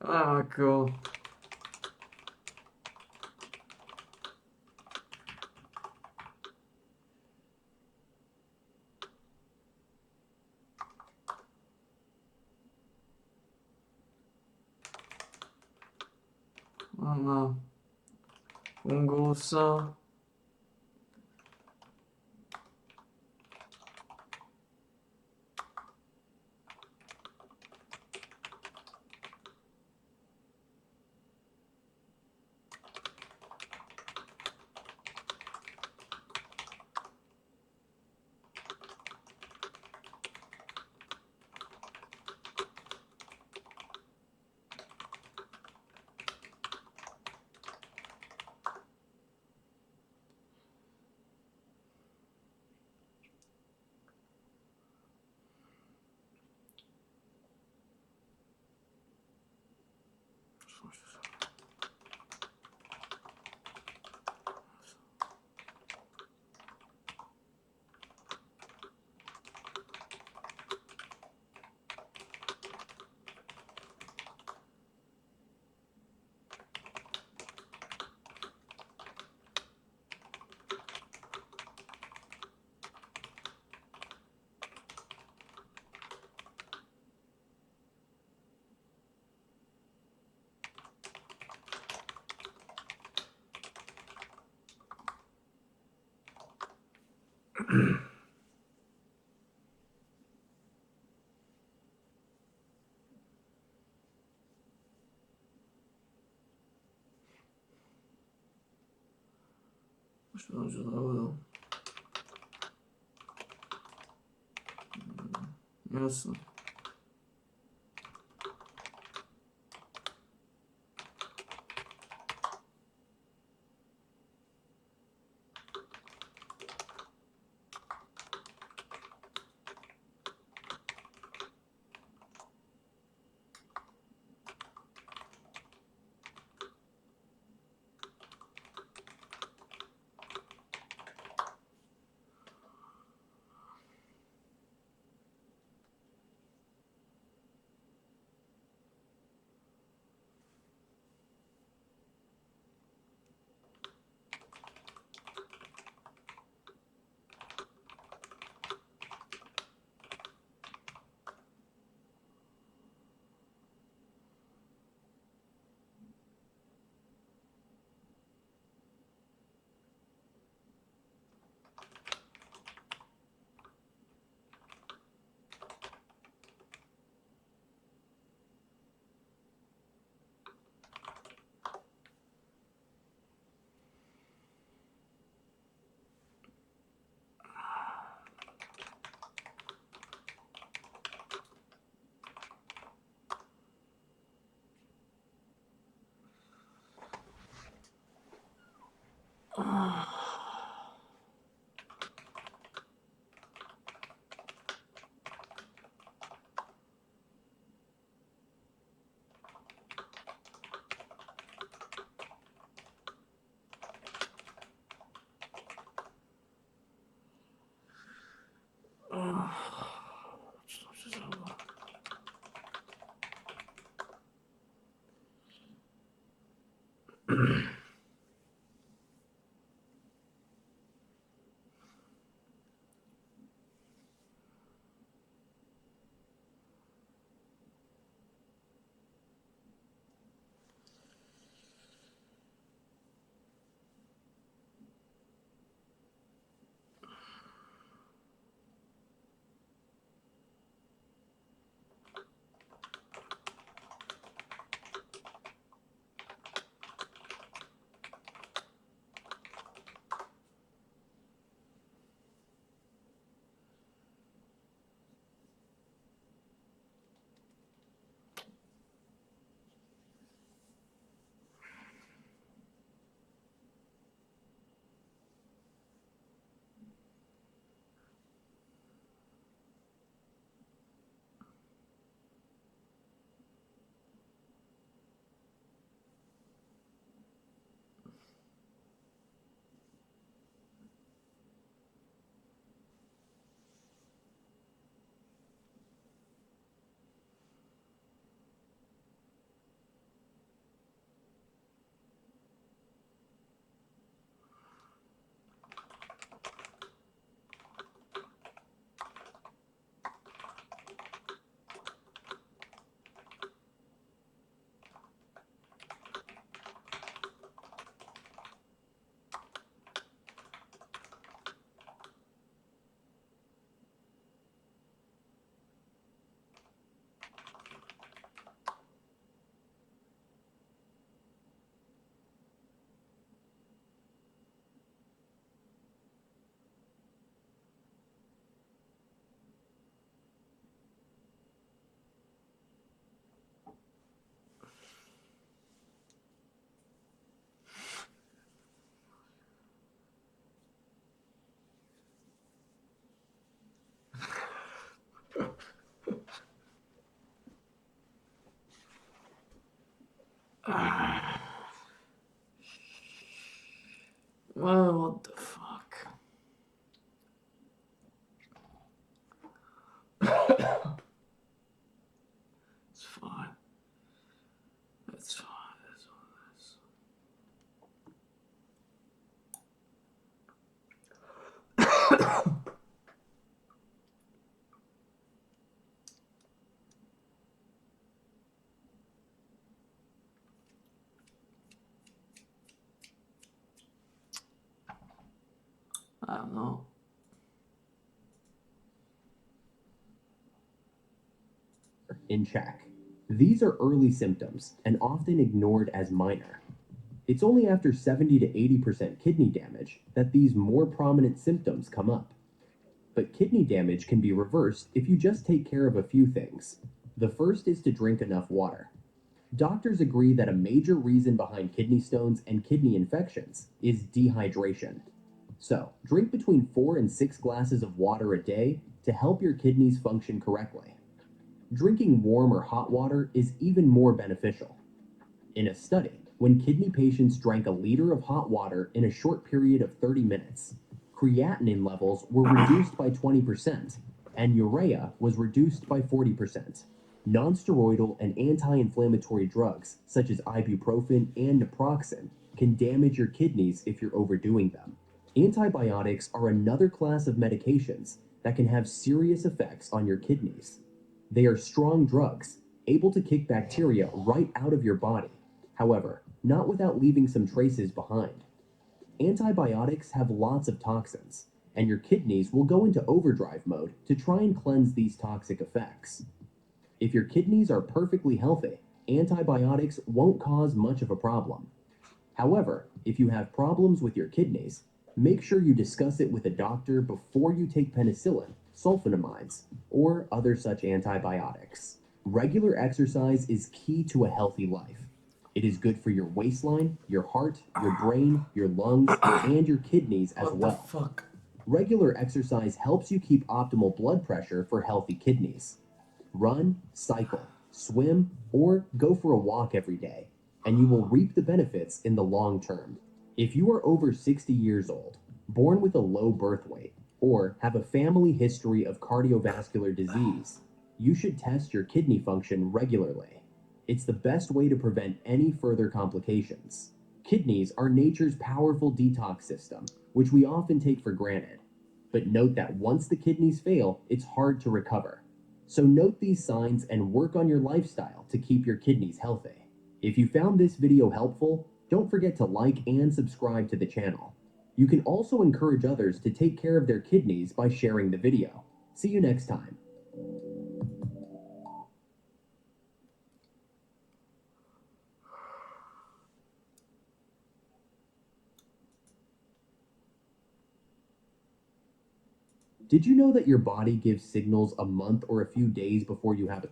Ako. Áno. Fungulo sa. Čo zabudol? Jasne. Čo zabudol? Well, what the fuck? It's fine. It's fine. That's all it is. I don't know. In check. These are early symptoms and often ignored as minor. It's only after 70 to 80% kidney damage that these more prominent symptoms come up. But kidney damage can be reversed if you just take care of a few things. The first is to drink enough water. Doctors agree that a major reason behind kidney stones and kidney infections is dehydration. So, drink between 4 and 6 glasses of water a day to help your kidneys function correctly. Drinking warm or hot water is even more beneficial. In a study, when kidney patients drank a liter of hot water in a short period of 30 minutes, creatinine levels were reduced by 20%, and urea was reduced by 40%. Non-steroidal and anti-inflammatory drugs, such as ibuprofen and naproxen, can damage your kidneys if you're overdoing them. Antibiotics are another class of medications that can have serious effects on your kidneys. They are strong drugs, able to kick bacteria right out of your body. However, not without leaving some traces behind. Antibiotics have lots of toxins, and your kidneys will go into overdrive mode to try and cleanse these toxic effects. If your kidneys are perfectly healthy, antibiotics won't cause much of a problem. However, if you have problems with your kidneys, make sure you discuss it with a doctor before you take penicillin, sulfonamides, or other such antibiotics. Regular exercise is key to a healthy life. It is good for your waistline, your heart, your brain, your lungs, and your kidneys as well. What the fuck? Regular exercise helps you keep optimal blood pressure for healthy kidneys. Run, cycle, swim, or go for a walk every day, and you will reap the benefits in the long term. If you are over 60 years old, born with a low birth weight, or have a family history of cardiovascular disease, you should test your kidney function regularly. It's the best way to prevent any further complications. Kidneys are nature's powerful detox system, which we often take for granted. But note that once the kidneys fail, it's hard to recover. So note these signs and work on your lifestyle to keep your kidneys healthy. If you found this video helpful, don't forget to like and subscribe to the channel. You can also encourage others to take care of their kidneys by sharing the video. See you next time. Did you know that your body gives signals a month or a few days before you have it?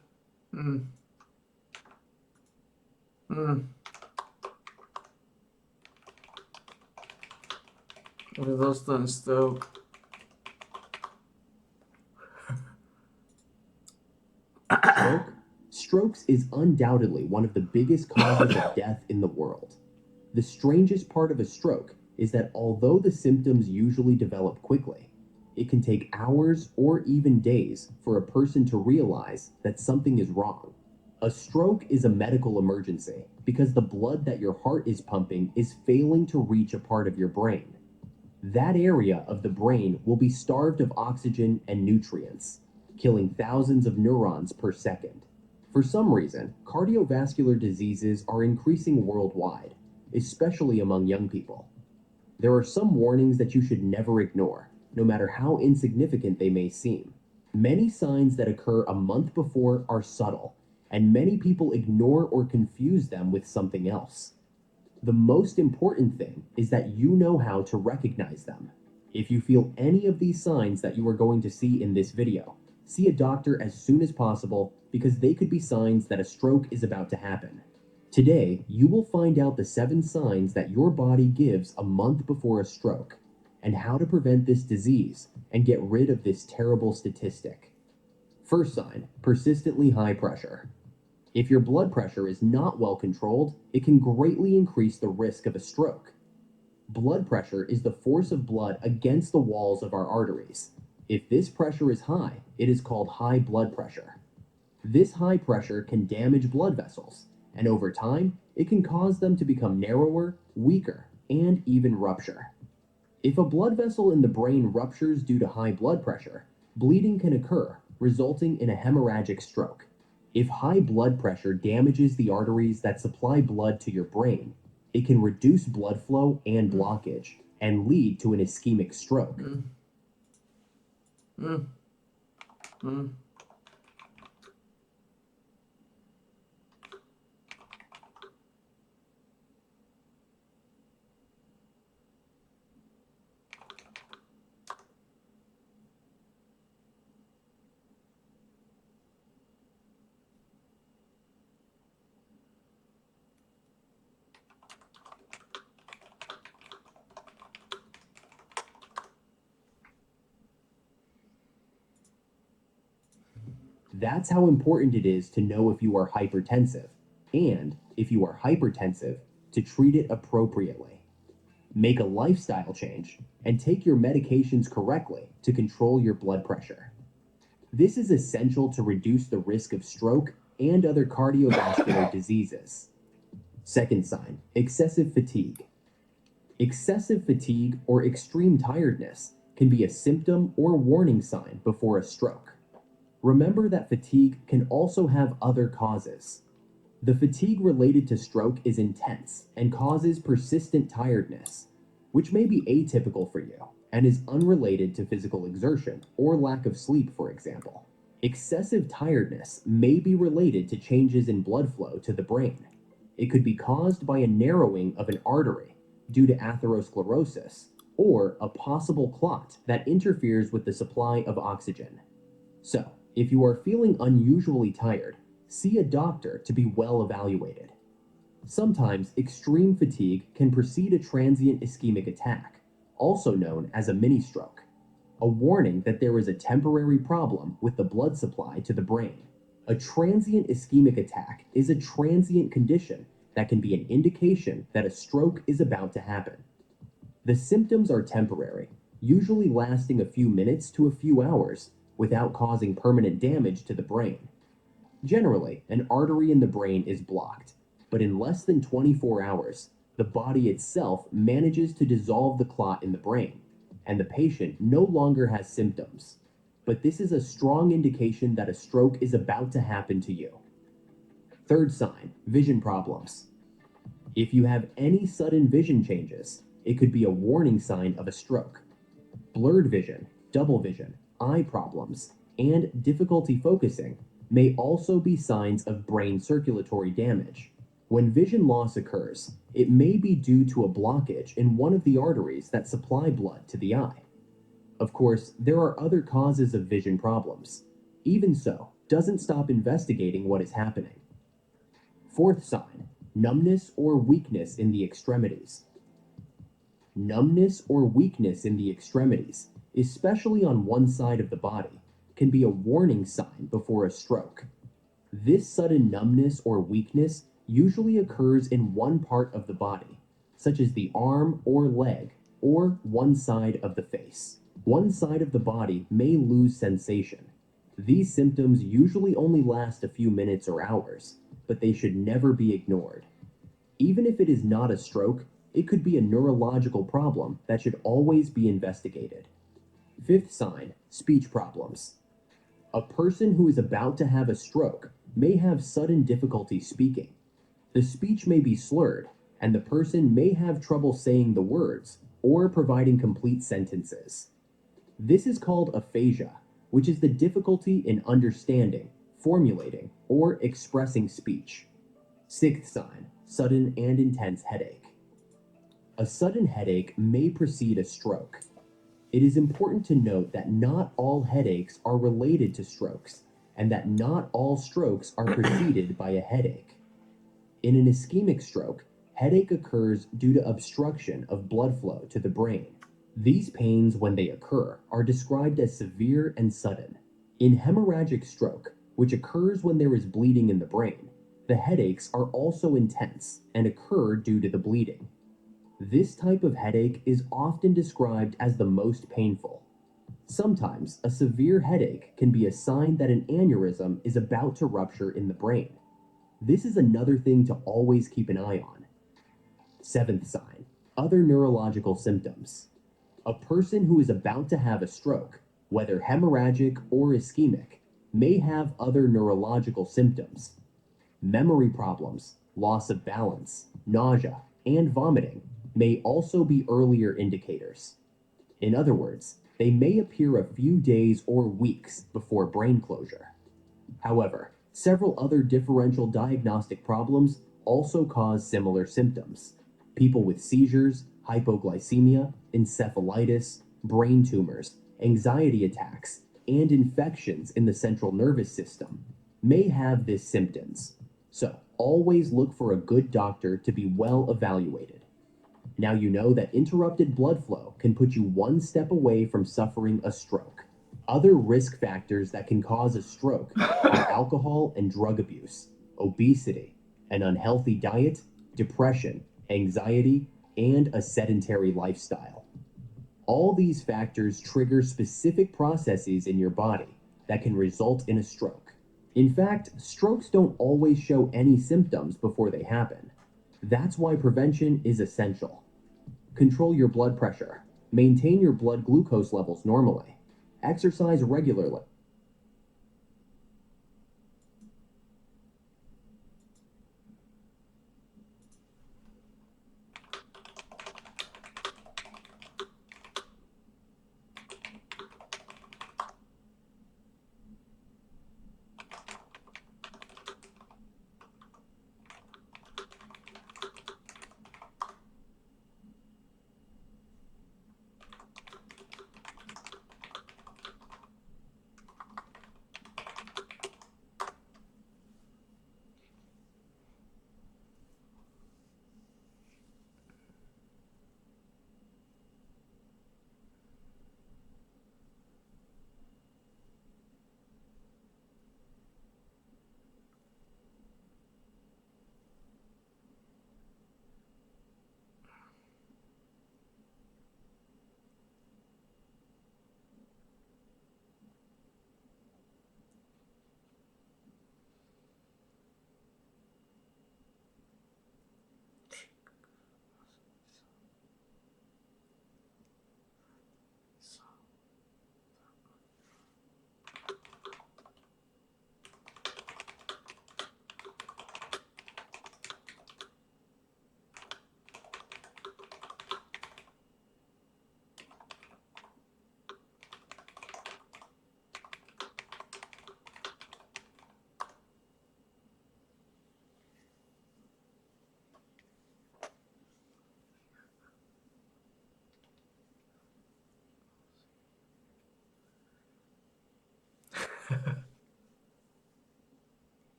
Dostane stroke. Strokes is undoubtedly one of the biggest causes of death in the world. The strangest part of a stroke is that although the symptoms usually develop quickly, it can take hours or even days for a person to realize that something is wrong. A stroke is a medical emergency because the blood that your heart is pumping is failing to reach a part of your brain. That area of the brain will be starved of oxygen and nutrients, killing thousands of neurons per second. For some reason, cardiovascular diseases are increasing worldwide, especially among young people. There are some warnings that you should never ignore, no matter how insignificant they may seem. Many signs that occur a month before are subtle, and many people ignore or confuse them with something else. The most important thing is that you know how to recognize them. If you feel any of these signs that you are going to see in this video, see a doctor as soon as possible because they could be signs that a stroke is about to happen. Today, you will find out the 7 signs that your body gives a month before a stroke, and how to prevent this disease and get rid of this terrible statistic. First sign, persistently high pressure. If your blood pressure is not well controlled, it can greatly increase the risk of a stroke. Blood pressure is the force of blood against the walls of our arteries. If this pressure is high, it is called high blood pressure. This high pressure can damage blood vessels, and over time, it can cause them to become narrower, weaker, and even rupture. If a blood vessel in the brain ruptures due to high blood pressure, bleeding can occur, resulting in a hemorrhagic stroke. If high blood pressure damages the arteries that supply blood to your brain, it can reduce blood flow and blockage and lead to an ischemic stroke. That's how important it is to know if you are hypertensive, and if you are hypertensive, to treat it appropriately. Make a lifestyle change and take your medications correctly to control your blood pressure. This is essential to reduce the risk of stroke and other cardiovascular diseases. Second sign, excessive fatigue. Excessive fatigue or extreme tiredness can be a symptom or warning sign before a stroke. Remember that fatigue can also have other causes. The fatigue related to stroke is intense and causes persistent tiredness, which may be atypical for you and is unrelated to physical exertion or lack of sleep, for example. Excessive tiredness may be related to changes in blood flow to the brain. It could be caused by a narrowing of an artery due to atherosclerosis or a possible clot that interferes with the supply of oxygen. So, if you are feeling unusually tired, see a doctor to be well evaluated. Sometimes extreme fatigue can precede a transient ischemic attack, also known as a mini-stroke, a warning that there is a temporary problem with the blood supply to the brain. A transient ischemic attack is a transient condition that can be an indication that a stroke is about to happen. The symptoms are temporary, usually lasting a few minutes to a few hours, without causing permanent damage to the brain. Generally, an artery in the brain is blocked, but in less than 24 hours, the body itself manages to dissolve the clot in the brain, and the patient no longer has symptoms. But this is a strong indication that a stroke is about to happen to you. Third sign, vision problems. If you have any sudden vision changes, it could be a warning sign of a stroke. Blurred vision, double vision, eye problems, and difficulty focusing may also be signs of brain circulatory damage. When vision loss occurs, it may be due to a blockage in one of the arteries that supply blood to the eye. Of course, there are other causes of vision problems. Even so, doesn't stop investigating what is happening. Fourth sign, numbness or weakness in the extremities. Numbness or weakness in the extremities, especially on one side of the body, can be a warning sign before a stroke. This sudden numbness or weakness usually occurs in one part of the body, such as the arm or leg, or one side of the face. One side of the body may lose sensation. These symptoms usually only last a few minutes or hours, but they should never be ignored. Even if it is not a stroke, it could be a neurological problem that should always be investigated. Fifth sign, speech problems. A person who is about to have a stroke may have sudden difficulty speaking. The speech may be slurred, and the person may have trouble saying the words or providing complete sentences. This is called aphasia, which is the difficulty in understanding, formulating, or expressing speech. Sixth sign, sudden and intense headache. A sudden headache may precede a stroke. It is important to note that not all headaches are related to strokes, and that not all strokes are preceded by a headache. In an ischemic stroke, headache occurs due to obstruction of blood flow to the brain. These pains, when they occur, are described as severe and sudden. In hemorrhagic stroke, which occurs when there is bleeding in the brain, the headaches are also intense and occur due to the bleeding. This type of headache is often described as the most painful. Sometimes a severe headache can be a sign that an aneurysm is about to rupture in the brain. This is another thing to always keep an eye on. Seventh sign, other neurological symptoms. A person who is about to have a stroke, whether hemorrhagic or ischemic, may have other neurological symptoms. Memory problems, loss of balance, nausea, and vomiting may also be earlier indicators. In other words, they may appear a few days or weeks before brain closure. However, several other differential diagnostic problems also cause similar symptoms. People with seizures, hypoglycemia, encephalitis, brain tumors, anxiety attacks, and infections in the central nervous system may have these symptoms. So, always look for a good doctor to be well evaluated. Now you know that interrupted blood flow can put you one step away from suffering a stroke. Other risk factors that can cause a stroke are alcohol and drug abuse, obesity, an unhealthy diet, depression, anxiety, and a sedentary lifestyle. All these factors trigger specific processes in your body that can result in a stroke. In fact, strokes don't always show any symptoms before they happen. That's why prevention is essential. Control your blood pressure. Maintain your blood glucose levels normally. Exercise regularly.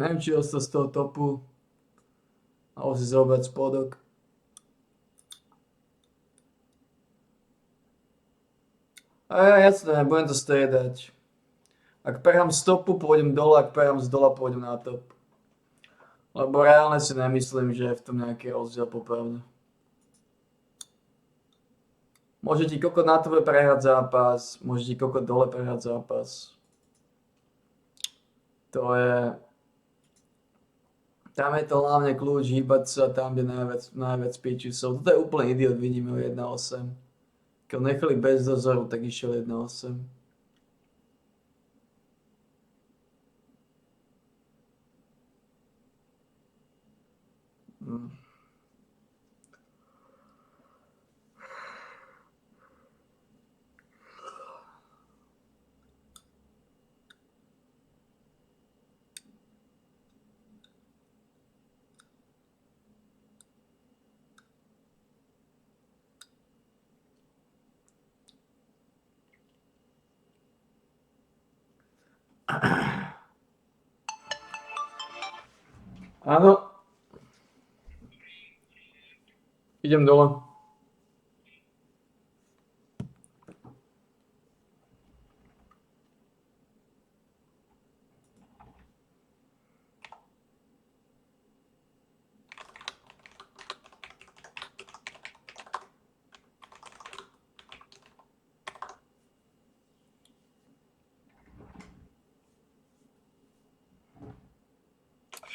Neviem, či ostal z toho topu. Alebo si zobrať spodok. Jasné, budem to striedať. Ak prehám z topu, pôjdem dole, ak prehám z dola, pôjdem na top. Lebo reálne si nemyslím, že je v tom nejaký rozdiel popravde. Môže ti kokot na tope prehrať zápas, môže ti kokot dole prehrať zápas. To je... Tam je to hlavne kľúč hýbať sa tam, kde najviac píči sú. Toto je úplne idiot, vidíme ho 1.8. Keď ho nechali bez dozoru, tak išiel 1.8. Áno. Idem dole.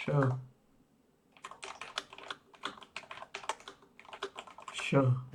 Sure. Sure.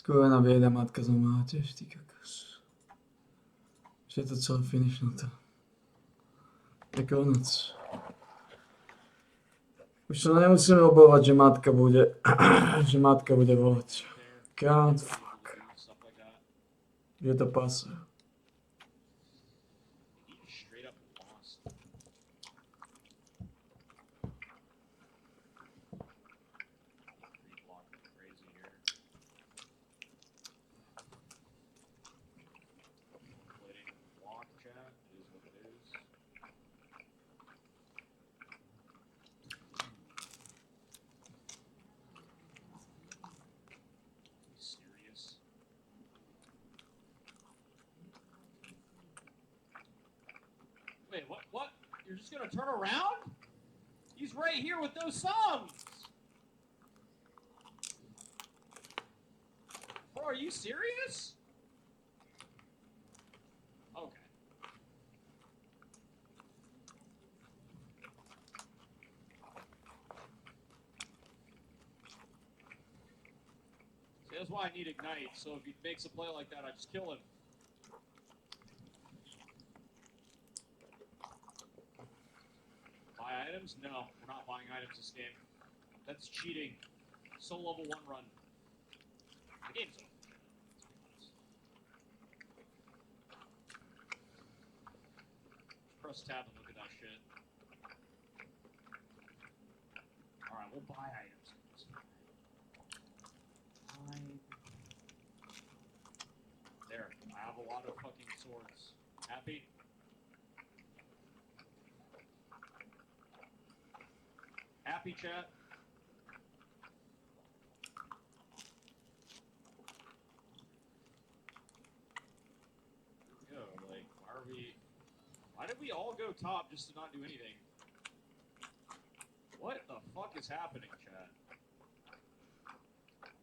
Skúrená bieda, matka zomrela tiež, ty kokos. Už je to celé finishnuté. Je konec. Už sa nemusíme obávať, že matka bude volať. God fuck. Je to pase. Straight up lost. Block crazy here. Inflating block chat is what it is. Serious. Wait, what? What? You're just gonna turn around? He's right here with those songs. Bro, are you serious? Okay. See, that's why I need Ignite, so if he makes a play like that, I just kill him. Buy items? No, we're not buying items this game. That's cheating. So level 1 run. The game's over. Press tab and look at that shit. Alright, we'll buy items. Fine. There, I have a lot of fucking swords. Happy? Happy, chat? Yo, like, why did we all go top just to not do anything? What the fuck is happening, chat?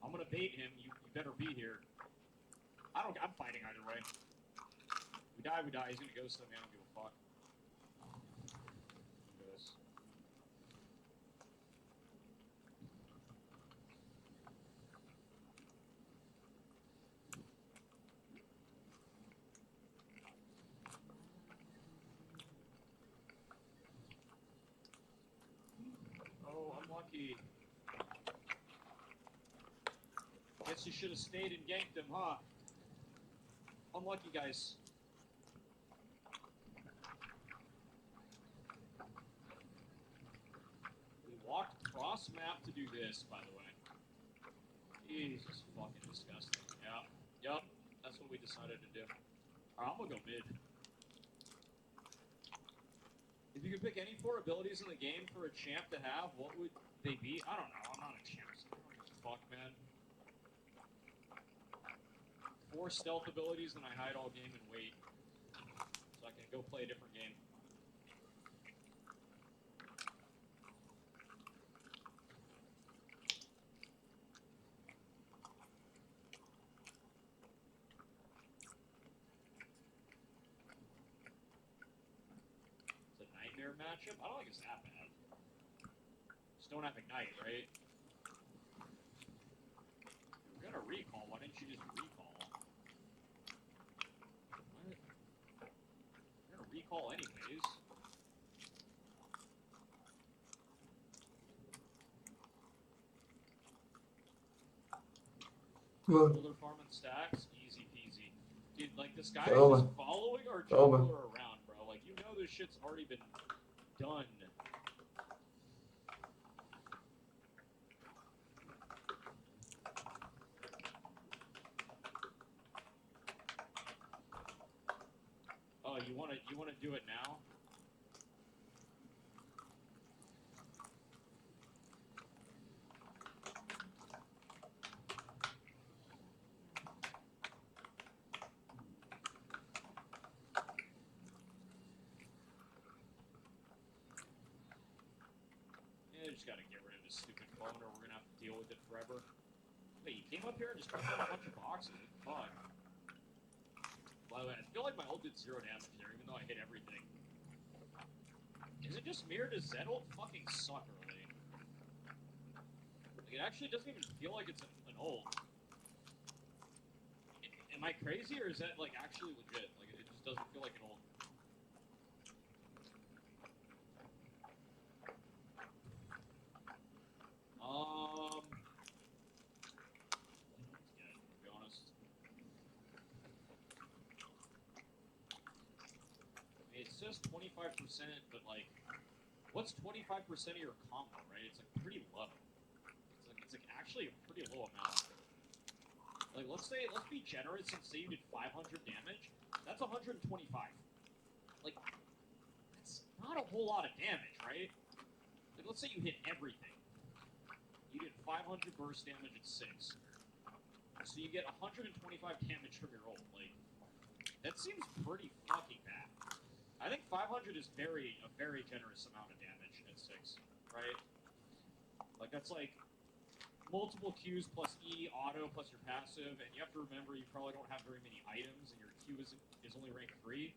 I'm gonna bait him, you better be here. I'm fighting either way. We die, he's gonna ghost me, I don't give a fuck. Ghost. Oh, unlucky. Guess you should have stayed and ganked him, huh? Unlucky, guys. We walked across map to do this, by the way. Jesus fucking disgusting. Yeah. Yup. That's what we decided to do. Alright, I'm gonna go mid. If you could pick any 4 abilities in the game for a champ to have, what would they be? I don't know. I'm not a champ, so I don't give a fuck, man. 4 stealth abilities, then I hide all game and wait. So I can go play a different game. It's a nightmare matchup? I don't think it's that bad. Just don't have Ignite, right? We're gonna recall. Why didn't you just recall? What? We're gonna recall anyways. Builder farming stacks, easy peasy. Dude, like this guy is just following our jungler around, bro. Like, you know this shit's already been done. Oh, you wanna do it now? Yeah, just gotta get rid of this stupid phone or we're gonna have to deal with it forever. Wait, you came up here and just took down a bunch of boxes? Fuck. By the way, I feel like my ult did 0 damage there, even though I hit everything. Is it just me or does Zed ult fucking suck early? Like, it actually doesn't even feel like it's an ult. am I crazy or is that like actually legit? Like it just doesn't feel like an old. Yeah, to be honest. I mean, it says 25%, but like, what's 25% of your combo, right? It's like pretty low. It's like actually a pretty low amount. Like, let's be generous and say you did 500 damage. That's 125. Like, that's not a whole lot of damage, right? Like, let's say you hit everything. You did 500 burst damage at 6. So you get 125 damage from your ult. Like, that seems pretty fucking bad. I think 500 is a very generous amount of damage at 6, right? Like, that's like multiple Qs plus E, auto plus your passive, and you have to remember you probably don't have very many items, and your Q is only rank 3.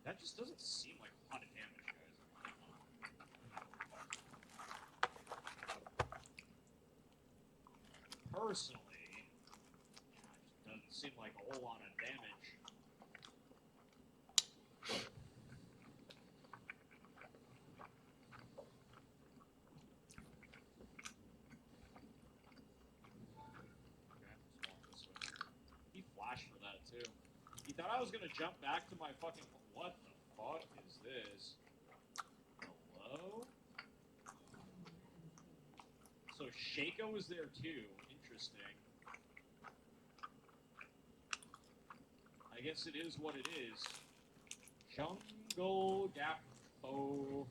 That just doesn't seem like a lot of damage, guys. Personally, it just doesn't seem like a whole lot of damage. He flashed for that too. He thought I was gonna jump back to my fucking. What the fuck is this? Hello? So Shaco is there too. Interesting. I guess it is what it is. Jungle Gappo.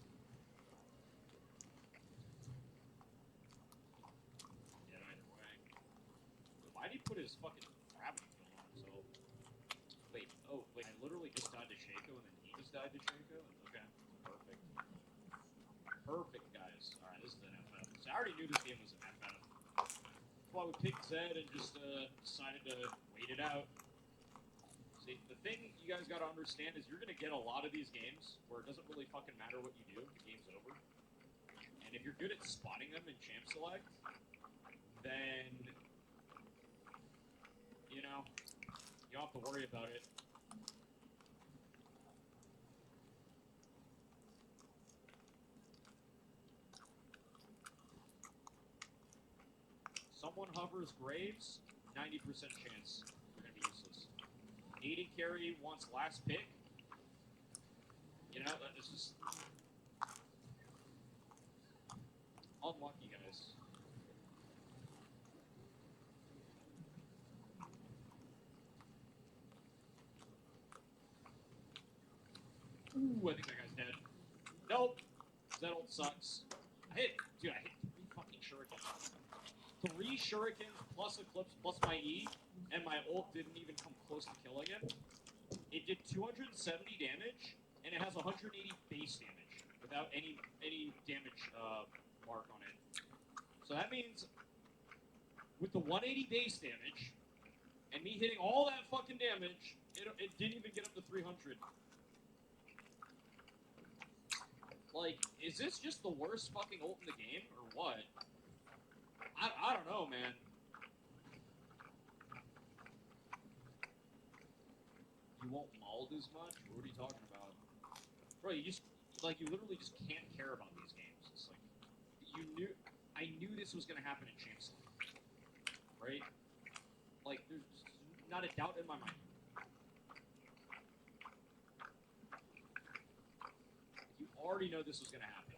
Yeah, either way. Why'd he put his fucking gravity field on himself? Wait, I literally just died to Shaco and then he just died to Shaco? Okay, perfect. Perfect, guys. Alright, this is an FF. So I already knew this game was an FF. That's why we picked Zed and just decided to wait it out. See, the thing you guys gotta understand is you're gonna get a lot of these games where it doesn't really fucking matter what you do, the game's over. And if you're good at spotting them in Champ Select, then, you know, you don't have to worry about it. Someone hovers Graves, 90% chance they're gonna be useless. AD carry wants last pick. You know, that is just unlucky, guys. Ooh, I think that guy's dead. Nope. That ult sucks. I hit 3 fucking shurikens. 3 shurikens plus Eclipse plus my E, and my ult didn't even come close to killing him. It did 270 damage, and it has 180 base damage without any damage mark on it. So that means with the 180 base damage and me hitting all that fucking damage, it didn't even get up to 300. Like, is this just the worst fucking ult in the game, or what? I don't know, man. You won't mold as much? What are you talking about? Bro, you literally just can't care about these games. It's like, I knew this was gonna happen in Champ Select, right? Like, there's not a doubt in my mind. You already know this was gonna happen.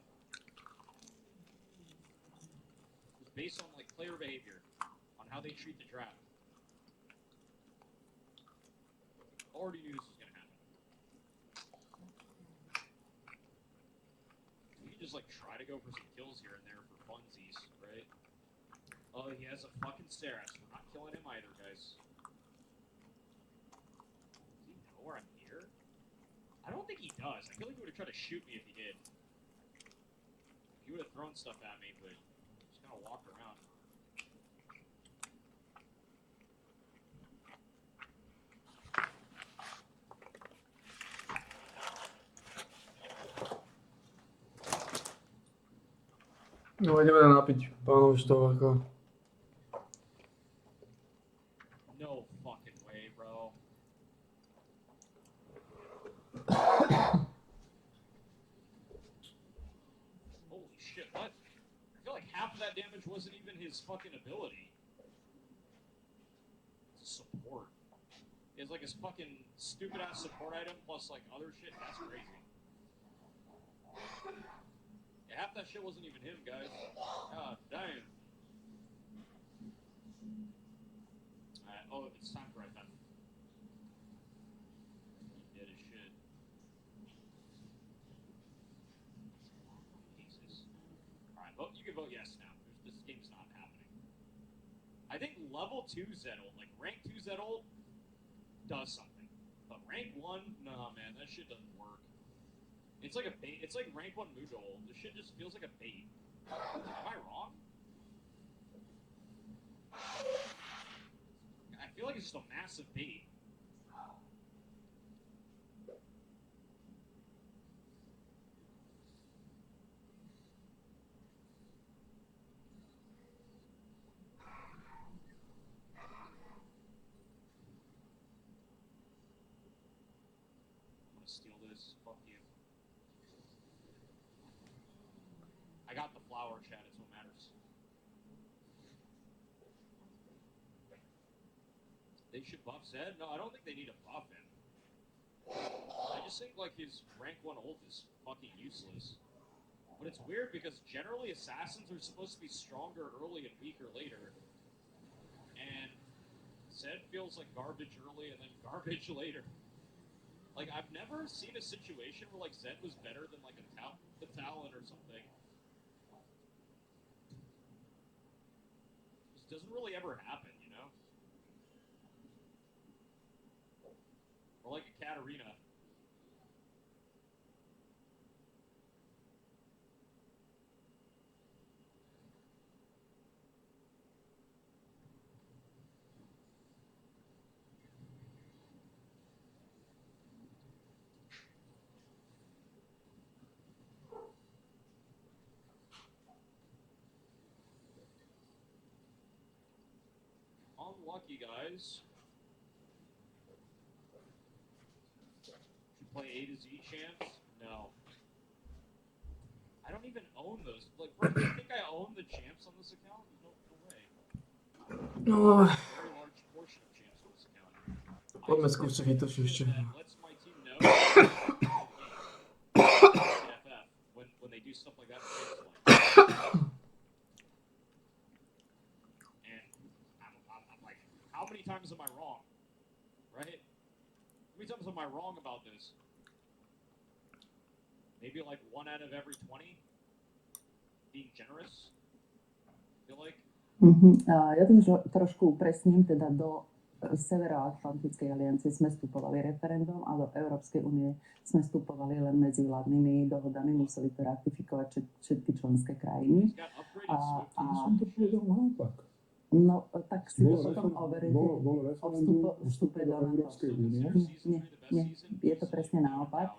It was based on, like, player behavior, on how they treat the draft. Already knew this was gonna happen. You can just, like, try to go for some kills here and there for funsies, right? Oh, he has a fucking Saras. We're not killing him either, guys. Does he know where I'm here? I don't think he does. I feel like he would have tried to shoot me if he did. He would have thrown stuff at me, but just kind of walked around. No, ideme napiť pánov štováka. No fucking way, bro. damage wasn't even his fucking ability. It's a support. He has like his fucking stupid ass support item plus like other shit. That's crazy. Yeah, half that shit wasn't even him, guys. God damn. Alright, oh, it's time for FF. He did his shit. Jesus. Alright, vote. You can vote yes now. This game's not happening. I think level 2 Zettel, like rank 2 Zettel, does something. But rank 1, nah, man, that shit doesn't work. It's like a bait. It's like rank 1 Moodle. This shit just feels like a bait. Am I wrong? I feel like it's just a massive bait. I'm gonna steal this. Fuck you. I got the flower, chat. It's what matters. They should buff Zed? No, I don't think they need to buff him. I just think, like, his rank 1 ult is fucking useless. But it's weird because generally assassins are supposed to be stronger early and weaker later. And Zed feels like garbage early and then garbage later. Like, I've never seen a situation where, like, Zed was better than, like, a Talon or something. Just doesn't really ever happen, you know? Or like a Katarina. Unlucky, guys. Should play A to Z champs? No. I don't even own those. Like, bro, do you think I own the champs on this account? No way. No, Very large portion of champs on this account. poďme skúsiť vytočiť ešte. That lets my team know FF when they do stuff like that. And I'm like, how many times am I wrong? Right? How many times am I wrong about this? Maybe like 1 out of every 20? Being generous? I feel like. Ja to trošku upresním, teda do Severoatlantickej aliancie sme vstupovali referendum a do Európskej únie sme vstupovali len medzi vládnymi dohodami, museli to ratifikovať všetky členské krajiny. To povedal naopak. No, tak si to potom overíte Bolo o vstupe do Európskej únie. Nie, je to presne naopak.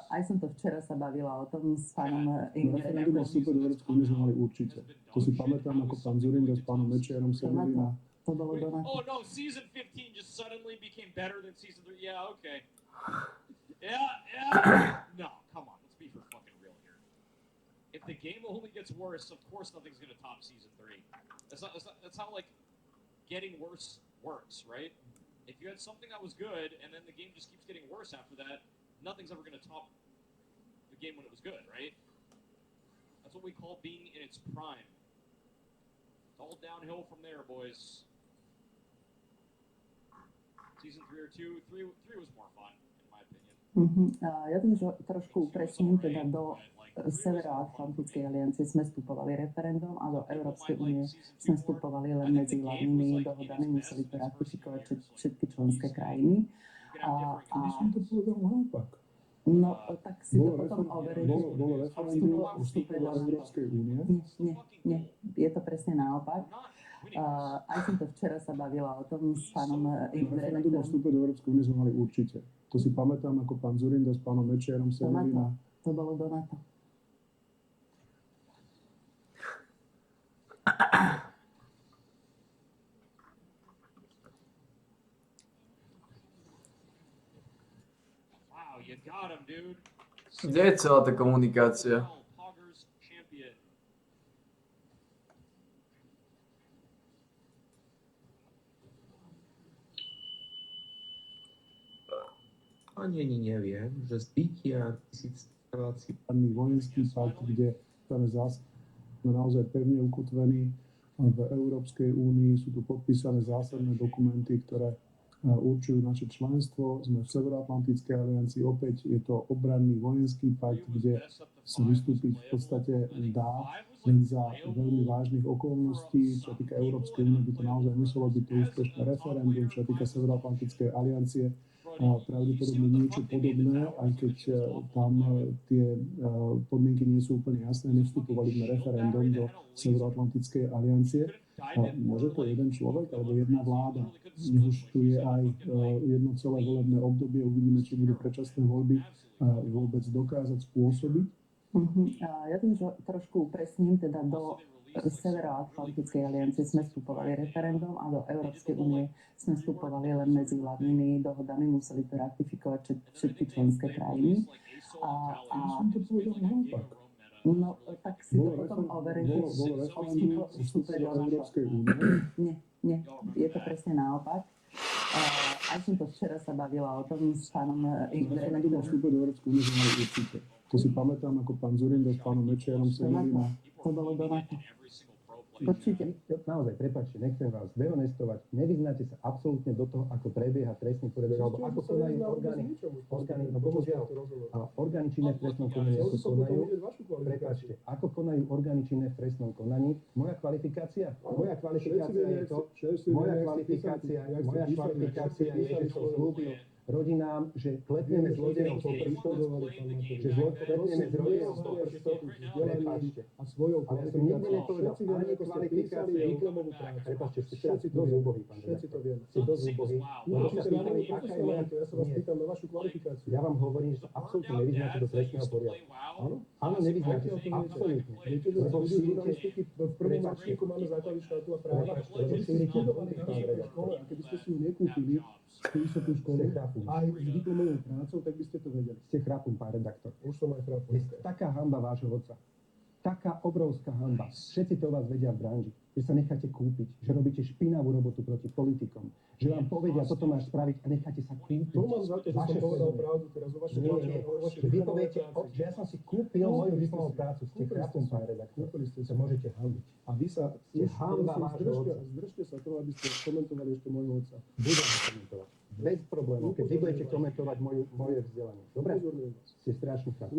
Aj som to včera sa bavila o tom s pánom Referendum o vstupe do Európskej únie sme mali určite. To si pamätám, ako pán Zurinda s pánom Mečiarom sedeli na... To bolo do Oh no, season 15 just suddenly became better than season 3. Yeah, okay. Yeah. No, come on, let's be for fucking real here. If the game only gets worse, of course nothing's gonna top season 3. That's how like getting worse works, right? If you had something that was good and then the game just keeps getting worse after that, nothing's ever gonna top the game when it was good, right? That's what we call being in its prime. It's all downhill from there, boys. Season 3 or 2, 3 was more fun, in my opinion. Ja to trošku upresním, teda do Severoatlantickej aliancie sme vstupovali referendum a do Európskej únie sme vstupovali len medzi vládnymi dohodami, museli to ratifikovať všetky členské krajiny. To povedal naopak. No, tak si to potom overíte Bolo referendum o vstupe do Európskej únie. Nie, je to presne naopak. Aj som to včera sa bavila o tom s pánom Referendum o vstupe do Európskej únie sme mali určite. To si pamätám, ako pán Zurinda s pánom Mečiarom sedeli na... To bolo do NATO. Wow, you got him, dude. Kde je celá tá komunikácia? Ani nevie, že zbytia tisíc vojenský pakt, kde sme naozaj pevne ukotvení v Európskej únii. Sú tu podpísané zásadné dokumenty, ktoré určujú naše členstvo. Sme v Severoatlantickej aliancii. Opäť je to obranný vojenský pakt, kde sa vystúpiť v podstate dá len za veľmi vážnych okolností. Čo týka Európskej únie, by to naozaj muselo byť to úspešné referendum. Čo týka Severoatlantickej aliancie, pravdepodobne niečo podobné, aj keď tam tie podmienky nie sú úplne jasné. Nevstupovali sme referendum do Severoatlantickej aliancie. Môže to jeden človek alebo jedna vláda. Nech už tu je aj jedno celé volebné obdobie. Uvidíme, či budú predčasné voľby vôbec dokázať spôsobiť. Ja to už trošku upresním, teda do Severoatlantickej aliancie sme vstupovali referendum a do Európskej únie sme vstupovali len medzi vládnymi dohodami, museli to ratifikovať všetky členské krajiny. No, tak si to potom overujte o vstupe do Európskej únie. Nie, je to presne naopak. Aj som to včera sa bavila o tom s pánom Referendum o vstupe do Európskej únie sme mali určite. To si pamätám, ako pán Zurinda s pánom Mečiarom sedeli na... To bolo do NATO. Určite. Naozaj, prepáčte, nechcem vás dehonestovať. Nevyznáte sa absolútne do toho, ako prebieha trestný poriadok, alebo ako konajú orgány, no bohužiaľ, orgány činné v trestnom konaní, ako konajú, prepáčte, ako konajú orgány činné v trestnom konaní. Moja kvalifikácia je to, že som slúbil rodinám, že klepneme zlodejov po prstoch, prepáčte. A svojou kvalifikáciou. Ale ja som nikdy nepovedal ani kvalifikáciu, diplomovú prácu. Prepáčte, ste dosť úbohí, pán redaktor. Ste dosť úbohí. Ja sa vás pýtam na vašu kvalifikáciu. Ja vám hovorím, že sa absolútne nevyznáte do trestného poriadku. Áno, nevyznáte sa, absolútne. Viete, že v prvom ročníku máme základy štátu a práva. Lebo šírite pán redaktor. A keby ste si ju nekúpili, vysokú školu, aj s diplomovou prácou, tak by ste to vedeli. Ste chrápom, pán redaktor. Už som aj chrápom. Je taká hanba vášho otca. Taká obrovská hanba. Všetci to o vás vedia v branži. Že sa necháte kúpiť, že robíte špinavú robotu proti politikom, že vám povedia, toto máš spraviť a necháte sa kúpiť. To mám za to, že som povedal pravdu teraz o vašej práci. Vy poviete, že ja som si kúpil moju diplomovú prácu. Ste chrápom, pán redaktor. Kúpili ste sa, môžete hanbiť. A vy sa hanba vášho otca. Zdržte sa toho, aby ste komentovali ešte môjho otca. Budem ho komentovať. Bez problémov, keď vy budete komentovať moje vzdelanie. Dobre? Ste strašný chlap.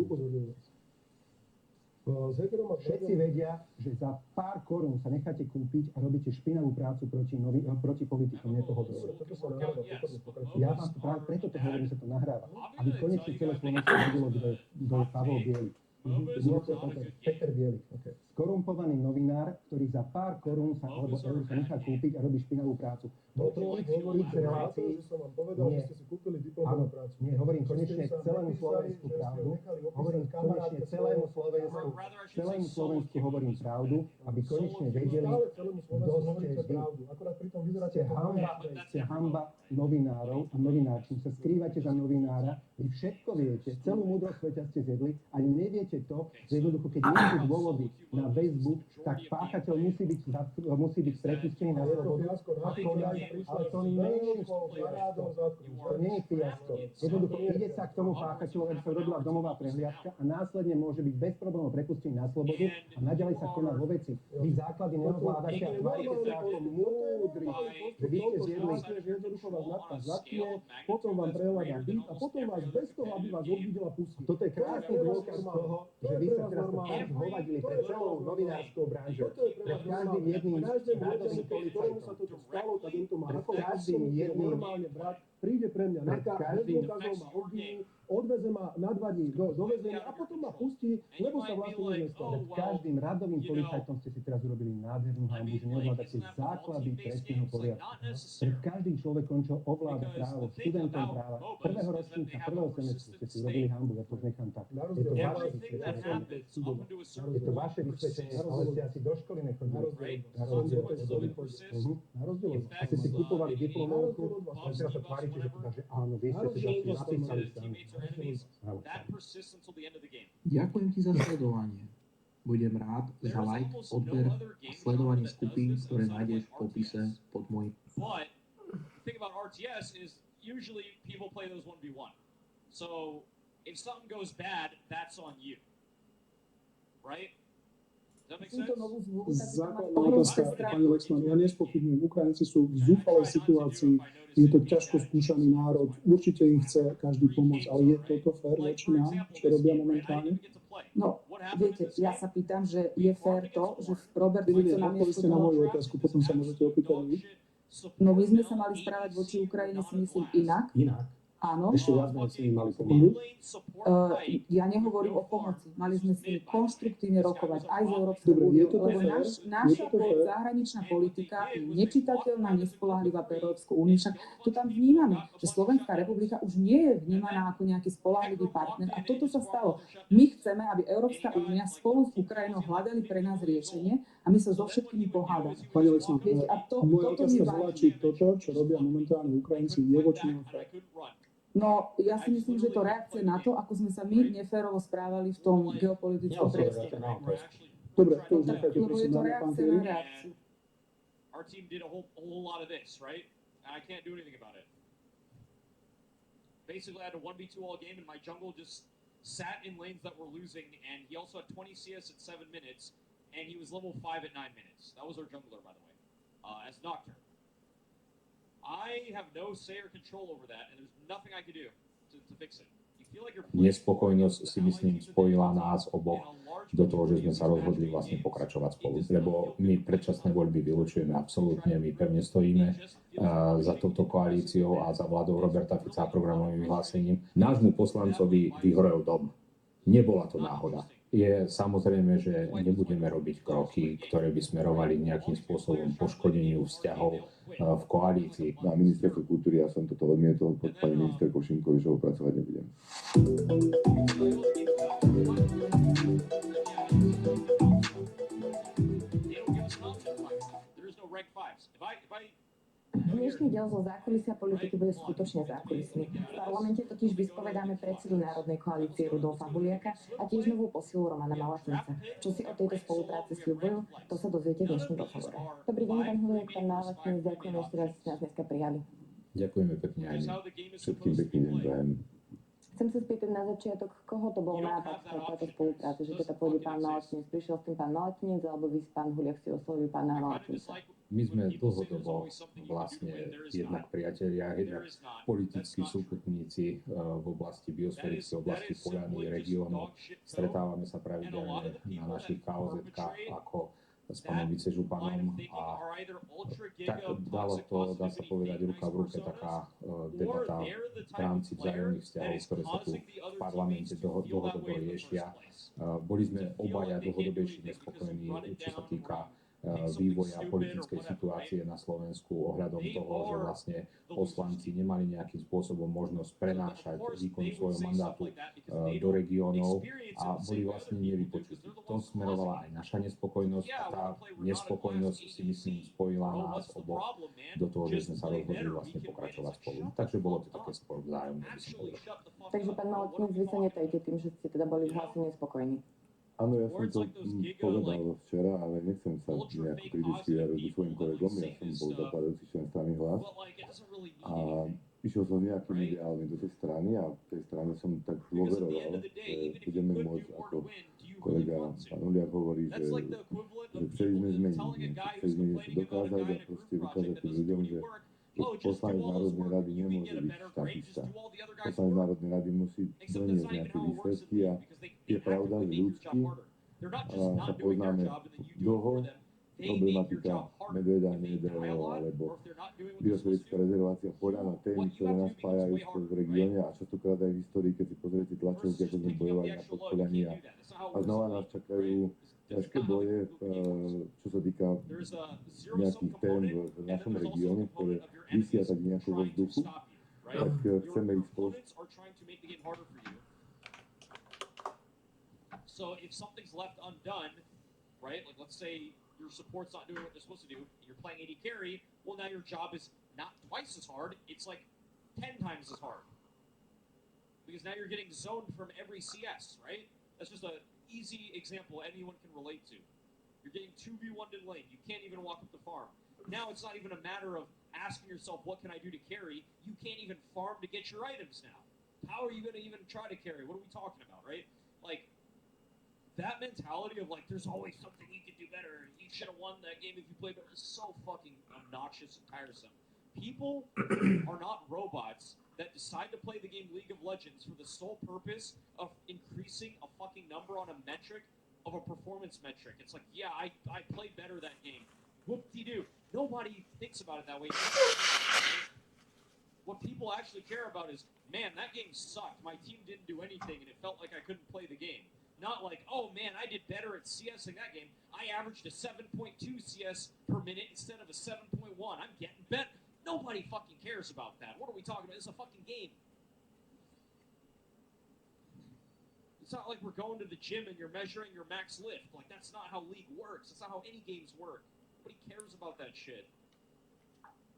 Všetci vedia, že za pár korún sa necháte kúpiť a robíte špinavú prácu proti politikom nepohodlným. Ja vám práve preto to hovorím, že sa to nahráva. Aby konečne celé Slovensko vedelo, kto je Pavol Biely. Peter Bielik. Skorumpovaný novinár, ktorý za pár korún alebo eur sa nechá kúpiť a robí špinavú prácu. Do tých relácií... Nie, hovorím konečne celému Slovensku pravdu. Hovorím konečne celému Slovensku hovorím pravdu, aby konečne vedeli, kto ste vy. Ste hamba novinárov a novinárčím. Sa skrývate za novinára, vy všetko viete, celú múdrosť sveta ste zjedli, ani neviete to, že jednoducho, keď nie sú dôvody na väzbu, tak páchateľ musí byť prepustený na slobodu. Ale to nie je fiasko. Jednoducho ide sa k tomu páchateľovi, aby sa robila domová prehliadka a následne môže byť bez problémov prepustený na slobodu a naďalej sa koná vo veci. Vy základy neovládate a tvárite sa ako múdri, že vy ste zjedli. Jednoducho vás natka zatkne, potom vám prehľadá byt a potom vás bez toho, aby vás obvidela pustí. Toto je krásny dôkaz toho, že vy sa teraz hovadili pred celou novinárskou branžou. Pred každým jedným radovým policajtom. Pred každým jedným príde pre mňa na dôkazov ma obviní, odveze ma na 2 dní do väzenia a potom ma pustí, lebo sa vlastne nestalo. Pred každým radovým policajtom ste si teraz urobili nádhernú hanbu, že neovládate základy trestného poriadku. Pred každým človekom, čo ovláda právo, študentom práva, prvého ročníka, prvého semestru ste si urobili hanbu, ja to už nechám tak. Je to vaše vysvedčenie, ale ste asi do školy nechodili. Na rozdiel. Asi si kupovali diplomovku, a teraz sa tvárite, že áno, vy ste si napísali sami. Ďakujem ti za sledovanie. Budem rád za like, odber a sledovanie skupín, ktoré nájdeš v popise pod môjim. But the thing about RTS is usually people play those 1v1. So if something goes bad, that's on you. Right? Does that make sense? Základná otázka, pani Lexman, ja nespochybňujem, Ukrajinci sú v zúfalej situácii, je to ťažko skúšaný národ, určite im chce každý pomôcť, ale je toto fér voči nám, čo robia momentálne? No, viete, ja sa pýtam, že je fér to, že Robert Fico namiesto na toho... moju otázku, potom sa môžete opýtať vy. No my sme sa mali správať voči Ukrajine, si myslím, inak. Inak. Áno. Ešte viac sme s nimi mali pomôcť. Ja nehovorím o pomoci. Mali sme s nimi konštruktívne rokovať aj z Európskej Dobre, únie, je toto lebo fér? naša Je toto fér? zahraničná politika je nečitateľná, nespoľahlivá pre Európsku úniu. Však to tam vnímame, že Slovenská republika už nie je vnímaná ako nejaký spoľahlivý partner a toto sa stalo. My chceme, aby Európska únia spolu s Ukrajinou hľadali pre nás riešenie a my sa so všetkými pohádame. Pani Lexman, Viete, a moja toto mi otázka bola, vadí. či toto, čo robia momentálne Ukrajinci, je voči nám fér. No, ja si myslím, že to reakcia na to, ako sme sa my neférovo správali v tom geopolitickom priestore. Dobre, to už nechajte Lebo je prosím to na reakcia pán na Thierry. reakciu. Our team did a whole lot of this, right? And I can't do anything about it. Basically, I had a 1v2 all game, and my jungle just sat in lanes that were losing, and he also had 20 CS at 7 minutes, and he was level 5 at 9 minutes. That was our jungler, by the way, as Nocturne. I have no say or control over that, and there's nothing I can do to fix it. You feel like you're Nespokojnosť si myslím spojila nás oboch do toho, že sme sa rozhodli vlastne pokračovať spolu. Lebo my predčasné voľby vylučujeme absolútne, my pevne stojíme za touto koalíciou a za vládou Roberta Fica a programovým vyhlásením. Nášmu poslancovi vyhorel dom. Nebola to náhoda. Je samozrejme, že nebudeme robiť kroky, ktoré by smerovali nejakým spôsobom poškodeniu vzťahov v koalícii. Na ministerstve kultúry ja som toto odmietol, pod pani ministerkou Šimkovičovou pracovať nebudem. Dnešný diel zo zákulisia politiky bude skutočne zákulisný. V parlamente totiž vyspovedáme predsedu Národnej koalície Rudolfa Huliaka a tiež novú posilu Romana Malatinca. Čo si o tejto spolupráci sľubujú, to sa dozviete v dnešnom rozhovore. Dobrý deň, pán Huliak, pán Malatinec, ďakujem ešte raz, že ste nás dneska prijali. Ďakujeme pekne aj my. Všetkým pekný deň prajem. Chcem sa spýtať na začiatok, koho to bol nápad táto spolupráce, že keď pôjde pán Malatinec, prišiel s tým pán Malatinec, alebo vy s pán Huliak si oslovili pána Malatinca? My sme dlhodobo vlastne jednak priatelia, jednak politickí súputníci v oblasti biosférickej oblasti Poľany, regiónu. Stretávame sa pravidelne na našich KOZ-kách ako s pánom vicežupanom a tak dalo to, dá sa povedať, ruka v ruke taká debata v rámci vzájomných vzťahov, ktoré sa tu v parlamente dlhodobo riešia. Boli sme obaja dlhodobejšie nespokojní, čo sa týka vývoja politickej situácie na Slovensku ohľadom toho, že vlastne poslanci nemali nejakým spôsobom možnosť prenášať výkon svojho mandátu do regiónov a boli vlastne nevypočutí. To smerovala aj naša nespokojnosť a tá nespokojnosť si myslím spojila nás oboch do toho, že sme sa rozhodli vlastne pokračovať spolu. Takže bolo to také skôr vzájomné, by som povedal. Takže pán Malatinec, vy sa netajte tým, že ste teda boli v hlase nespokojní. Áno, ja som to povedal včera, ale nechcem sa nejako kriticky vyjadriť ku svojim kolegom. Ja som bol zakladajúci člen strany Hlas a išiel som nejakým ideálnym do tej strany a v tej strane som tak dôveroval, že budeme môcť, ako kolega pán Huliak hovorí, že chceli sme zmeniť, chceli sme niečo dokázať a proste vykázať tým ľuďom, že poslanec Národnej rady nemôže byť štatista. Poslanec Národnej rady musí doniesť nejaké výsledky a je pravda, že ľudsky sa poznáme dlho. Problematika medveďa hnedého alebo biosférická rezervácia Poľana, témy, ktoré nás spájajú v regióne a častokrát aj v histórii, keď si pozriete tlačovky, ako sme bojovali na Podpoľaní a znova nás čakajú ťažké boje, čo sa týka nejakých tém v našom regióne, ktoré vysia tak nejako vo vzduchu, tak chceme ich spoločne. So if something's left undone, right, like let's say your support's not doing what they're supposed to do, you're playing AD carry, well now your job is not twice as hard, it's like 10 times as hard. Because now you're getting zoned from every CS, right? That's just an easy example anyone can relate to. You're getting 2v1 in lane, you can't even walk up the farm. Now it's not even a matter of asking yourself, what can I do to carry? You can't even farm to get your items now. How are you going to even try to carry? What are we talking about, right? Like, that mentality of, like, there's always something you can do better. You should have won that game if you played better. Is so fucking obnoxious and tiresome. People are not robots that decide to play the game League of Legends for the sole purpose of increasing a fucking number on a metric of a performance metric. It's like, yeah, I played better that game. Whoop-de-doo. Nobody thinks about it that way. What people actually care about is, man, that game sucked. My team didn't do anything, and it felt like I couldn't play the game. Not like, oh, man, I did better at CS in that game. I averaged a 7.2 CS per minute instead of a 7.1. I'm getting better. Nobody fucking cares about that. What are we talking about? It's a fucking game. It's not like we're going to the gym and you're measuring your max lift. Like, that's not how League works. That's not how any games work. Nobody cares about that shit.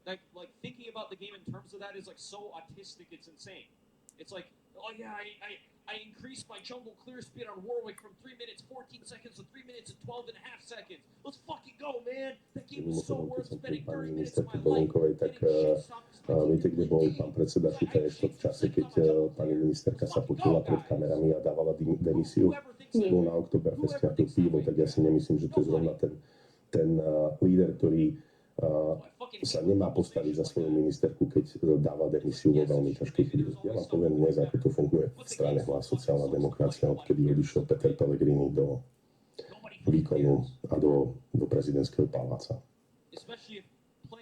Like thinking about the game in terms of that is like so autistic, it's insane. It's like, oh yeah, I increased my jungle clear speed on Warwick from 3 minutes 14 seconds to 3 minutes and 12 and a half seconds. Let's fucking go, man. That game was so worth spending 30 minutes of my life. Tak viete, kde bol pán predseda Šuta ešte v čase, keď pani ministerka sa potila pred kamerami a dávala demisiu? Bol na Oktoberfeste a pil pivo, tak ja si nemyslím, že to je zrovna ten líder, ktorý sa nemá postaviť za svoju ministerku, keď dáva demisiu vo veľmi ťažkej chvíli. Ja vám poviem dnes, ako to funguje v strane Hlas sociálna demokracia, odkedy odišiel Peter Pellegrini do výkonu a do prezidentského paláca.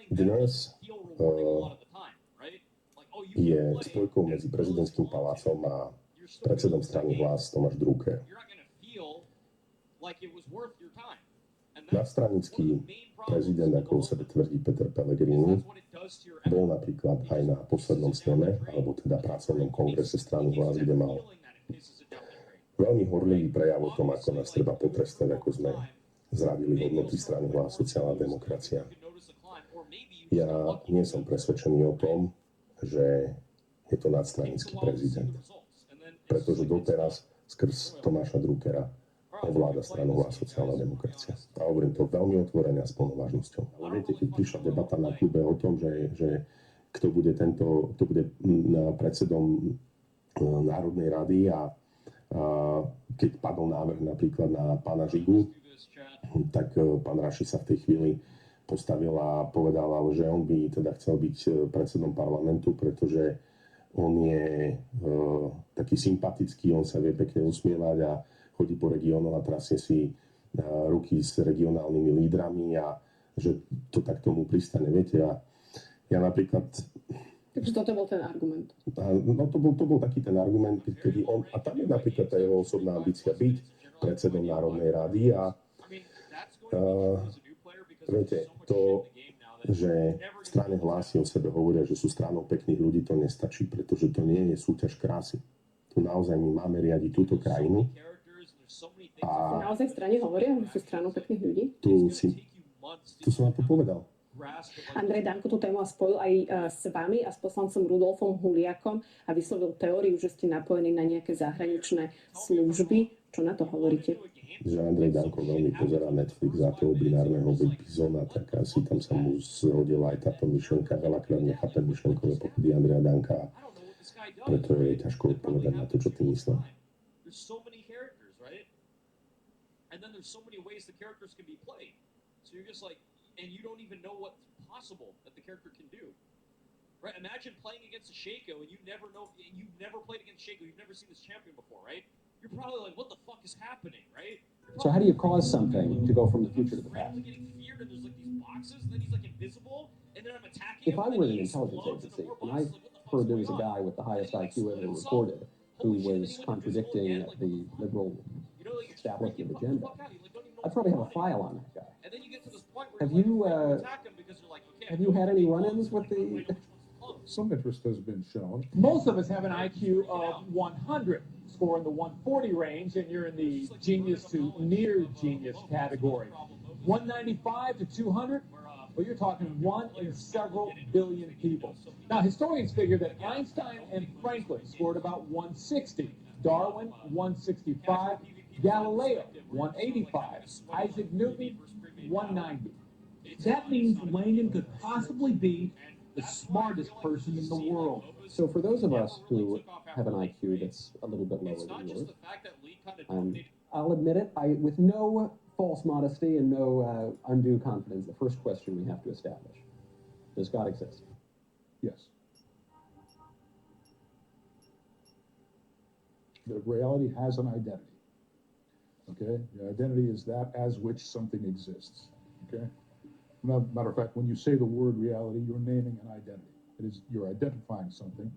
Dnes je spojkou medzi prezidentským palácom a predsedom strany Hlas Tomáš Drucker. Nadstranický prezident, ako o sebe tvrdí Peter Pellegrini, bol napríklad aj na poslednom sneme, alebo teda pracovnom kongrese strany Hlas, kde mal veľmi horlivý prejav o tom, ako nás treba potrestať, ako sme zradili hodnoty strany Hlas sociálna demokracia. Ja nie som presvedčený o tom, že je to nadstranický prezident. Pretože doteraz skrz Tomáša Druckera ovláda stranu Hlas sociálna demokracia. A hovorím to veľmi otvorene a s plnou vážnosťou. Ale viete, keď prišla debata na klube o tom, že kto bude predsedom Národnej rady a keď padol návrh napríklad na pána Žigu, tak pán Raši sa v tej chvíli postavil a povedal, že on by teda chcel byť predsedom parlamentu, pretože on je taký sympatický, on sa vie pekne usmievať a chodí po regiónoch a trasie si ruky s regionálnymi lídrami a že to tak tomu pristane. Viete, ja napríklad... Takže toto bol ten argument. No to bol taký ten argument, kedy on... A tam je napríklad tá jeho osobná ambícia byť predsedom Národnej rady a viete, to, že v strane Hlasy o sebe hovoria, že sú stranou pekných ľudí, to nestačí, pretože to nie je súťaž krásy. Tu naozaj my máme riadiť túto krajinu. A naozaj v strane hovoria, že sú stranou pekných ľudí? Tu som vám to povedal. Andrej Danko tú tému spojil aj s vami a s poslancom Rudolfom Huliakom a vyslovil teóriu, že ste napojení na nejaké zahraničné služby. Čo na to hovoríte? Že Andrej Danko veľmi pozerá Netflix za toho binárneho bizona, tak asi tam sa mu zhodila aj táto myšlenka. Veľakrát nechápem myšlenkové pochody Andreja Danka, preto je ťažko odpovedať na to, čo ty myslíš. And then there's so many ways the characters can be played. So you're just like, and you don't even know what's possible that the character can do. Right? Imagine playing against a Shaco and you never know, and you've never played against Shaco, you've never seen this champion before, right? You're probably like, what the fuck is happening, right? So how do you cause something to go from the future to the past? Getting feared and there's like these boxes, and then he's like invisible, and then I'm attacking If I were an intelligence agency, and I heard there was a guy with the highest IQ ever recorded who was contradicting the liberal establishment agenda, I'd probably have a file on that guy. Have you had any run-ins with the... Some interest has been shown. Most of us have an IQ of 100, score in the 140 range, and you're in the genius to near genius category. 195 to 200, well, you're talking 1 in several billion people. Now, historians figure that Einstein and Franklin scored about 160, Darwin 165, Galileo 185, Isaac Newton 190. That means Langdon could possibly be the smartest person in the world. So for those of us who have an IQ that's a little bit lower than yours, I'll admit it, with no false modesty and no undue confidence, the first question we have to establish: does God exist? Yes. The reality has an identity. Okay? The identity is that as which something exists. Okay? Matter of fact, when you say the word reality, you're naming an identity. It is, you're identifying something.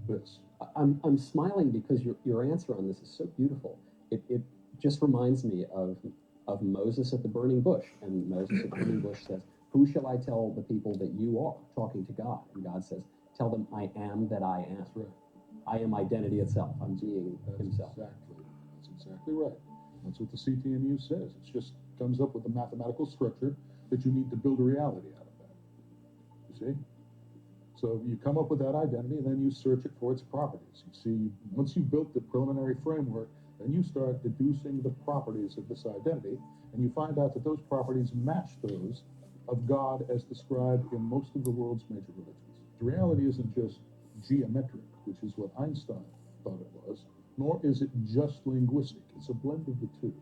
This. I'm smiling because your answer on this is so beautiful. It just reminds me of Moses at the burning bush. And Moses at the burning bush says, "Who shall I tell the people that you are?" Talking to God. And God says, "Tell them I am that I am." That's right. I am identity itself. I'm being himself. That's exactly right. That's what the CTMU says. It just comes up with a mathematical structure that you need to build a reality out of that. You see? So you come up with that identity, and then you search it for its properties. You see, once you've built the preliminary framework, then you start deducing the properties of this identity, and you find out that those properties match those of God as described in most of the world's major religions. The reality isn't just geometric, which is what Einstein thought it was, nor is it just linguistic. It's a blend of the two,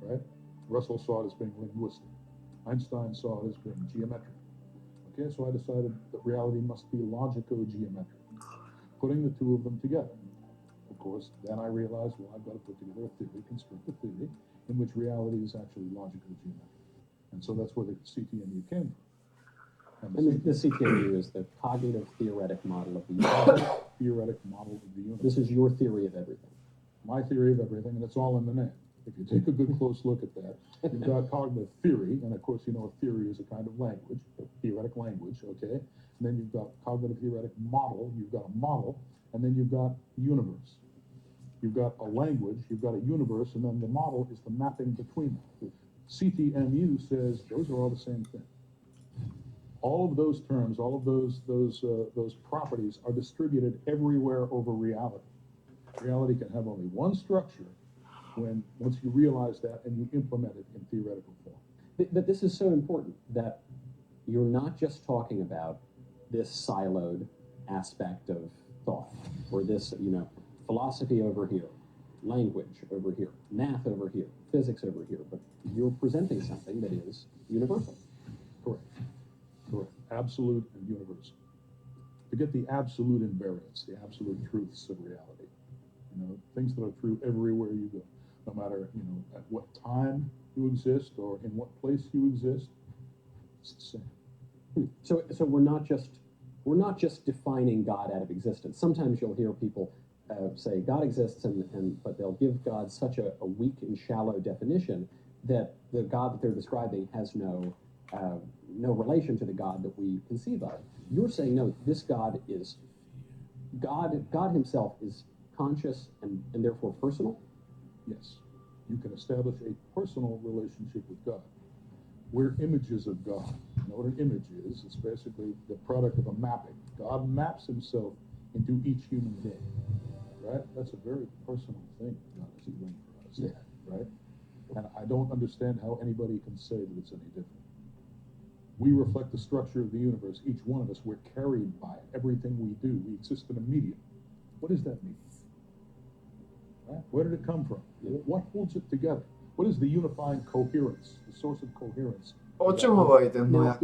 right? Russell saw it as being linguistic. Einstein saw it as being geometric. Okay, so I decided that reality must be logico-geometric, putting the two of them together. Of course, then I realized, well, I've got to put together a theory, construct a theory, in which reality is actually logico-geometric. And so that's where the CTMU came from. And the CTMU is the cognitive theoretic model of the universe. Theoretic model of the universe. This is your theory of everything. My theory of everything, and it's all in the name. If you take a good close look at that, you've got cognitive theory, and of course you know a theory is a kind of language, a theoretic language, okay? And then you've got cognitive theoretic model, you've got a model, and then you've got universe. You've got a language, you've got a universe, and then the model is the mapping between them. CTMU says those are all the same thing. All of those terms, all of those properties are distributed everywhere over reality. Reality can have only one structure once you realize that and you implement it in theoretical form. But this is so important that you're not just talking about this siloed aspect of thought, or this, philosophy over here, language over here, math over here, physics over here, but you're presenting something that is universal. Correct. Correct. Absolute and universal. Forget the absolute invariance, the absolute truths of reality. Things that are true everywhere you go, no matter, at what time you exist or in what place you exist. It's the same. So we're not just defining God out of existence. Sometimes you'll hear people say God exists, but they'll give God such a weak and shallow definition that the God that they're describing has no relation to the God that we conceive of. You're saying, no, this God is God. God himself is conscious and therefore personal? Yes. You can establish a personal relationship with God. We're images of God. You know what an image is? It's basically the product of a mapping. God maps himself into each human being. Right? That's a very personal thing God is doing for us. Yeah. Right? And I don't understand how anybody can say that it's any different. We reflect the structure of the universe. Each one of us, we're carried by everything we do. We exist in a medium. What does that mean? Right? Where did it come from? What holds it together? What is the unifying coherence, the source of coherence? O čem hovorí ten Now, vojak?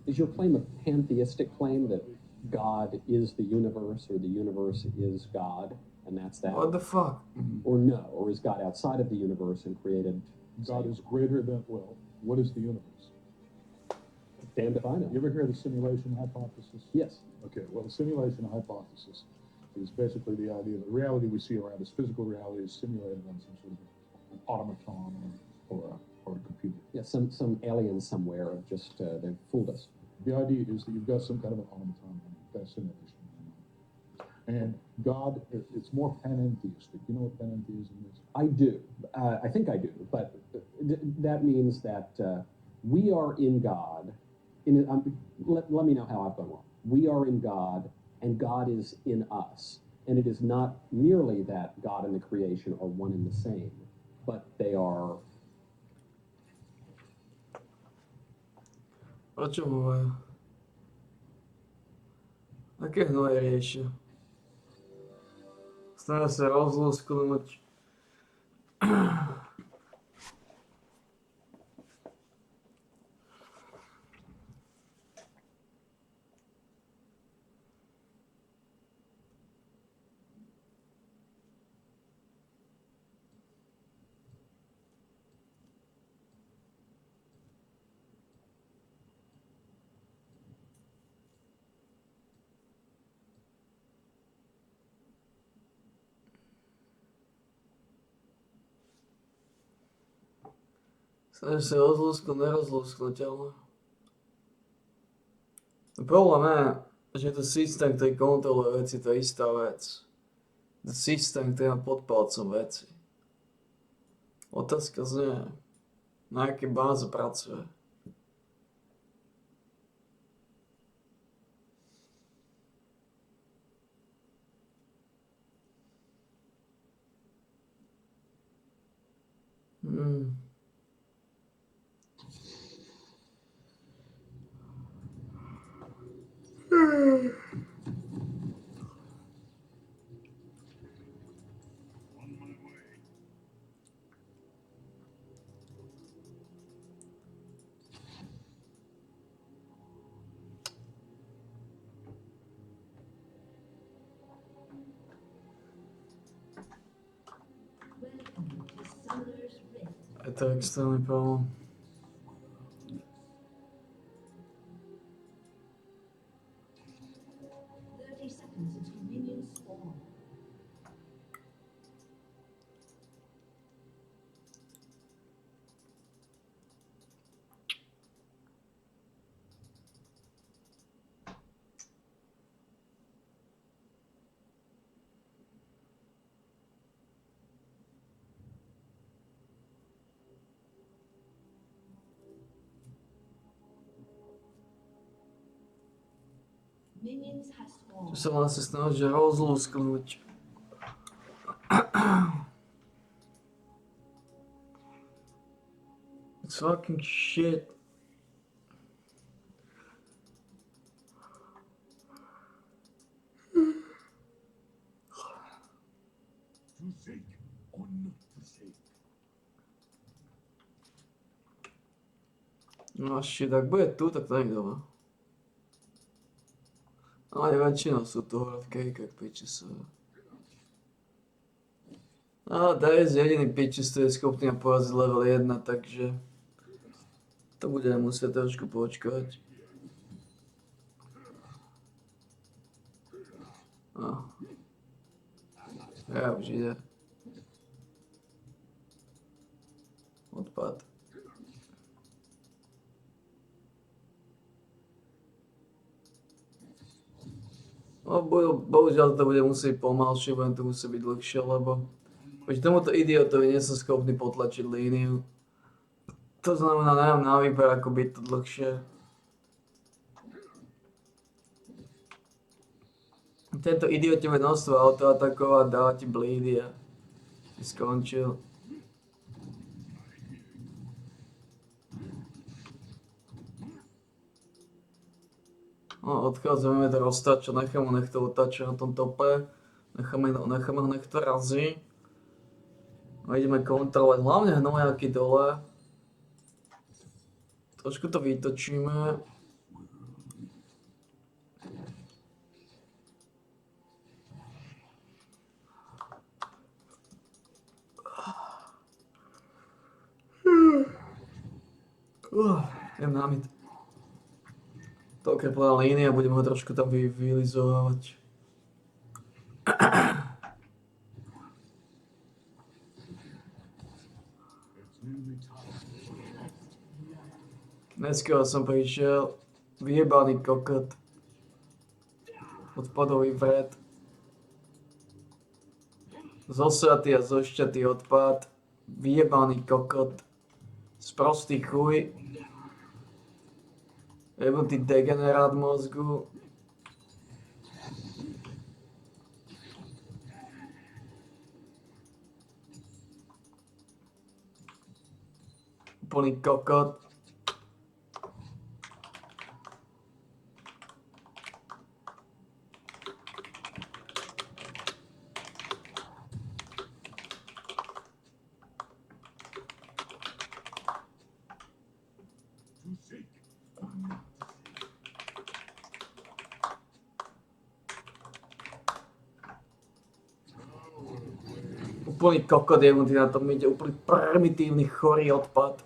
is your claim a pantheistic claim that God is the universe, or the universe is God, and that's that? What the fuck? Or no? Or is God outside of the universe and created? God is greater than, well, what is the universe? Damned if I know. You ever hear the simulation hypothesis? Yes. Okay, well, the simulation hypothesis is basically the idea that the reality we see around us, physical reality, is simulated on some sort of an automaton or a computer. Yeah, some alien somewhere have just they've fooled us. The idea is that you've got some kind of an automaton kind of simulation. And God, it's more panentheistic. You know what panentheism is? I do. I think I do. But that means that we are in God. Let me know how I've gone wrong. We are in God, and God is in us. And it is not merely that God and the creation are one and the same, but they are O čom hovoria? Aké hnoje riešia? Snažia sa rozlúsknuť. Snažia sa rozlúsknuť nerozlúsknuteľné. Problém je, že to systém, ktorý kontroluje veci, to je istá vec. To systém, ktorý má pod palcom veci. Otázka znie, na aké báze pracuje. Je to extrémny problém. Čo sa vlastne snažia rozlúsknuť. It's fucking shit. No shit, ak bude tu, tak to nie je doma. Ale väčšinou sú tu hore v kejkách piči sa. No, Darius je jediný pičis, ktorý je schopný poraziť level 1, takže to budeme musieť trošku počkať. No. Ja už ide. Odpad. No, bohužiaľ to bude musieť pomalšie, budem to musieť byť dlhšie, lebo proti tomuto idiotovi nie som schopný potlačiť líniu. To znamená, nemám na výber, ako byť to dlhšie. Tento idiot ti bude množstvo autoatakovať, dáva ti bleedy a si skončil. No, odchádzame to roztača, nech to otáča na tom tope, necháme ho, nech to razí. A ideme kontrolovať hlavne hnojaky dole. Trošku to vytočíme. Idem na mid. To okreplená línia, budem ho trošku tam vylizovať. Dneska som prišiel, vyjebaný kokot. Odpadový vred. Zosratý a zošťatý odpad. Vyjebaný kokot. Sprostý chuj. Jebnutý degenerát mozgu. Úplný kokot. Úplný kokot jebnutý na tom ide, úplný primitívny chorý odpad.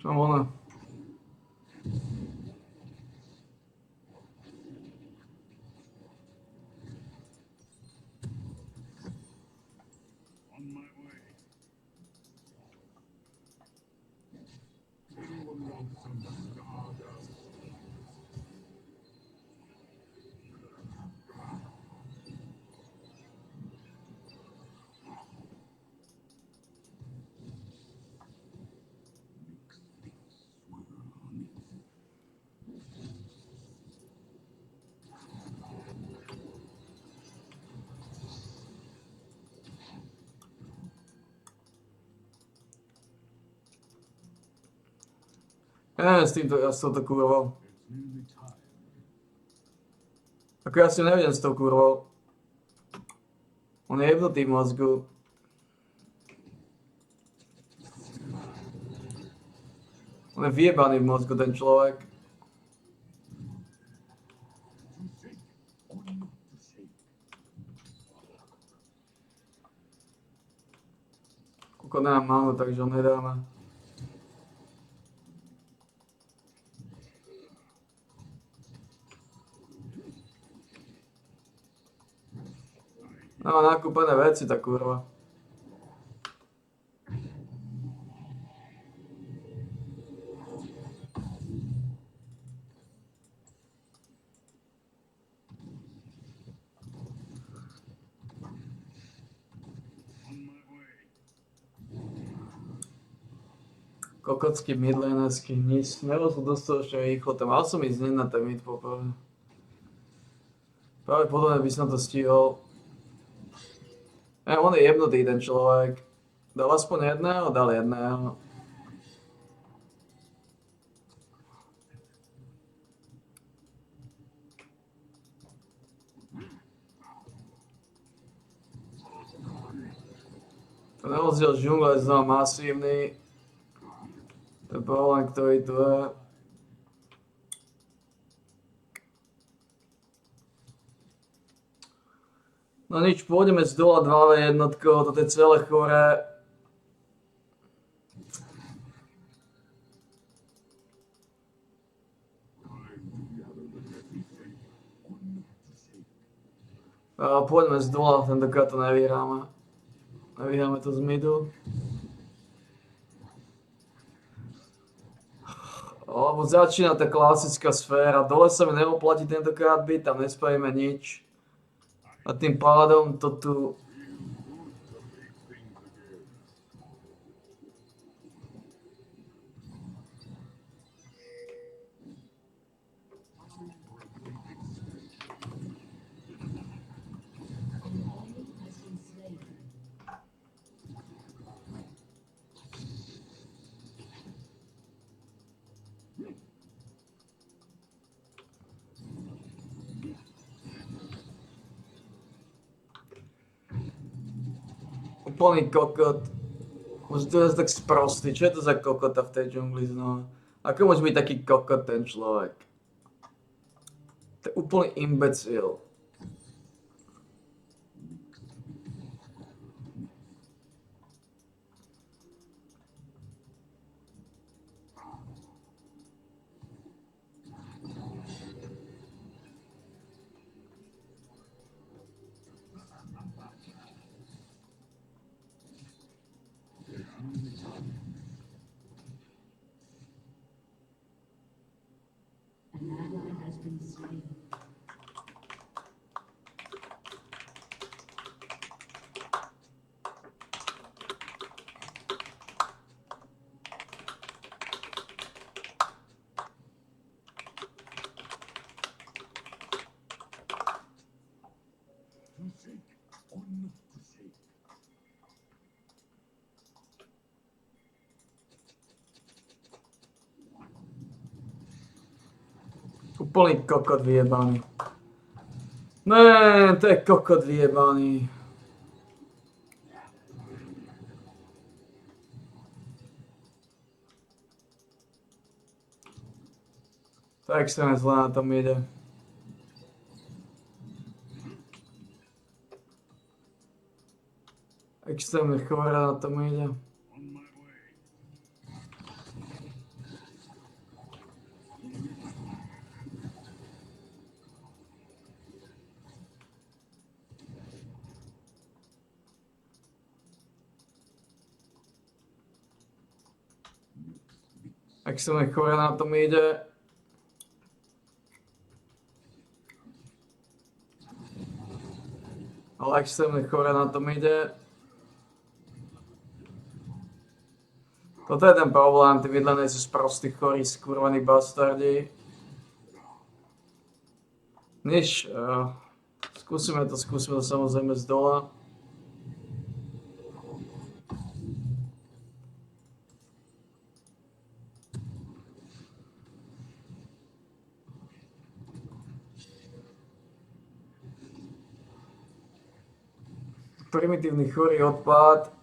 Čo ona? Ja neviem s touto kurvou. Ako ja si nevedem s tou kurvou. On je jebnutý v mozgu. On je vyjebaný v mozgu, ten človek. Koľko nemám málo, takže ho nedáme. No, nakúpené veci, tá kurva. Kokocký midlanerský níz. Nebol som dostatočne rýchlo, to mal som ísť hneď na ten mid poprvé. Práve podobne by som to stihol. On je jebnutý ten človek. Dal aspoň jedného? Dal jedného. Ten rozdiel džungle je znova masívny. To je problém, ktorý tu je. No nič, pôjdeme z dola 2v1, toto je celé choré. Poďme z dola, tentokrát to nevyhráme. Nevyhráme to z midu. Lebo začína tá klasická sféra. Dole sa mi neoplatí tentokrát byť, tam nespravíme nič. A tým pádom to tu... Úplný kokot. Môže to tak sprostý. Čo je to za kokota v tej džungli znova? Ako môže byť taký kokot ten človek? To je úplný imbecil. Úplný kokot vyjebaný. Ne, to je kokot vyjebaný. To je extrémne zle na tom ide. Extrémne chore na tom ide. Extrémne chore na tom ide. Ale extrémne chore na tom ide. Toto je ten problém, tí vidlené sú sprostí chorí, skurvaní bastardi. Nič, skúsime to samozrejme z dola. Primitívny chorý odpad.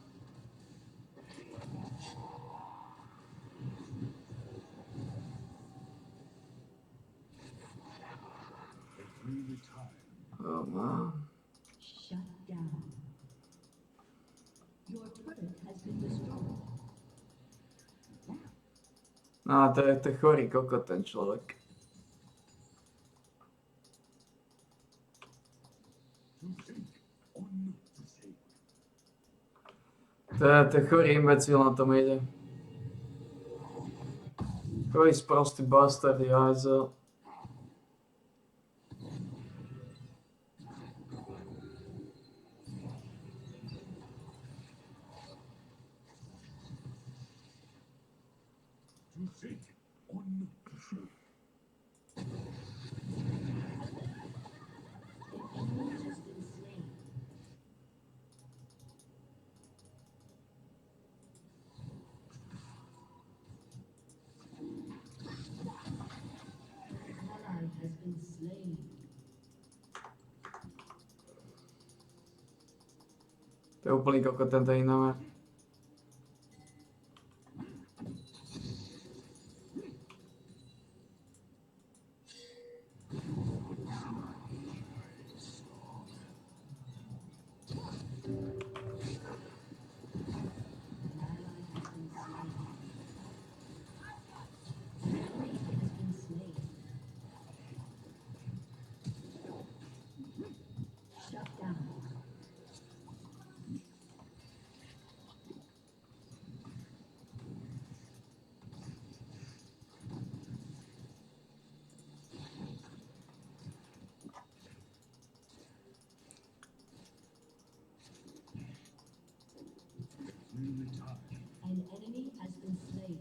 Oh, man. Shut down. Your turret has been destroyed. No, to je chorý kokot ten človek. To je chorý imbecil na tom ide. Chorý sprostý bastard, hajzel. Ally has been slain. To je úplný kokot tento inové. Shut down. An enemy has been slain.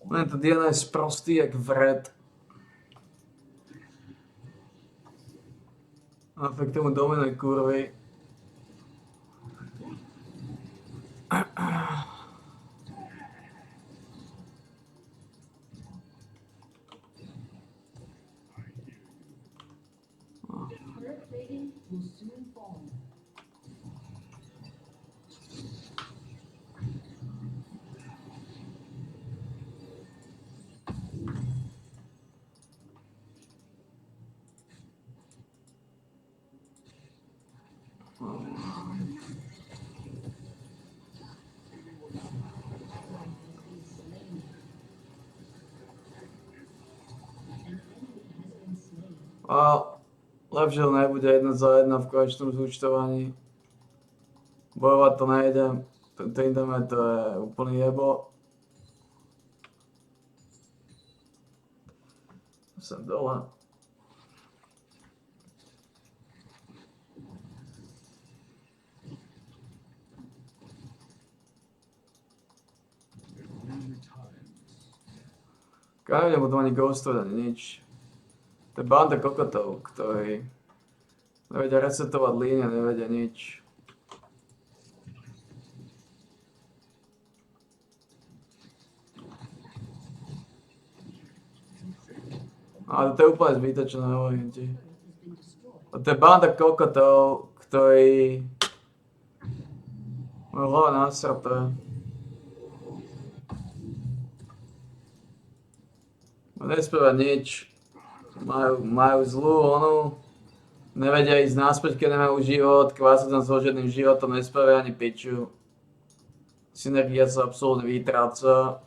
Len to Diana je sprostý jak vred. A tak tomu dominuje kurvy. Turret plating will soon fall. A lepšie to nebude 1 za 1 v konečnom zúčtovaní. Bojovať to nejdem. Tento internet to je úplný jebo. Sem dole. Nebudem potom ani ghostovať, ani nič. To je banda kokotov, ktorí nevedia resetovať línie, nevedia nič. Ale to je úplne zbytočné, hovorím ti. To je banda kokotov, ktorí majú hlava nasraté. Nespievať nič. Majú zlú onu. Nevedia ísť naspäť, keď nemajú život. Kvása tam so žiadnym životom, nespievajú ani piču. Synergia sa absolútne vytráca.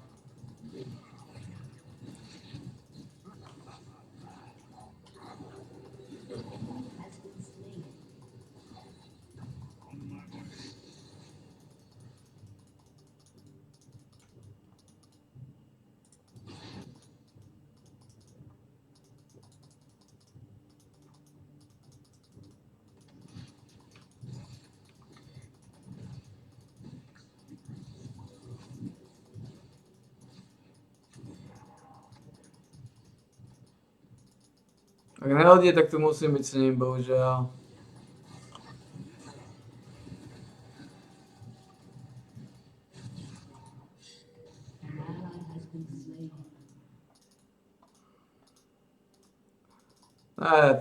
Ak nehodí, tak tu musím byť s ním, bohužiaľ.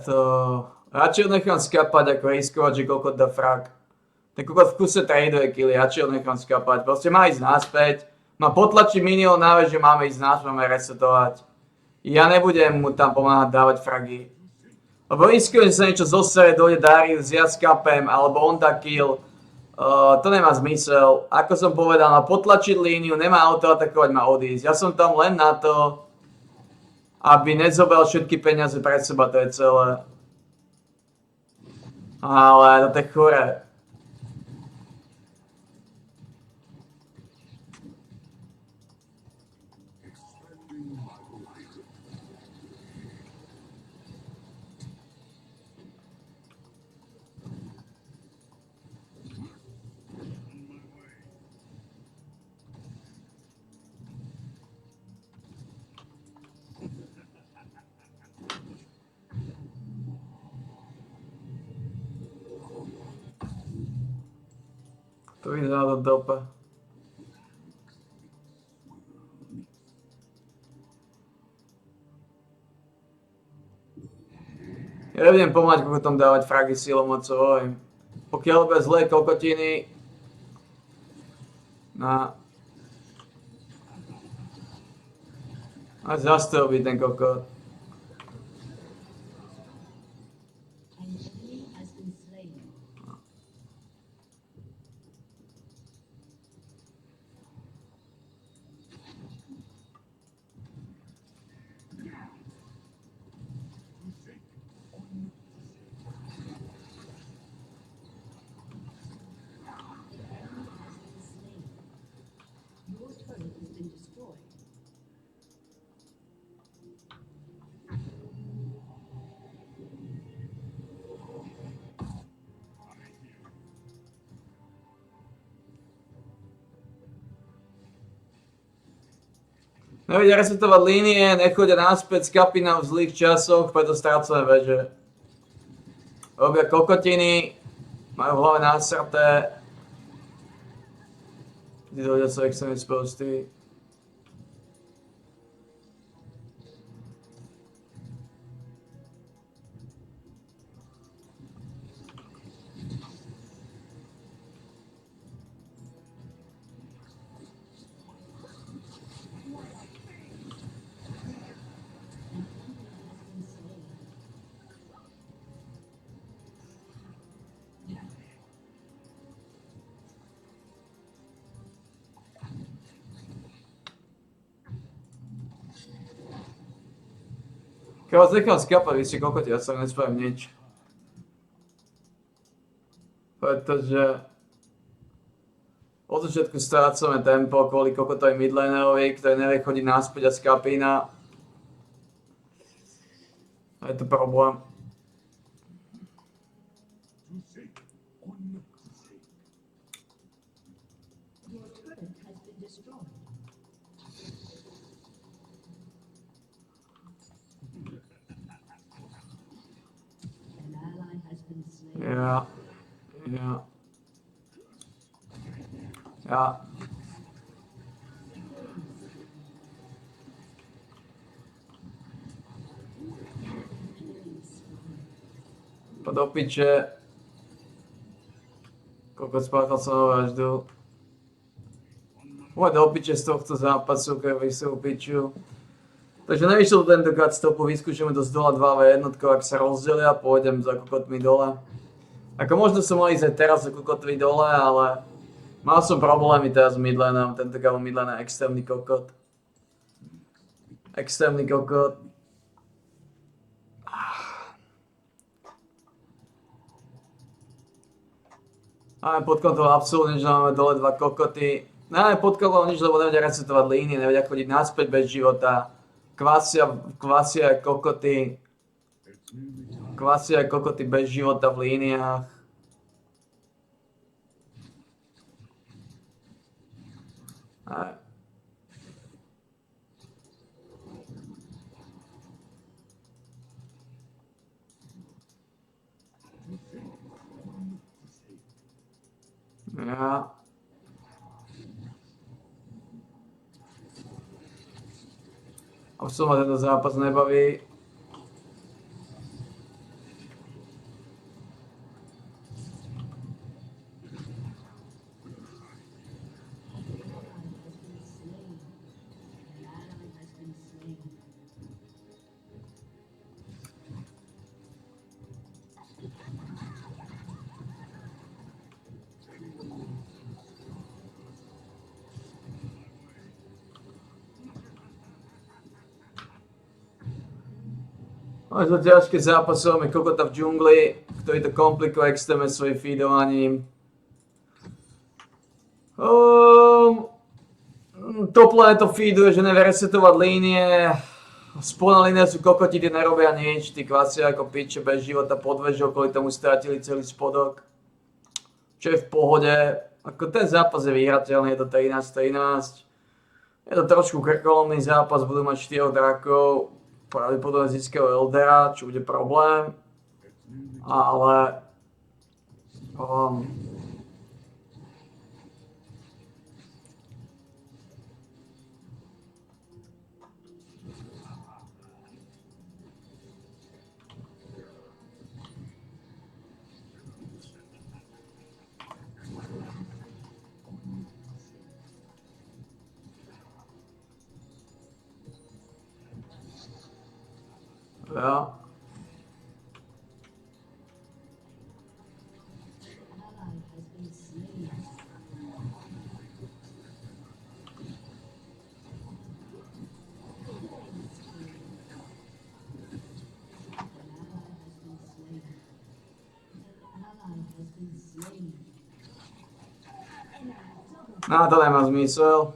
To... Radšej ho nechám skapať, ako riskovať, že kokot dá frak. Ten kokot v kuse traduje killy, radšej ho nechám skapať. Proste má ísť naspäť. Má potlačiť minion na že máme ísť naspäť, máme resetovať. Ja nebudem mu tam pomáhať dávať fragy. Lebo riskujem, že sa niečo zosere, dojde Darius, ja skapem, alebo on dá kill. To nemá zmysel. Ako som povedal, má potlačiť líniu, nemá autoatakovať, má odísť. Ja som tam len na to, aby nezobral všetky peniaze pred seba, to je celé. Ale to je chore. To vyzerá do dope. Ja nebudem pomáhať kokotom dávať fragy silou mocou, hovorím. Pokiaľ robia zlé kokotiny... A zastaví ten kokot. Nevedia resetovať línie, nechodia naspäť z kapina v zlých časoch, preto strácané veže. Robia kokotiny, majú v hlave násraté. Tí ľudia sú extrémne sprostí. Keď vás nechám skapať, vy ste kokoti, ja sa nespravím nič. Pretože od začiatku strácame tempo kvôli kokotovi midlanerovi, ktorý nevie chodiť naspäť a z kapína. A je to problém. Ja. Poď do piče. Kokot, spáchal som novú vraždu. Poď do piče z tohto zápasu, krvisú piču. Takže nevyšiel tentokrát stopu, vyskúšame to z dola 2v1, ak sa rozdelia, pôjdem za kokotmi dole. Ako možno som mal ísť aj teraz za kokotmi dole, ale mal som problémy teraz s midlanom, tentokrát midlane je extrémny kokot. Extrémny kokot. Máme pod kontrolou absolútne, že máme dole dva kokoty. Máme pod kontrolou nič, lebo nevedia resetovať línie, nevedia chodiť naspäť bez života. Kvasia kokoty. Kvasia kokoty bez života v líniách. Ja. Už ma tento zápas nebaví. Máme to ťažké zápasy, máme kokota v džungli, ktorý to komplikuje extrémne svojim feedovaním. Top lane to feeduje, že nevie resetovať línie. Spolná línie sú kokoti, tie nerobia nič, tí kvasia ako piče bez života pod vežou, kvôli tomu strátili celý spodok. Čo je v pohode. Ako ten zápas je vyhrateľný, je to 13-13. Je to trošku krkolomný zápas, budú mať 4 drakov. Pravdepodobne získajú Eldera, čo bude problém. Ale... Ja. No to nemá zmysel.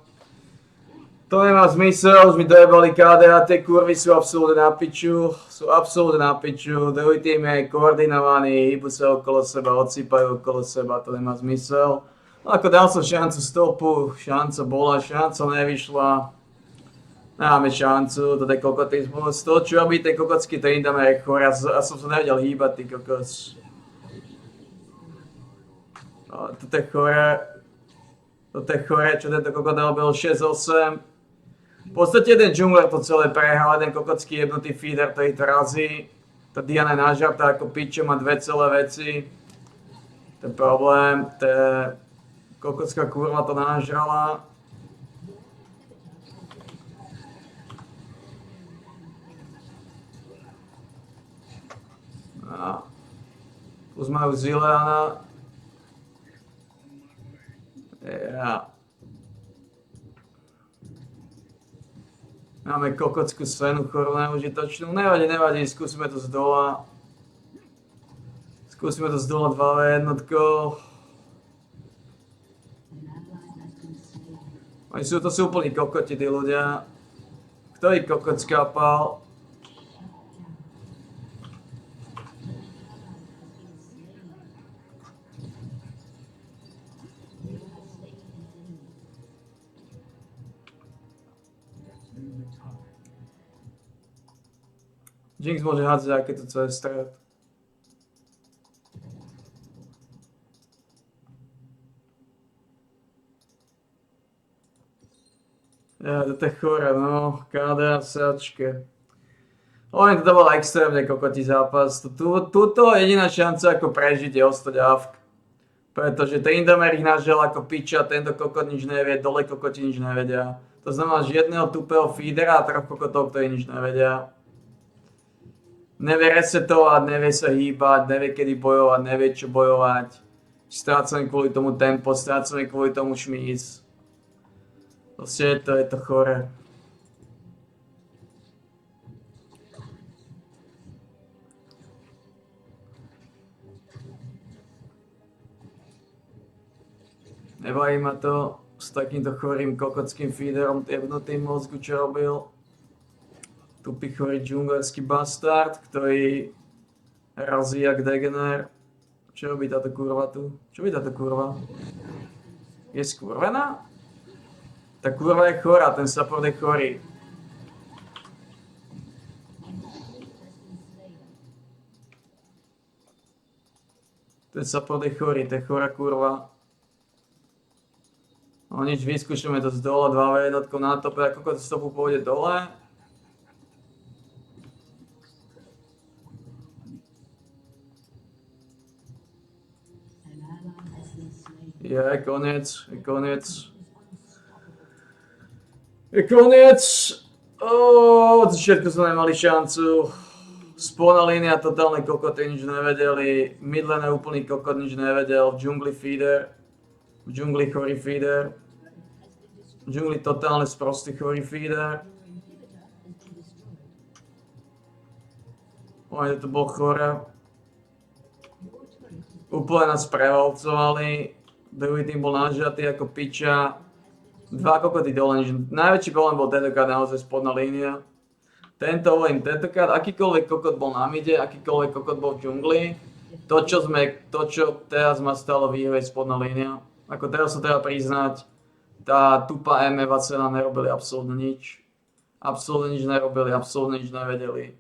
To nemá zmysel, už mi dojebali KD a tie kurvy sú absolútne na piču. Sú absolútne na piču, druhý tým je koordinovaný, hýbu sa okolo seba, odsýpajú okolo seba, to nemá zmysel. No ako dal som šancu stopu, šanca bola, šanca nevyšla. Nemáme šancu, to je kokotizmus. To čo robí ten kokotský trindam je chore, ja som sa nevedel hýbať, ty kokos. No, toto je chore. Toto je chore, čo tento kokot robil 6-8. V podstate jeden džungler to celé prehral, jeden kokotský jebnutý feeder, ktorý to razí. Tá Diana je nažratá ako piče, má dve celé veci. To je problém, to je... Kokotská kurva to nažrala. No. Plus majú Zileana. Ja. Máme kokotskú Svenu, chorú neužitočnú. Nevadí, skúsime to z dola. Skúsime to z dola 2v1. To sú úplní kokoti, tí ľudia. Ktorý kokot skápal? Jinx môže hádzať, aké to celé stret. To je chore, no. KD a sačke. Len to bol extrémne kokotý zápas. Tuto jediná šanca ako prežiť je ostať AFK. Pretože Tryndamere ich nažel ako piča, tento kokot nič nevie, dole kokoti nič nevedia. To znamená, že jedného tupého feedera a troch kokotov, ktorí nič nevedia. Nevie resetovať, nevie sa hýbať, nevie kedy bojovať, nevie čo bojovať. Strácame kvôli tomu tempo, strácame kvôli tomu šmíc. Proste je to chore. Nebaví ma to s takýmto chorým kokotským feederom jebnutým mozgu, čo robil. Tupý chorý džunglerský bastard, ktorý razí jak degener. Čo robí táto kurva tu? Čo robí táto kurva? Je skurvená? Tá kurva je chorá, ten support je chorý. Ten support je chorý, to je chorá kurva. No nič, vyskúšame to z dole, 2v1 na tope, ako to stopu pôjde dole. Je koniec, je koniec. Je koniec! Od začiatku sme nemali šancu. Spona línia, totálne kokoty, nič nevedeli. Midlane úplný kokot, nič nevedel. V džungli feeder. V džungli chorý feeder. V džungli totálne sprostý chorý feeder. Oj, to bol chore. Úplne nás prevalcovali. Druhý tým bol nažatý ako piča. Dva kokoty dole, najväčší problém bol tentokrát naozaj spodná línia. Tentokrát akýkoľvek kokot bol na mide, akýkoľvek kokot bol v džungli. To, čo teraz ma stalo výhre, je spodná línia. Ako teraz sa treba priznať, tá tupá MF a cena nerobili absolútne nič. Absolútne nič nerobili, absolútne nič nevedeli.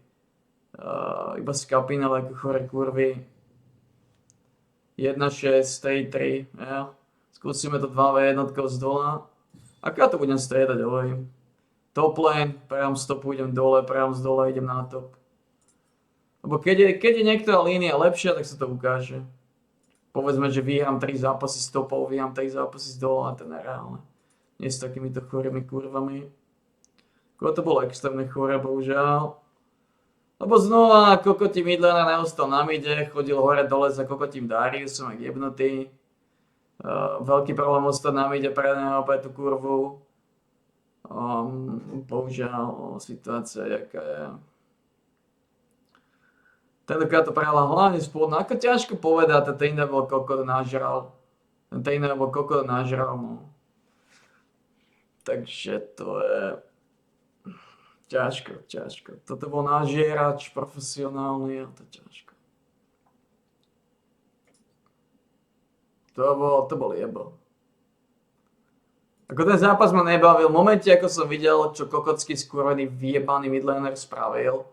Iba skapínali ako chore kurvy. 1-6, 3-3, ja. Skúsime to 2v1 z dola. Ako ja to budem striedať, hovorím. Top lane, priam stopu idem dole, priam z dole idem na top. Lebo keď je niektorá línia lepšia, tak sa to ukáže. Povedzme, že vyhrám 3 zápasy s topou, vyhrám 3 zápasy z dola, a to je nereálne. Nie s takýmito chorými kurvami. To bolo extrémne chore, bohužiaľ. Lebo znova kokotí midlana neostal na mide, chodil hore dole za kokotím Dariusom, jak jebnutý. Veľký problém ostať na mide pre neho, pre tú kurvu. Bohužiaľ, situácia jaká je. Tentokrát to prehla hlavne spodná. Ako ťažko povedať, ten Tryndamere bol kokot nažral. Ten Tryndamere bol kokot nažral, no. Takže to je... Ťažko. Toto bol nažierač profesionálny a to ťažko. To bol jebo. Ako ten zápas ma nebavil. V momente, ako som videl, čo kokotský skurvený vyjebaný midlaner spravil,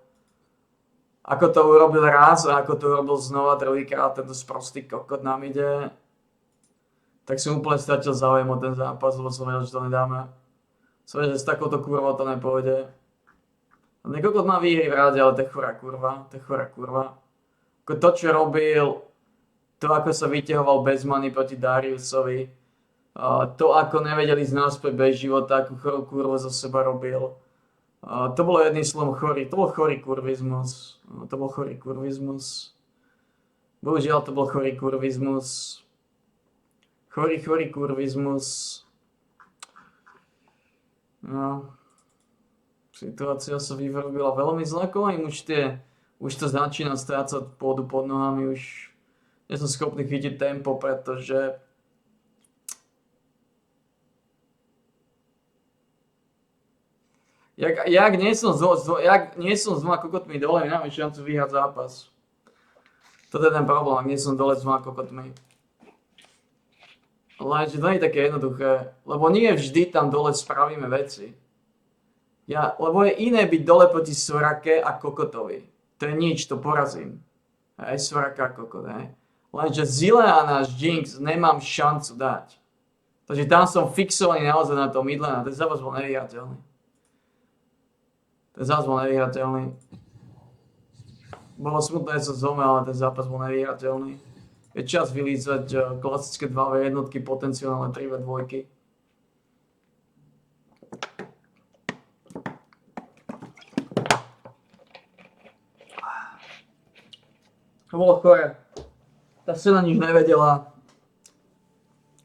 ako to urobil raz a ako to urobil znova druhýkrát tento sprostý kokot na mide, tak som úplne stratil záujem o ten zápas, lebo som vedel, že to nedáme. Som vedel, že s takouto kurvou to nepôjde. Nekokot má výhry v ráde, ale to je chorá kurva. Ako to, čo robil, to, ako sa vyťahoval bez many proti Dariusovi, to, ako nevedeli z nás bez života, akú chorú kurvu zo seba robil. To bolo jedným slovom chorý, to bol chorý kurvizmus. Bohužiaľ, to bol chorý kurvizmus. Chorý kurvizmus. No. Situácia sa vyvrobila veľmi zlakovým, už to začína strácať pôdu pod nohami, už nie som schopný chytiť tempo, pretože jak nie som s dvoma kokotmi dole, nemáme šancu vyhrať zápas. Toto je ten problém, ak nie som dole s dvoma kokotmi. Lenže to nie je také jednoduché, lebo nie vždy tam dole spravíme veci. Lebo je iné byť dole proti Sorake a kokotovi. To je nič, to porazím. Soraka a kokot, Lenže Zile a náš Jinx nemám šancu dať. Takže tam som fixovaný naozaj na tom Midlane a ten zápas bol nevyhrateľný. Bolo smutné, že som zomel, ale ten zápas bol nevyhrateľný. Je čas vylízať klasické 2v jednotky, potenciálne 3v dvojky. To bolo chore. Tá scéna nič nevedela.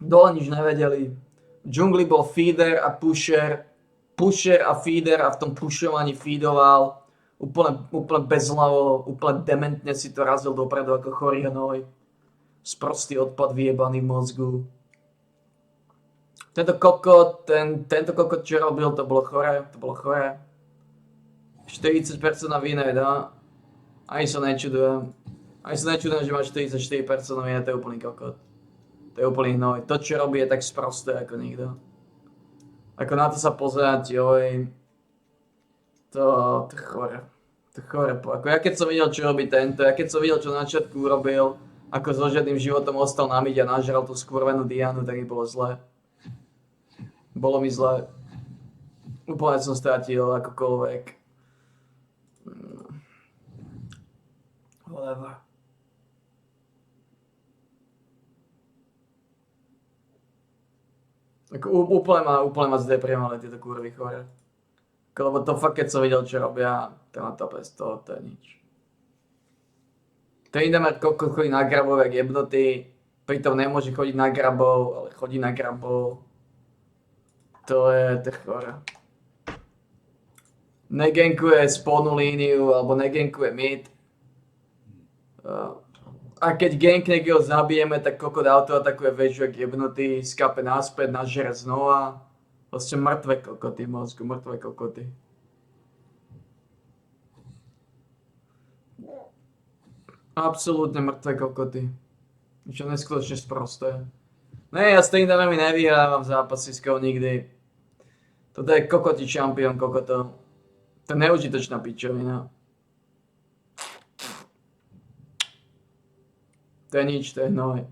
Dole nič nevedeli. V džungli bol feeder a pusher. Pusher a feeder a v tom pushovaní feedoval. Úplne bezhlavo, úplne dementne si to razil dopredu ako chorý hnoj. Sprostý odpad vyjebaný v mozgu. Tento kokot, čo robil, to bolo chore. 40% na vine, no. Ani sa nečudujem, že má 44% na vine, to je úplný kokot. To je úplný hnoj. To, čo robí, je tak sprosté ako nikto. Ako na to sa pozerať, joj. To je chore. To je chore. Ako ja keď som videl, čo robí tento, ja keď som videl, čo na začiatku urobil, ako so žiadnym životom ostal na mide a nažral tú skurvenú Dianu, tak mi bolo zle. Bolo mi zle. Úplne som stratil akokoľvek. Whatever. Ako úplne ma zdepriemali tieto kurvy chore. Lebo to fakt, keď som videl, čo robia, to na to bez toho, to je nič. To ide mať kokot chodí na grabov jak jebnutý, pritom nemôže chodiť na grabov, ale chodí na grabov. To je chore. Negenkuje spolnú líniu, alebo negenkuje mid. A keď gankne, keď ho zabijeme, tak kokot auto atakuje väčšiu jak jebnutý, skape naspäť, nažere znova. Proste mŕtve kokoty v mozgu, mŕtve kokoty. Absolútne mŕtve kokoty. Čo neskutočne sprosté. Ne, ja s tým dámami nevyhrávam zápasy skoro nikdy. Toto je kokotí šampión kokotov. To je neužitočná pičovina. To je nič, to je hnoj.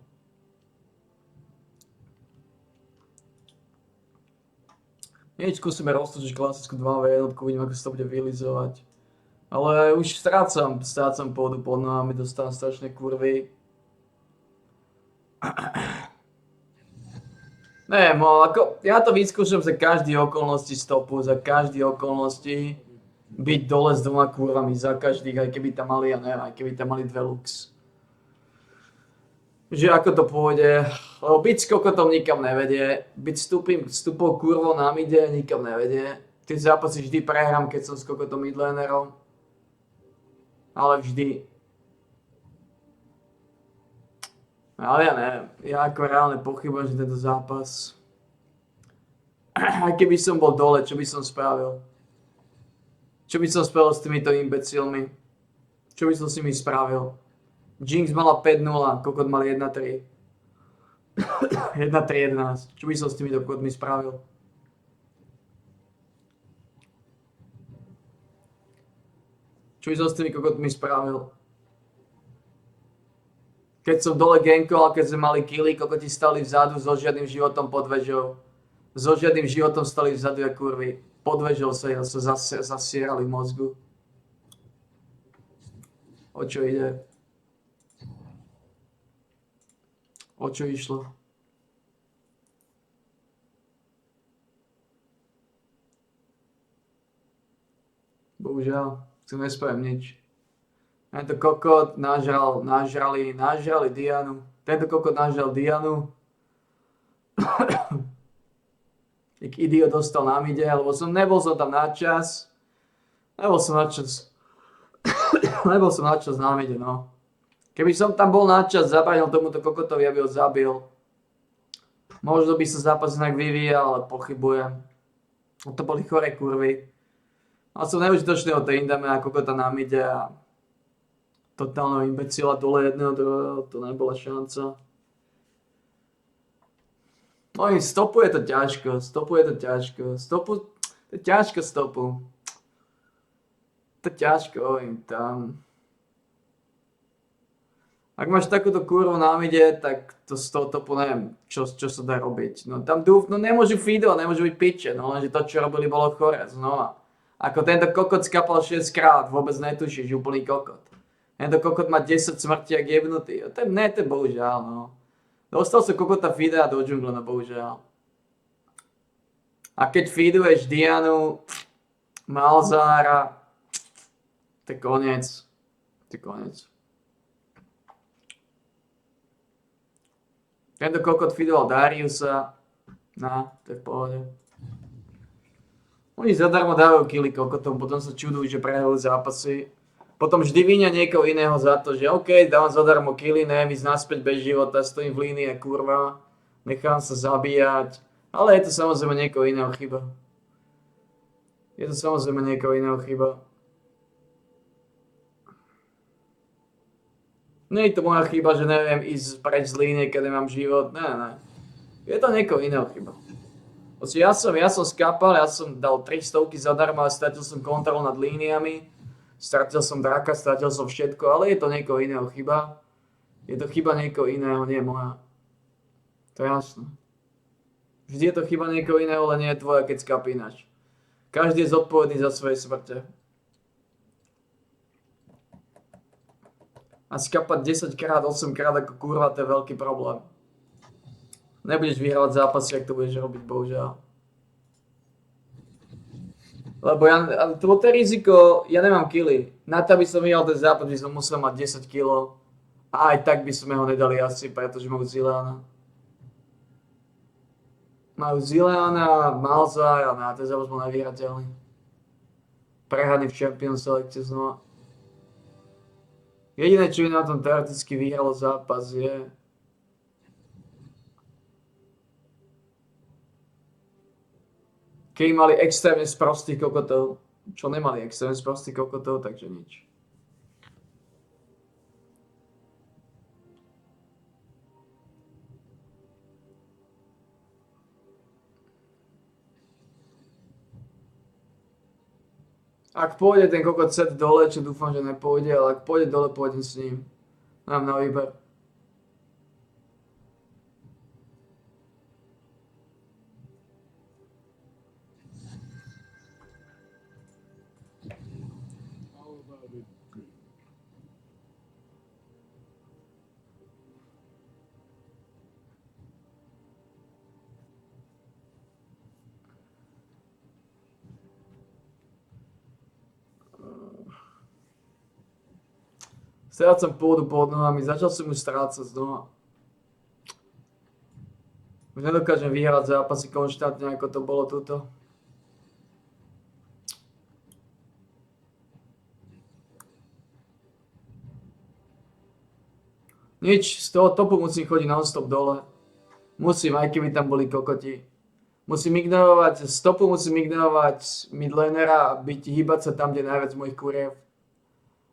Nič, skúsime roztočiť klasickú 2v jednotku, vidím, ako sa to bude vylizovať. Ale už strácam pôdu pod nohami, dostávam strašné kurvy. Neviem, ako, ja to vyskúšam za každý okolnosti stopu, za každý okolnosti byť dole s 2 kurvami, za každých, aj keby tam mali, ja neviem, aj keby tam mali 2 lux. Že ako to pôjde, lebo byť s kokotom nikam nevedie, byť stupou kurvou na mide nikam nevedie. Tie zápasy vždy prehrám, keď som s kokotom midlanerom. Ale vždy. Ale ja neviem, ja ako reálne pochybujem, že tento zápas. Aj keby som bol dole, čo by som spravil? Čo by som spravil s týmito imbecilmi? Čo by som s nimi spravil? Jinx mala 5-0, kokot mal 1-3. 1-3-11. Čo by som s týmito kokotmi spravil? Čo by som s tými kokotmi spravil? Keď som dole gankoval, keď sme mali killy, kokoti stali vzadu so žiadnym životom pod vežou. So žiadnym životom stali vzadu jak kurvy. Pod vežou sa zasierali v mozgu. O čo ide? O čo išlo? Bohužiaľ, si nespravím nič. Tento kokot nažrali Dianu. Tento kokot nažral Dianu. Jak idiot dostal na mide, lebo nebol som tam na čas. Nebol som na čas na mide, no. Keby som tam bol na čas, zabránil tomuto kokotovi, aby ho zabil. Možno by sa zápas inak vyvíjal, ale pochybujem. To boli chore kurvy. Mal som neužitočného Trindame a kokota na mide a totálneho imbecila dole jedného druhého, to nebola šanca. No i stopuje to ťažko. To je ťažko stopu. To je ťažko, tam. Ak máš takúto kurvu na mide, tak to z toho topu neviem, čo sa dá robiť. No tam nemôžu feedovať, nemôžu byť piče, no lenže to, čo robili, bolo chore, znova. Ako tento kokot skapal 6 krát, vôbec netušíš, úplný kokot. Tento kokot má 10 smrti jak jebnutý. To je bohužiaľ, no. Dostal som kokota feeda do džungle, no bohužiaľ. A keď feeduješ Dianu, Malzára, to je koniec. To je koniec. Tento kokot feedoval Dariusa. No, to je v pohode. Oni zadarmo dávajú killy kokotom, potom sa čudujú, že prehrajú zápasy. Potom vždy vinia niekoho iného za to, že OK, dávam zadarmo killy, neviem ísť naspäť bez života, stojím v línii, kurva, nechám sa zabíjať. Ale je to samozrejme niekoho iného chyba. Je to samozrejme niekoho iného chyba. Nie je to moja chyba, že neviem ísť preč z línie, keď nemám život. Ne. Je to niekoho iného chyba. Ja som skápal, ja som dal 300 zadarmo a stratil som kontrolu nad líniami. Stratil som draka, stratil som všetko, ale je to niekoho iného chyba. Je to chyba niekoho iného, nie moja. To je jasné. Vždy je to chyba niekoho iného, ale nie je tvoja, keď skapínaš. Každý je zodpovedný za svoje smrte. A skapať 10 krát, 8 krát ako kurva, to je veľký problém. Nebudeš vyhrávať zápasy, ak to budeš robiť, bohužiaľ. Lebo to je riziko, ja nemám killy. Na to, aby som vyhral ten zápas, by som musel mať 10 kg. A aj tak by sme ho nedali asi, pretože majú Zileana. Majú Zileana, Malzár a ten zápas bol nevyhrateľný. Prehraný v Champions Selecte znova. Jediné, čo by na tom teoreticky vyhralo zápas je... Keď mali extrémne sprostých kokotov. Čo nemali extrémne sprostých kokotov, takže nič. Ak pôjde ten kokot set dole, čo dúfam, že nepôjde, ale ak pôjde dole, pôjdem s ním. Mám na výber. Strácam pôdu pod nohami, začal som už strácať znova. Už nedokážem vyhrať zápasy konštantne, ako to bolo tuto. Nič, z toho topu musím chodiť non-stop dole. Musím, aj keby tam boli kokoti. Musím ignorovať, z topu musím ignorovať midlanera a hýbať sa tam, kde je najviac mojich kuriev.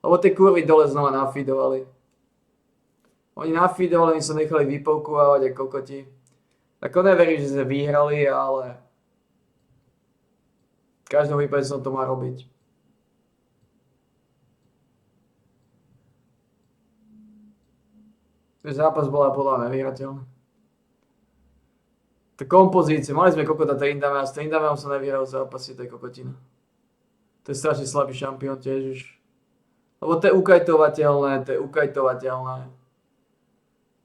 Lebo tie kurvy dole znova nafeedovali. Oni nafeedovali, oni sa nechali vypoukovávať a kokoti. Ako neverím, že sme vyhrali, ale... V každom prípade som to mal robiť. Ten zápas bola podľa nevyhrateľný. To kompozície, mali sme kokota Trindamea, s Trindameom sa nevyhrajú zápasy, to je kokotina. To je strašne slabý šampión tiež už. Lebo to je ukajtovateľné.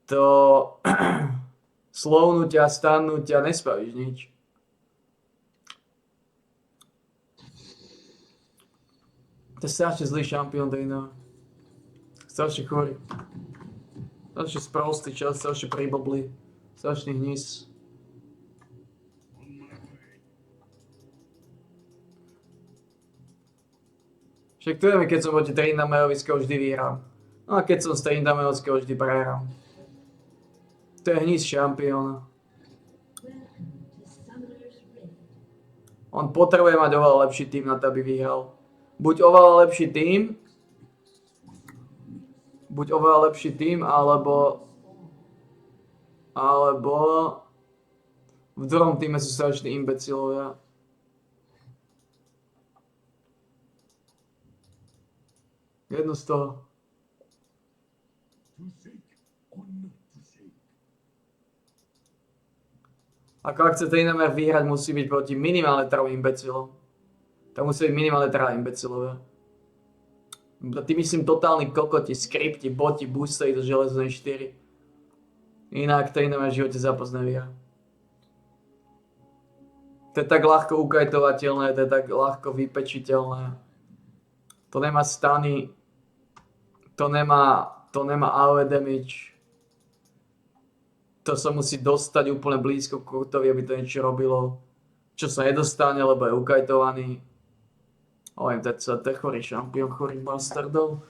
To slovnutia, stannutia, nespravíš nič. To je strašne zlý šampión Dana. Strašne chorý. Strašne sprostý čas, strašne priblblý. Strašný hnis. Však to vieme, keď som proti Trindameovického vždy vyhrám. No a keď som z Trindameovického vždy prehrám. To je hnis šampióna. On potrebuje mať oveľa lepší tým na to, aby vyhral. Buď oveľa lepší tým, alebo v druhom týme sú strašní imbecilovia. Jedno z toho. Ako ak chce Tejnamer vyhrať, musí byť proti minimálne 3 imbecilom. To musí byť minimálne 3 imbecilové. Ty myslím totálni kokoti, skripti, boti, boosteri do železnej 4. Inak Tejnamer v živote zápas nevyhrá. To je tak ľahko ukajtovateľné, to je tak ľahko vypečiteľné. To nemá stany, to nemá AoE damage. To sa musí dostať úplne blízko k Kurtovi, aby to niečo robilo. Čo sa nedostane, lebo je ukajtovaný. To je chorý šampión, chorý bastardov.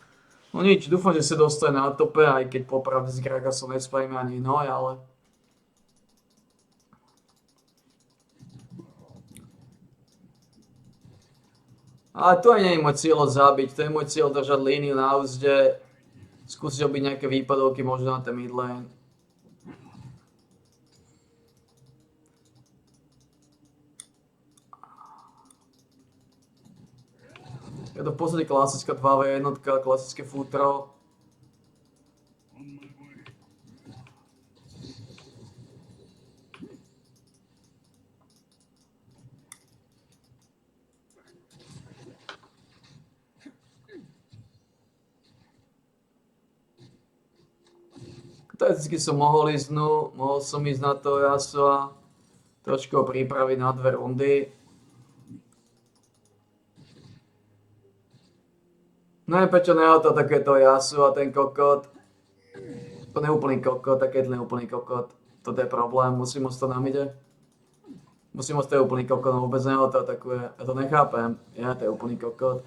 No nič, dúfam, že sa dostane na tope, aj keď popravde s Gragasom nespravíme ani noj, ale... Ale to aj nie je môj cieľ ho zabiť, to je môj cieľ držať líniu na úzde. Skúsiť robiť nejaké výpadovky možno na ten mid lane. Je to v podstate klasická 2v1, klasické futro. Teoreticky som mohol som ísť na to Yasuo, trošku ho pripraviť na 2 rundy. No prečo nehotal takéto Yasuo a ten kokot. To nie je úplný kokot, taký je úplný kokot. Toto je problém, musím ostať na mide. Musím ostať úplný kokot, no vôbec nehotal takové, ja to nechápem, to je úplný kokot.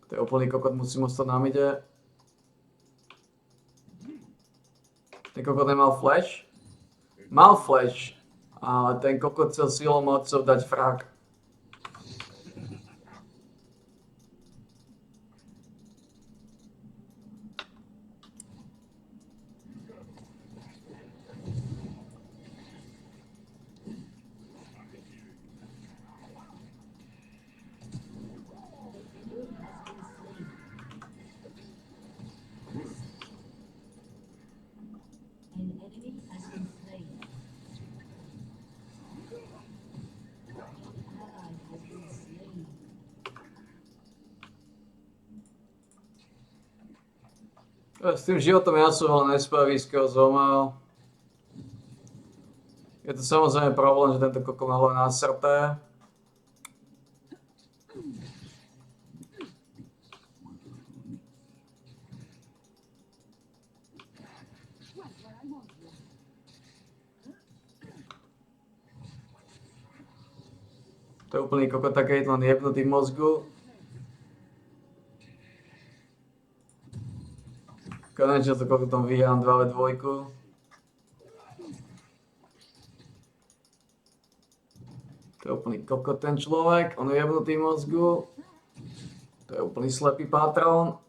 To je úplný kokot, musím ostať na mide. Ten kokot nemal flash? Mal flash, ale ten kokot chcel silou mocou dať frak. An enemy has been slain. An ally has been slain. S tým životom Yasuo ale nespraví, skoro zomrel. Je to samozrejme problém, že tento kokot má hlavne nasrté. To je úplný kokot, taký len jebnutý v mozgu. Konečne to kokotom vyhrám 2v2. To je úplný kokot ten človek, on je jebnutý v mozgu. To je úplný slepý patrón.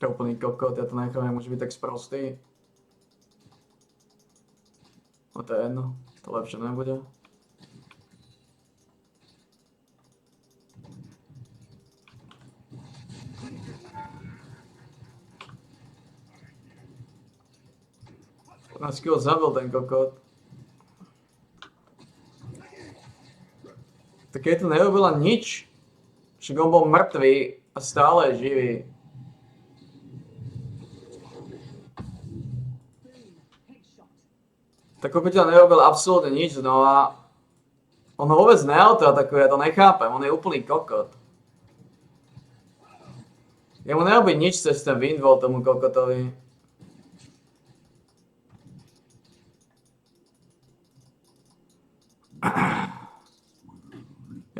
To je úplný kokot, ja to nechám, môže byť tak sprostý. No to je jedno, to lepšie nebude. Nás ho zabil ten kokot. Tak keď to nerobila nič, však on bol mŕtvý a stále je živý. Tak kokotila nerobil absolútne nič, no a on ho vôbec neautoatakuje, ja to nechápem, on je úplný kokot. Jemu nerobí nič cez ten windwall tomu kokotovi.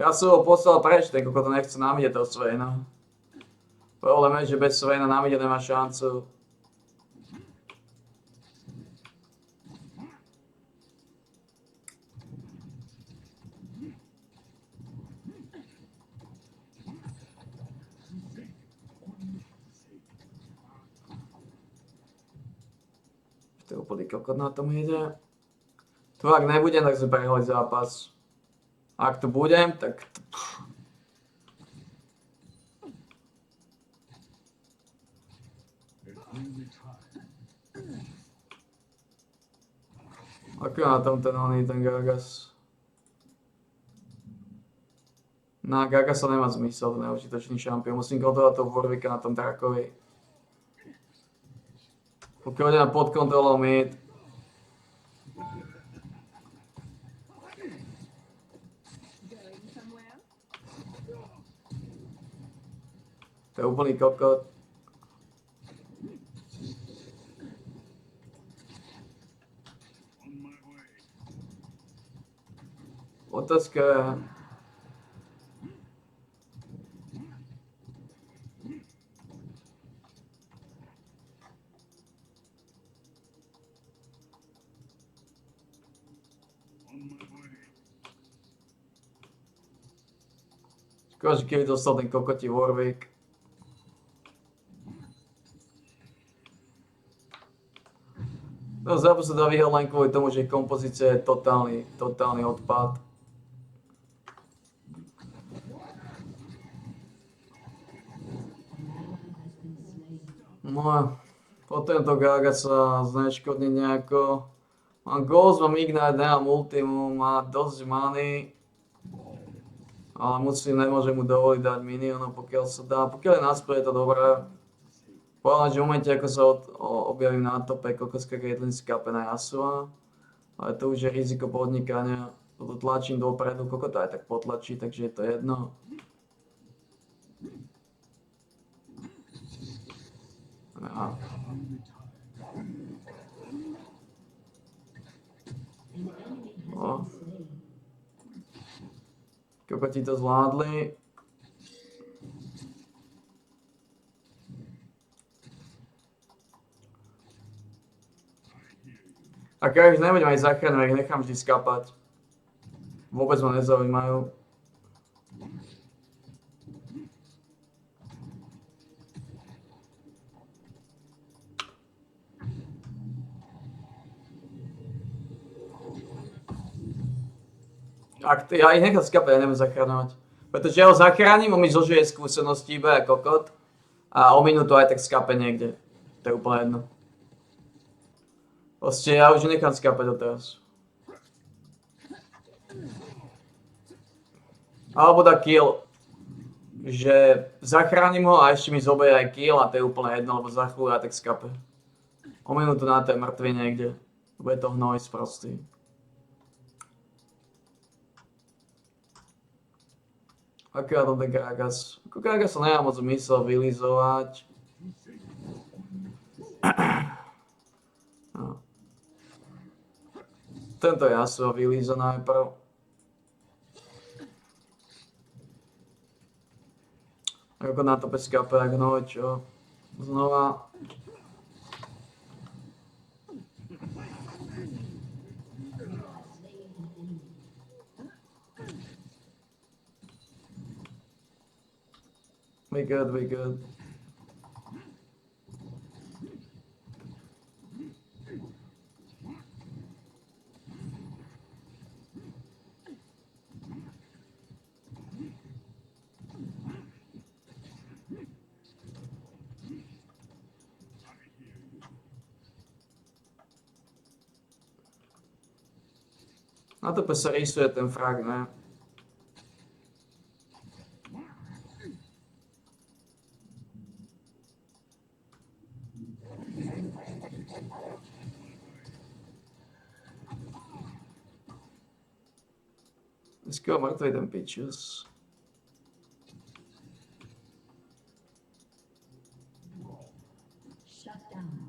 Ja som ho poslal preč, ten kokot nechce na mide toho Swaina. Problém je, že bez Swaina na mide nemá šancu. To je úplný kokot na tom ide. Tu ak nebudem, tak sme prehrali zápas. Ak tu budem, tak... Ako na tom ten oný, ten Gargas? Na Gargasa nemá zmysel, ten je užitočný šampión. Musím kontrolovať toho Warwicka na tom Drakovi. Pokiaľ ide na pod kontrolou mid. To je úplný kokot. Otázka je... Škoda, že keby dostal ten kokotí Warwick. No zápas sa dá vyhrať len kvôli tomu, že kompozícia je totálny odpad. No a potom to Gaga sa zneškodní nejako. Mám Ghost, mám Ignite, nemám Ultimum, má dosť many. Ale nemôžem mu dovoliť dať minionov, pokiaľ sa dá. Pokiaľ je naspäť, je to dobré. Povedal, že v momente, ako sa objavím na tope, kokoska Caitlyn skape na Yasuo. Ale to už je riziko podnikania. Toto tlačím dopredu, kokota aj tak potlačí, takže je to jedno. Ja. No. Kokoti to zvládli. Ak ja ich nebudem aj zachrániť, ich nechám vždy skapať. Vôbec ma nezaujímajú. Ja ich nechám skapať, ja nebudem zachráňovať. Pretože ja ho zachránim, on mi zožije skúsenosti iba ako kokot. A o minútu aj tak skape niekde. To je úplne jedno. Proste ja už nechám skapať doteraz. Alebo dá kill. Že zachránim ho a ešte mi zoberie aj kill a to je úplne jedno, lebo za chvíľu aj tak skape. O minútu na to je mŕtvy niekde. Bude to hnoj sprostý. Ako ja to ten Gragas? Ako Gragas sa nemá moc zmysel vylizovať. No. Tento Yasuo vylíza najprv. Ako na to peskape, jak hnoj, čo? Znova. We good, we good. Na to sa rysuje ten frag, ne? Dneska mŕtvej ten pičus. Shut down.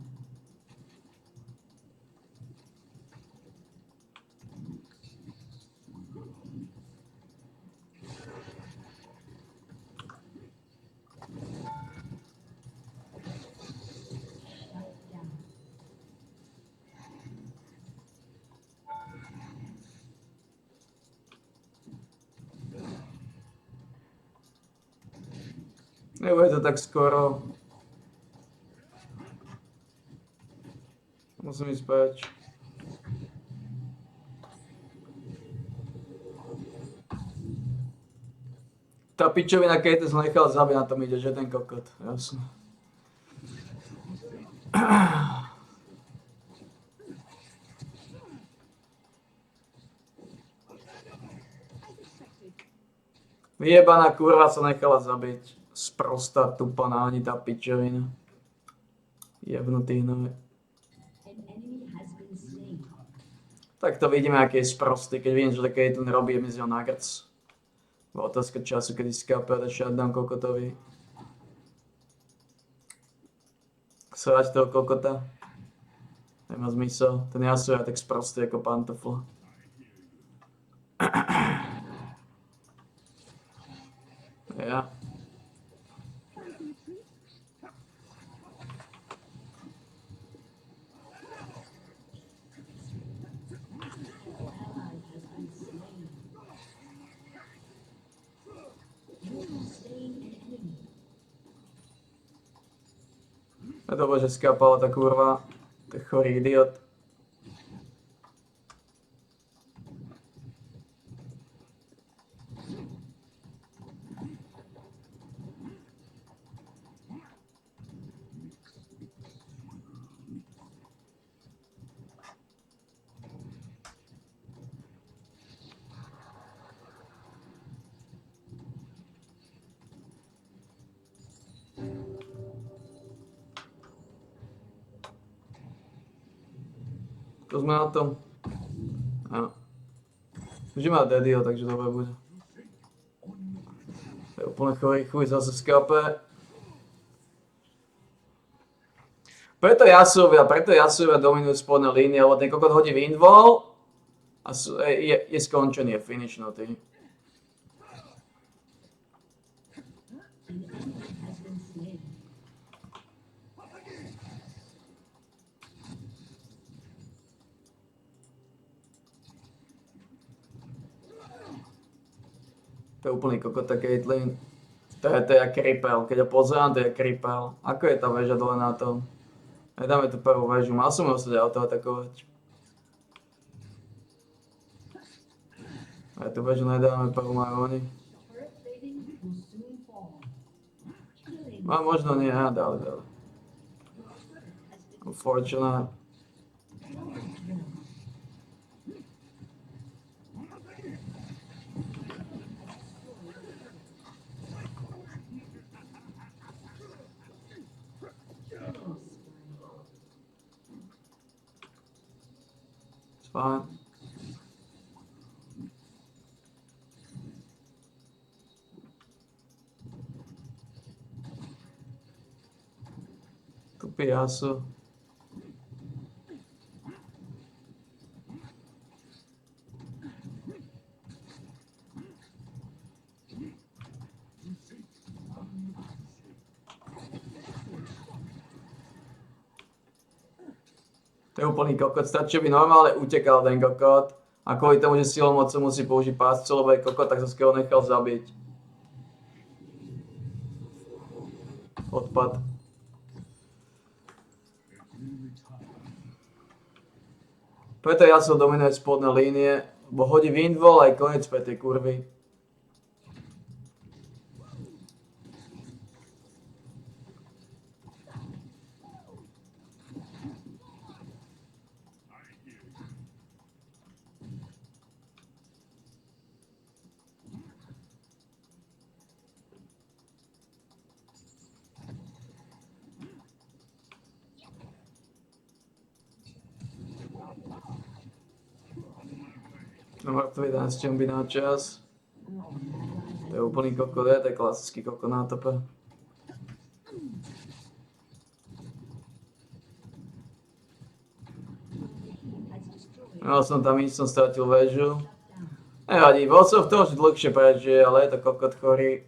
Nebude to tak skoro. Musím ísť preč. Tá pičovina, keď som nechal zabiť, na tom ide, že ten kokot, jasne. Vyjebaná kurva sa nechala zabiť. Sprostá, tupaná, ani tá pičovina. Jebnutý hnoj. Tak to vidíme, aký je sprostý, keď vidím, že také ten robí, je mi z neho na grc. Bola otázka času, kedy skápe a shutdown kokotovi. Srať toho kokota. Nemá zmysel. Ten Yasuo je tak sprostý ako pantofl. Ja. Je dobré, že skápala tá kurva. To je chorý idiot. To sme na tom. Áno. Už má Daddyho, takže dobre bude. To je úplne chorý chuj zase v skápe. Preto Yasuovia dominujú spodné línie, lebo ten kokot hodí windwall a je skončený, je finishnutý. To je úplný kokot, tá Caitlyn. To je jak kripel, keď ho pozerám, to je kripel. Ako je tá väža dole na tom? Nedáme tú prvú väžu, mal som ho sa auto atakovať. Aj tú väžu nedáme, prvú majú oni. No možno nie, dali. Unfortunate. Fajn. Tupý Yasuo. To je úplný kokot, stačí, by normálne utekal ten kokot. A kvôli tomu, že silou mocou musí použiť páscu, lebo je kokot, tak sa skoro nechal zabiť. Odpad. Preto Yasuo dominuje spodné línie, bo hodí windwall aj koniec pre tej kurvy. Mŕtvy dá s čím by na čas. To je úplný kokot, to je klasický kokot na tope. Mal som tam ísť, som stratil väžu. Nevadí, bol som v tom, že dlhšie prežije, ale je to kokot chorý.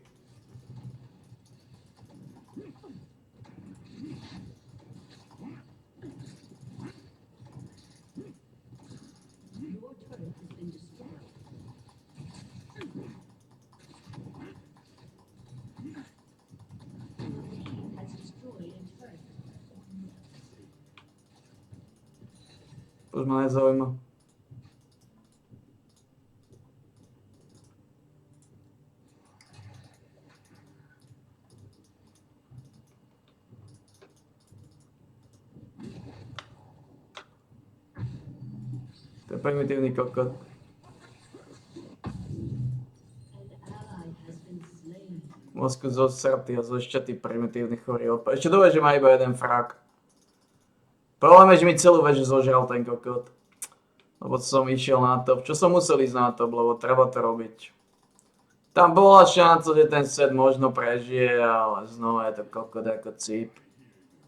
Už ma nezaujíma. To je primitívny kokot. Mozku zosratý a zošťatý primitívny chorý odpad. Ešte dobre, že má iba jeden frak. Problém je, že mi celú väžu zožral ten kokot. Lebo som išiel na top. Čo som musel ísť na top, lebo treba to robiť. Tam bola šanca, že ten set možno prežije, ale znova je to kokot ako cíp.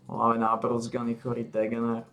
Máme nábrúzganý chorý degener.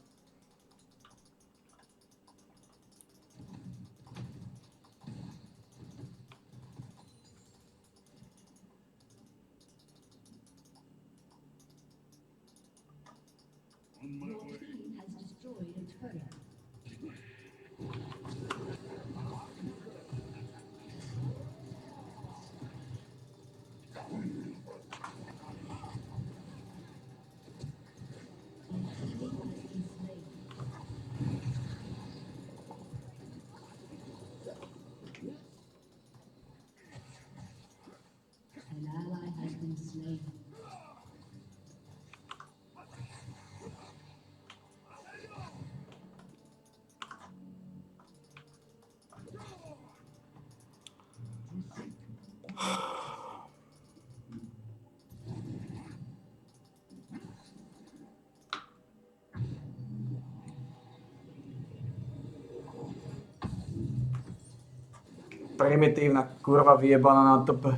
Primitívna kurva vyjebaná na top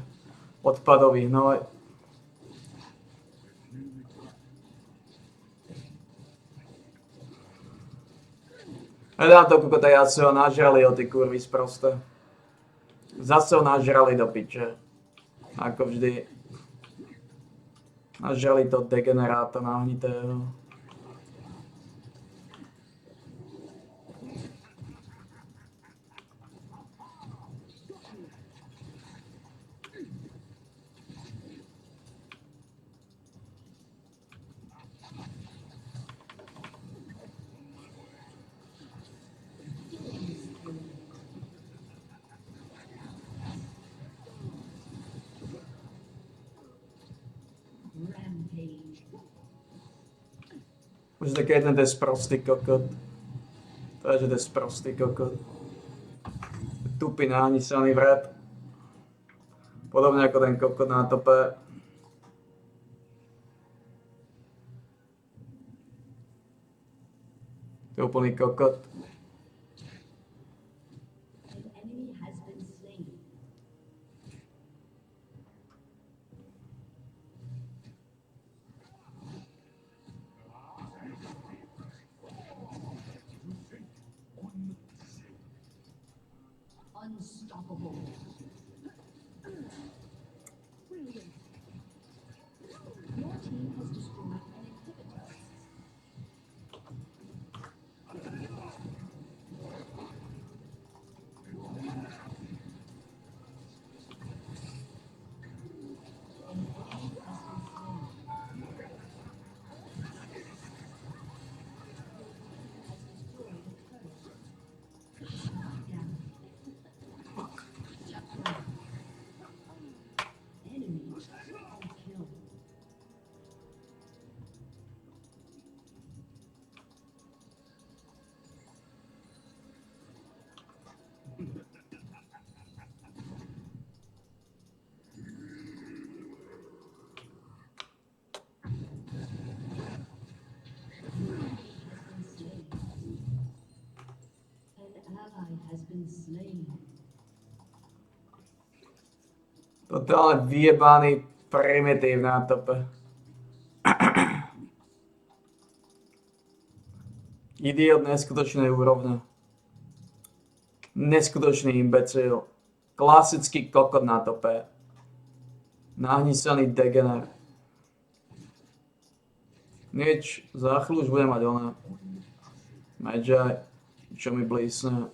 odpadový hnoj. Nedá to kokota, ja si ho nažrali o ty kurvy sprosté. Zase ho nažrali do piče. Ako vždy. Nažrali to degeneráta nahnitého. Už taký jeden ten sprostý kokot. To je, že ten sprostý kokot. Tupý nahnisaný vred. Podobne ako ten kokot na tope. To je úplný kokot. Unstoppable. Brilliant. Your team has destroyed an inhibitor. Totálne vyjebaný primitív na tope. Idiot neskutočnej úrovne. Neskutočný imbecil. Klasický kokot na tope. Nahnisaný degener. Nič, za chvíľu už budem mať ona. Medžaj, čo mi blísne.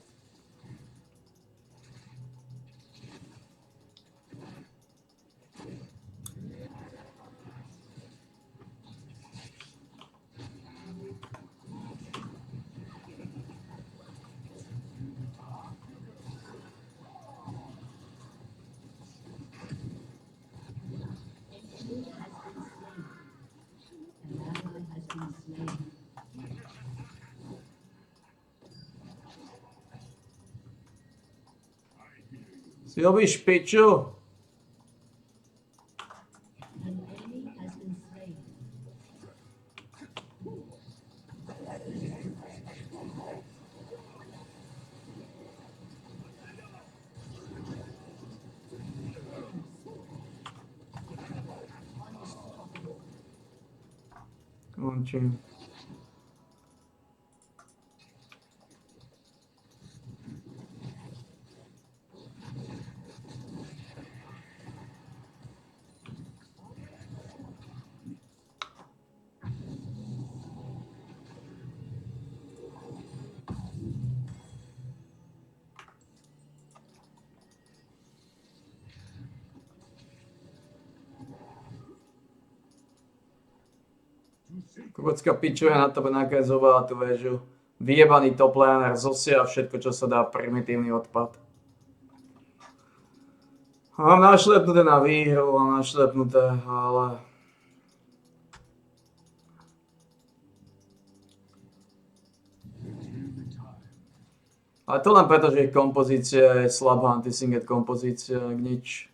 Si robíš piču? Končím. Kokocká pičuje na tebe nejaké zobala tú väžu. Vyjebaný top laner zosia všetko, čo sa dá, primitívny odpad. Mám našlepnuté na výhru, mám našlepnuté, ale... Ale to len preto, že ich kompozícia je slabá, anti-singet kompozícia, ak nič.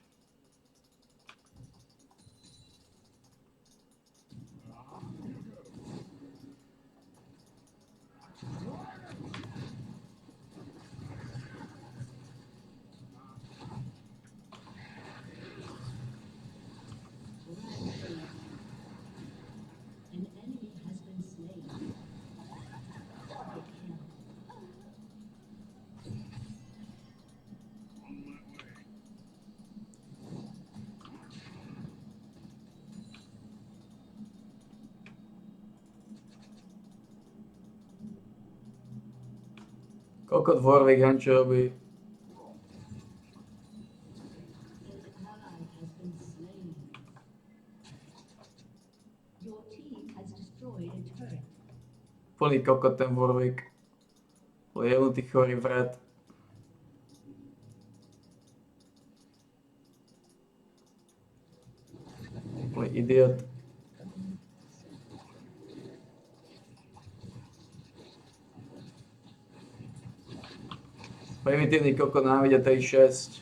Kokot Warwick, len čo robí. Plný kokot ten Warwick. Jebnutý chorý vred. Úplný idiot. Primitívny kokot návidia 3-6.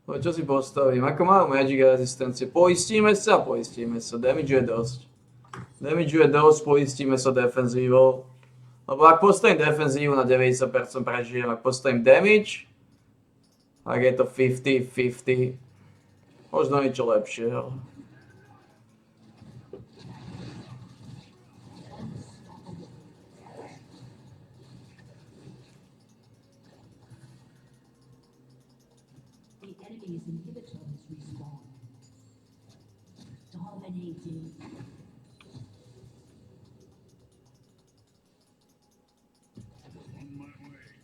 Čo si postavím? Ako majú magic rezistencie? Poistíme sa. Damage je dosť, poistíme sa defenzívou. Lebo ak postavím defenzívu na 90% prežijem, ak postavím damage, tak je to 50-50. Možno niečo lepšie, ale... Enemy's inhibitor has respawned. Dominating. On my way.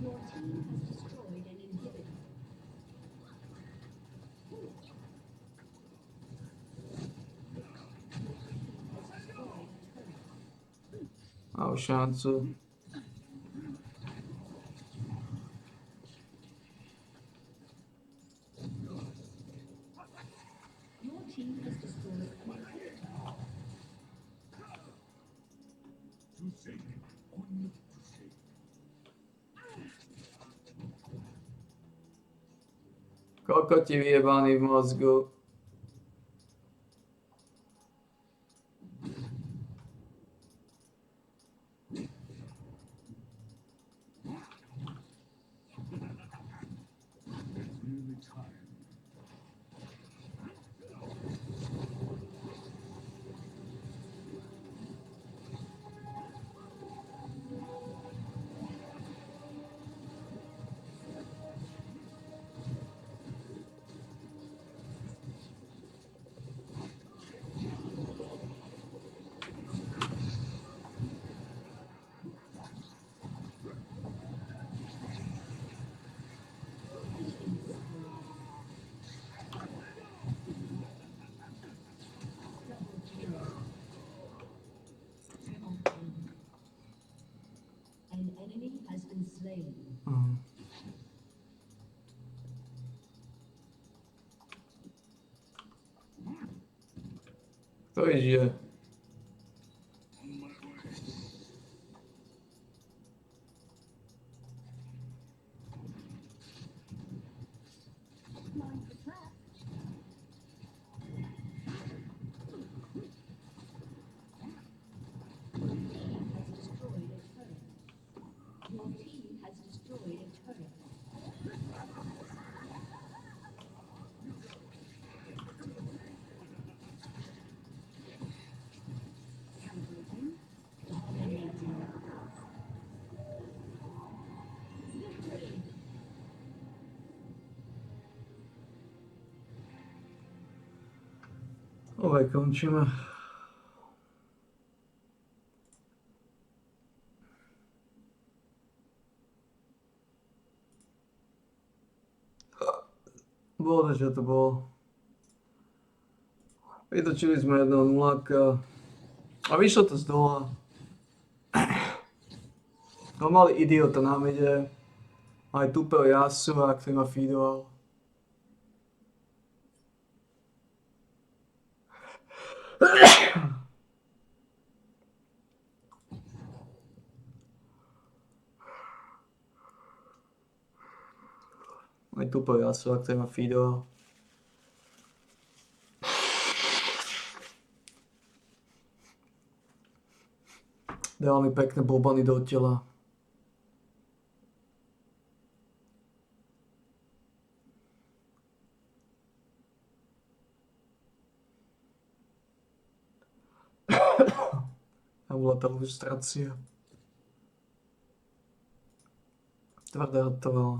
Your team has destroyed an inhibitor. Mám šancu. Your team has destroyed an inhibitor. To sink or not to sink. Kokoti vyjebaný v mozgu. An enemy has been slain. To je žije. Dobre, končíme. Bolo to, čo to bolo. Vytočili sme 1-0 a vyšlo to z dola. No malý idiota nám ide. Aj tupel Yasuo, ktorý ma feedoval. Aj tupel Yasuo, ktorý ma feedoval. Dal mi pekné bobany do tela. A bola tá ilustrácia. Tvrdá to veľa.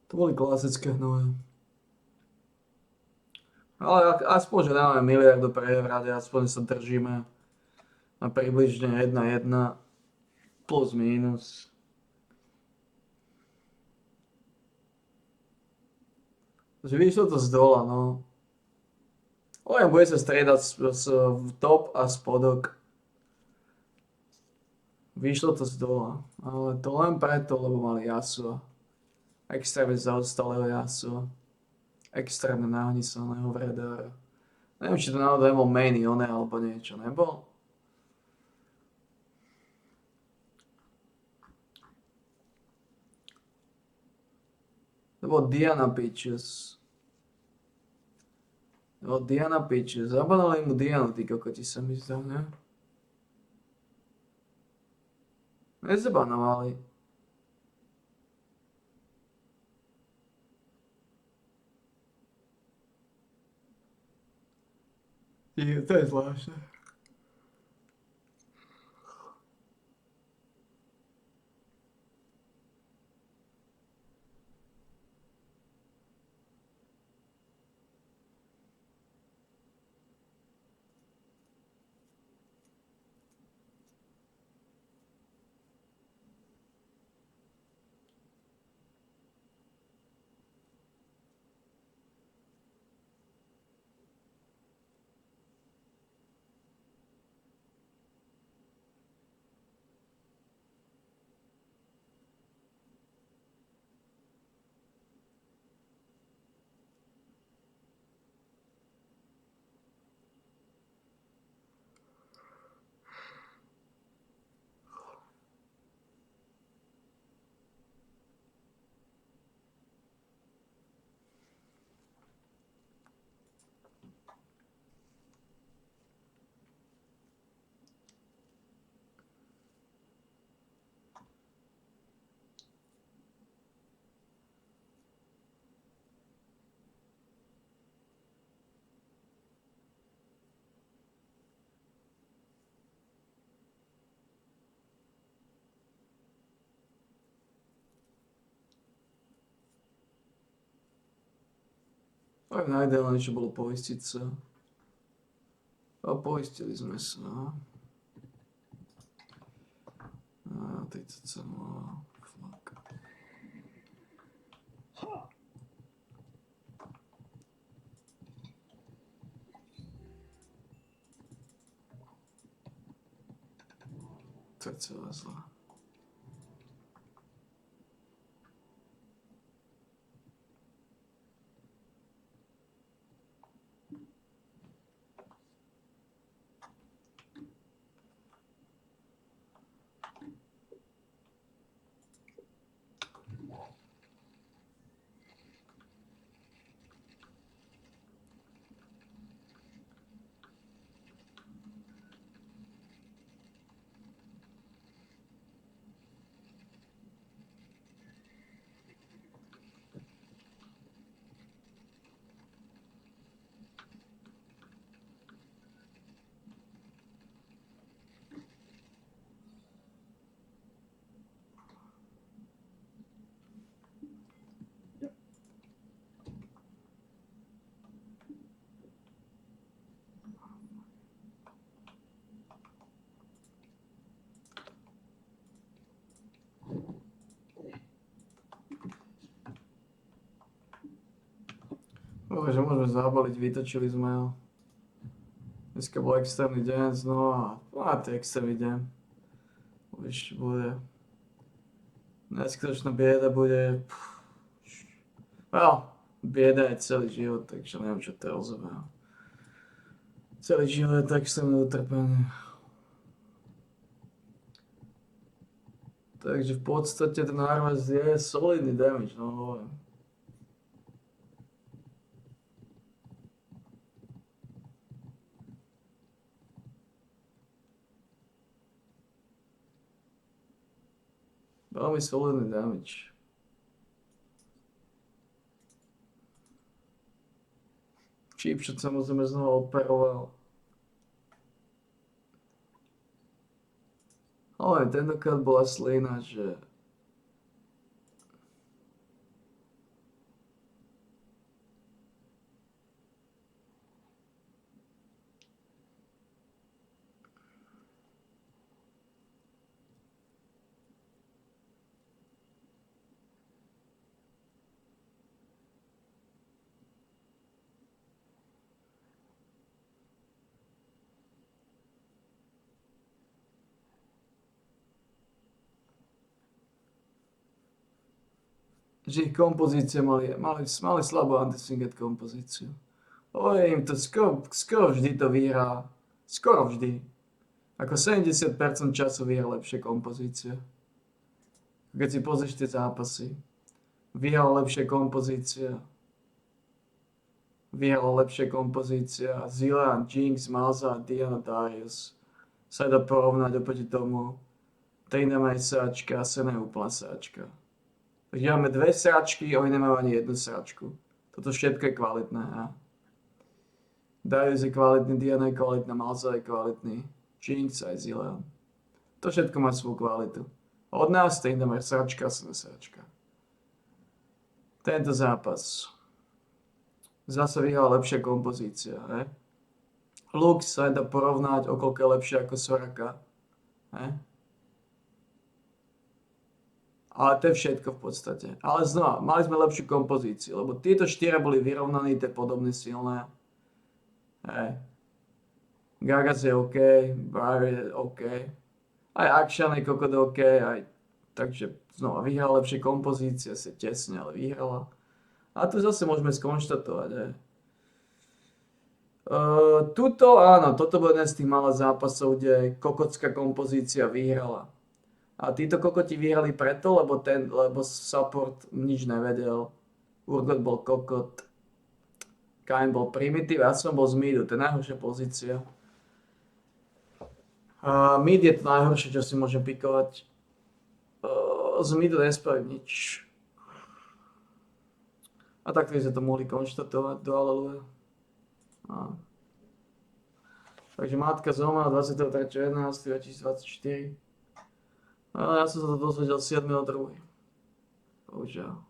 To boli klasické hnoje. Ale aspoň, že dáme miliardu prehrady, aspoň sa držíme na približne 1-1 plus minus. Takže vyšlo to z dola, no. Len bude sa striedať v top a spodok. Vyšlo to z dola, ale to len preto, lebo mali Yasuo. Extrémne zaostalého Yasuo. Extrémne nahnisaného Vredára. Neviem, či to náhodou nebol main Yone alebo niečo, nebol? To bol Diana Pitches. To bol Diana Pitches. Zabanali mu Dianu, tí kokoti sa mi zdá, ne? Nezabanovali. To je zvláštne. Tak najideálnejšie bolo poistiť sa. A poistili sme sa. A 37. Fuck. To je celé zlé. Že môžeme zabaliť, vytočili sme ho. Dneska bol extrémny deň znova a to je extrémny deň. Ešte bude. Neskutočná bieda bude. Well, bieda je celý život, takže neviem, čo to je ozove. Celý život je tak extrémne utrpený. Takže v podstate ten harvest je solidný damage, no hovorím. Veľmi solidný damage. Chipshot samozrejme znova operoval. Ale tentokrát bola slina, že ich kompozície mali slabú anti-swinget kompozíciu. Im to skoro vždy to vyhrá. Skoro vždy. Ako 70% času vyhrá lepšie kompozície. Keď si pozrieš tie zápasy. Vyhrala lepšia kompozícia. Zilean, Jinx, Malza, Diana, Darius. Sa dá porovnať oproti tomu. Trina má sračka, Sena je úplná sračka. Takže máme dve sračky, oni nemajú ani jednu sračku. Toto všetko je kvalitné. Ja? Darius je kvalitný, Diana je kvalitná, Malza je kvalitný, Jinx aj Zilean. To všetko má svoju kvalitu. Od nás Trina má sračka, Sena sračka. Tento zápas. Zase vyhrala lepšia kompozícia. Lux sa dá porovnať, okolko je lepšia ako Soraka. Ale to je všetko v podstate. Ale znova, mali sme lepšiu kompozíciu, lebo tieto štyria boli vyrovnaní, tie podobne silné. Gagas je OK, Briar je OK. Aj Akshan je kokot OK, takže znova vyhrala lepšie kompozície, si tesne, ale vyhrala. A tu zase môžeme skonštatovať, tuto áno, toto bol jeden z tých malých zápasov, kde kokotská kompozícia vyhrala. A títo kokoti vyhrali preto, lebo support nič nevedel. Urgot bol kokot. Kain bol primitív, ja som bol z midu, to je najhoršia pozícia. Mid je to najhoršie, čo si môžem pikovať. Z midu nespravím nič. A takto sme to mohli konštatovať do Aleluja. Takže matka zomrela 23.11.2024. Ja som sa to dozvedel 7.2. Bohužiaľ.